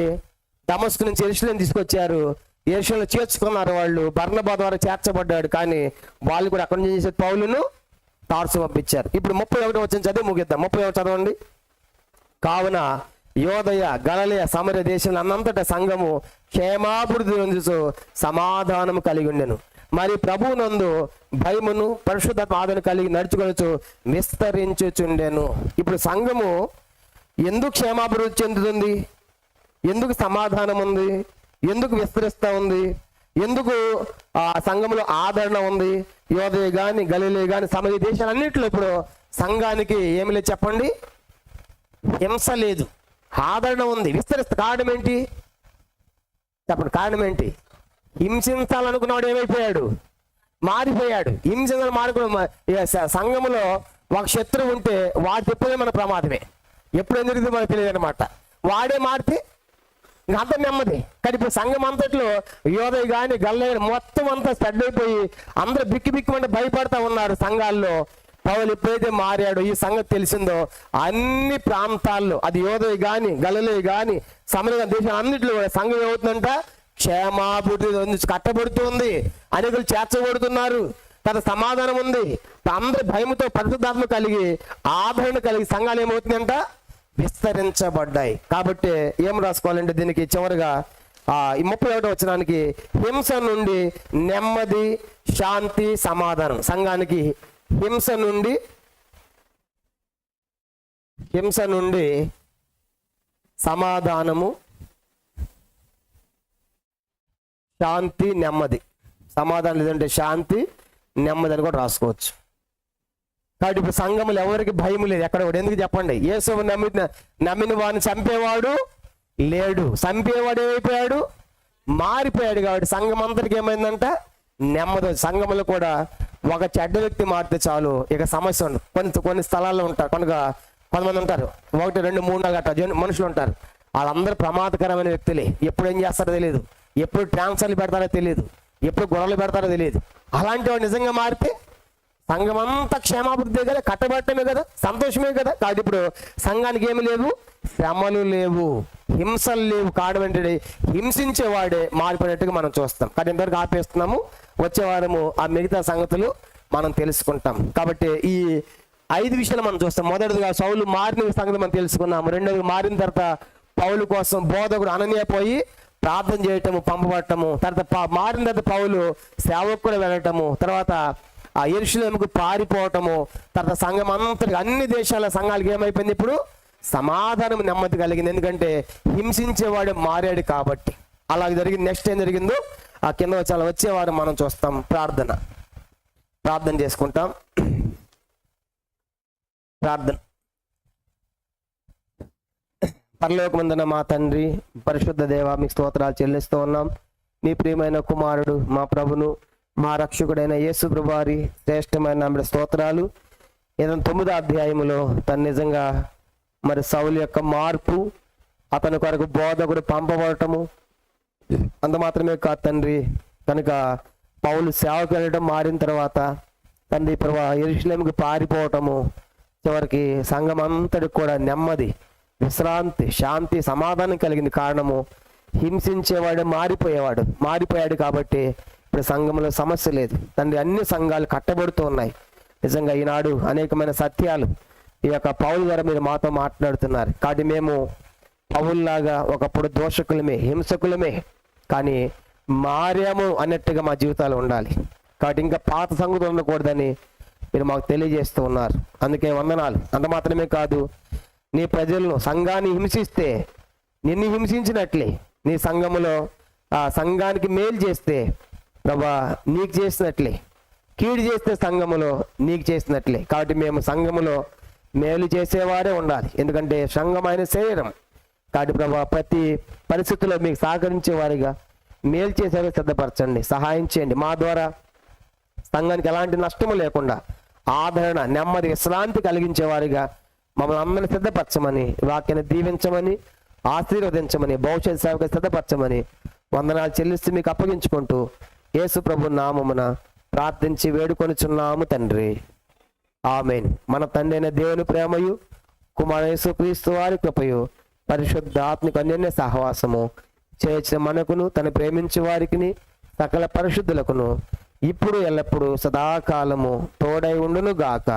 దమస్కు నుంచి యెరూషలేము తీసుకొచ్చారు. యేషులో చేర్చుకున్నారు, వాళ్ళు బర్నబా ద్వారా చేర్చబడ్డాడు. కానీ వాళ్ళు కూడా అక్కడి నుంచి చేసే పౌలును తార్సు పంపించారు. ఇప్పుడు 31 వచ్చిన చదివి ముగిద్దాం. 31 చదవండి. కావున యోదయ గలిలయ సమరయ దేశంలో అన్నంతటా సంఘము క్షేమాభివృద్ధి పొందుచు సమాధానము కలిగి ఉండెను. మరి ప్రభువునందు భయమును పరిశుద్ధ ఆదరణ కలిగి నడుచుకొనొచ్చు విస్తరించుచుండెను. ఇప్పుడు సంఘము ఎందుకు క్షేమాభివృద్ధి చెందుతుంది? ఎందుకు సమాధానం ఉంది? ఎందుకు విస్తరిస్తూ ఉంది? ఎందుకు ఆ సంఘంలో ఆదరణ ఉంది? యోదయ కానీ గలిలయ కానీ సమరయ దేశాలన్నింటిలో ఇప్పుడు సంఘానికి ఏమి లేదు చెప్పండి? హింస లేదు, ఆదరణ ఉంది, విస్తరిస్త. కారణం ఏంటి చెప్పండి? కారణం ఏంటి? హింసించాలనుకున్నాడు ఏమైపోయాడు? మారిపోయాడు. హింసించాలని మారుకున్న సంఘములో ఒక శత్రువు ఉంటే వాడు చెప్పేది మన ప్రమాదమే. ఎప్పుడు ఏం జరుగుతుందో మనకు తెలియదు అనమాట. వాడే మారితే అంత నెమ్మది. కానీ ఇప్పుడు సంఘం అంతట్లో యోదయ కానీ గలిలయ మొత్తం అంతా స్ప్రెడ్ అయిపోయి అందరూ బిక్కి బిక్కుమంటే భయపడతా ఉన్నారు సంఘాల్లో. పౌలు ఎప్పుడైతే మారాడో, ఈ సంగతి తెలిసిందో, అన్ని ప్రాంతాల్లో అది యోదయ కానీ గలిలయ కానీ సమరయ దేశం అన్నింటిలో కూడా సంఘం ఏమవుతుందంట? క్షేమాభివృద్ధి కట్టబడుతుంది. అనేకులు చేర్చబడుతున్నారు. తన సమాధానం ఉంది. అందరి భయముతో పరిశుద్ధాత్మ కలిగి ఆదరణ కలిగి సంఘాలు ఏమవుతుందంట? విస్తరించబడ్డాయి. కాబట్టి ఏం రాసుకోవాలంటే దీనికి చివరిగా ఈ 31వ వచనానికి హింస నుండి నెమ్మది, శాంతి, సమాధానం. సంఘానికి హింస నుండి సమాధానము, శాంతి, నెమ్మది. సమాధానం లేదంటే శాంతి, నెమ్మది అని కూడా రాసుకోవచ్చు. కాబట్టి ఇప్పుడు సంఘములు ఎవరికి భయం లేదు ఎక్కడ కూడా. ఎందుకు చెప్పండి? యేసును నమ్మిన వాడిని చంపేవాడు లేడు. చంపేవాడు ఏమైపోయాడు? మారిపోయాడు. కాబట్టి సంఘం అంతటికి ఏమైందంట? నెమ్మది. సంఘములు కూడా ఒక చెడ్డ వ్యక్తి మారితే చాలు ఇక సమస్య ఉండదు. కొన్ని స్థలాల్లో ఉంటారు, కొంతమంది ఉంటారు, 1, 2, 3 గట్ట మనుషులు ఉంటారు. వాళ్ళందరూ ప్రమాదకరమైన వ్యక్తులే. ఎప్పుడు ఏం చేస్తారో తెలియదు, ఎప్పుడు ట్రాన్స్ఫర్లు పెడతారో తెలియదు, ఎప్పుడు గొడవలు పెడతారో తెలియదు. అలాంటి వాడు నిజంగా మారితే సంఘం అంతా క్షేమాభివృద్ధి కదా, కట్టబడటమే కదా, సంతోషమే కదా. కాబట్టి ఇప్పుడు సంఘానికి ఏమి లేవు? శ్రమలు లేవు, హింసలు లేవు. కారణం ఏంటంటే హింసించేవాడే మారిపోయినట్టుగా మనం చూస్తాం. కాబట్టి ఇంతవరకు ఆపేస్తున్నాము. వచ్చే వారము ఆ మిగతా సంగతులు మనం తెలుసుకుంటాం. కాబట్టి ఈ 5 విషయాలు మనం చూస్తాం. మొదటిదిగా సౌలు మారిన సంగతి మనం తెలుసుకున్నాము. రెండోది మారిన తర్వాత పౌలు కోసం బోధకుడు అననీయ పోయి ప్రార్థన చేయటము, పంపబడటము. తర్వాత మారిన తర్వాత పౌలు సేవకుడు వెళ్ళటము. తర్వాత ఆ యెరూషలేముకు పారిపోవటము. తర్వాత సంఘం అంతటి అన్ని దేశాల సంఘాలకి ఏమైపోయింది? ఇప్పుడు సమాధానం, నెమ్మది కలిగింది. ఎందుకంటే హింసించేవాడు మారాడు కాబట్టి. అలాగే జరిగింది. నెక్స్ట్ ఏం జరిగిందో ఆ కింద వచ్చేవారు మనం చూస్తాం. ప్రార్థన చేసుకుంటాం. ప్రార్థన. పరలోకమందున మా తండ్రి, పరిశుద్ధ దేవ, మీకు స్తోత్రాలు చెల్లిస్తూ ఉన్నాం. మీ ప్రియమైన కుమారుడు, మా ప్రభును, మా రక్షకుడైన యేసు ప్రభువారి శ్రేష్టమైన స్తోత్రాలు. ఏదైనా 9వ అధ్యాయములో తను నిజంగా మరి సౌలు యొక్క మార్పు, అతని కొరకు బోధకుడు పంపబడటము, అంత మాత్రమే కాదు తండ్రి. కనుక పౌలు సేవకు వెళ్ళడం, మారిన తర్వాత తండ్రి ప్రభా యెరూషలేముకు పారిపోవటము, చివరికి సంఘం అంతటికి కూడా నెమ్మది, విశ్రాంతి, శాంతి, సమాధానం కలిగింది. కారణము హింసించేవాడు మారిపోయాడు కాబట్టి ఇప్పుడు సంఘంలో సమస్య లేదు తండ్రి. అన్ని సంఘాలు కట్టబడుతూ ఉన్నాయి. నిజంగా ఈనాడు అనేకమైన సత్యాలు ఈ యొక్క పౌలు ద్వారా మీరు మాతో మాట్లాడుతున్నారు. కాబట్టి మేము పౌల్లాగా ఒకప్పుడు దోషకులమే, హింసకులమే, కానీ మారాము అన్నట్టుగా మా జీవితాలు ఉండాలి. కాబట్టి ఇంకా పాత సంగతులు ఉండకూడదని మీరు మాకు తెలియజేస్తూ ఉన్నారు. అందుకే వందనాలు. అంత మాత్రమే కాదు, నీ ప్రజలను, సంఘాన్ని హింసిస్తే నిన్ను హింసించినట్లే, నీ సంఘములో ఆ సంఘానికి మేలు చేస్తే ప్రభా నీకు చేసినట్లే, కీడు చేస్తే సంఘములో నీకు చేసినట్లే. కాబట్టి మేము సంఘములో మేలు చేసేవారే ఉండాలి. ఎందుకంటే సంఘం ఆయన శరీరం. కాబట్టి ప్రభా ప్రతి పరిస్థితుల్లో మీకు సహకరించే వారిగా, మేలు చేసేవారికి సిద్ధపరచండి, సహాయం చేయండి. మా ద్వారా సంఘానికి ఎలాంటి నష్టము లేకుండా ఆదరణ, నెమ్మది, విశ్రాంతి కలిగించే వారిగా మమ్మల్ని అందరినీ సిద్ధపరచమని, వాక్యాన్ని దీవించమని, ఆశీర్వదించమని, భవిష్యత్ సేవకు సిద్ధపరచమని వందనాలు చెల్లిస్తూ మీకు అప్పగించుకుంటూ యేసు ప్రభు నామమున ప్రార్థించి వేడుకొనుచున్నాము తండ్రి. ఆమేన్. మన తండ్రి అయిన దేవుని ప్రేమయు, కుమార యేసు క్రీస్తు వారి కృపయు, పరిశుద్ధ ఆత్మిక అన్యోన్య సహవాసము చేసిన మనకును తను ప్రేమించే వారికిని సకల పరిశుద్ధులకును ఇప్పుడు ఎల్లప్పుడూ సదాకాలము తోడై ఉండును గాక.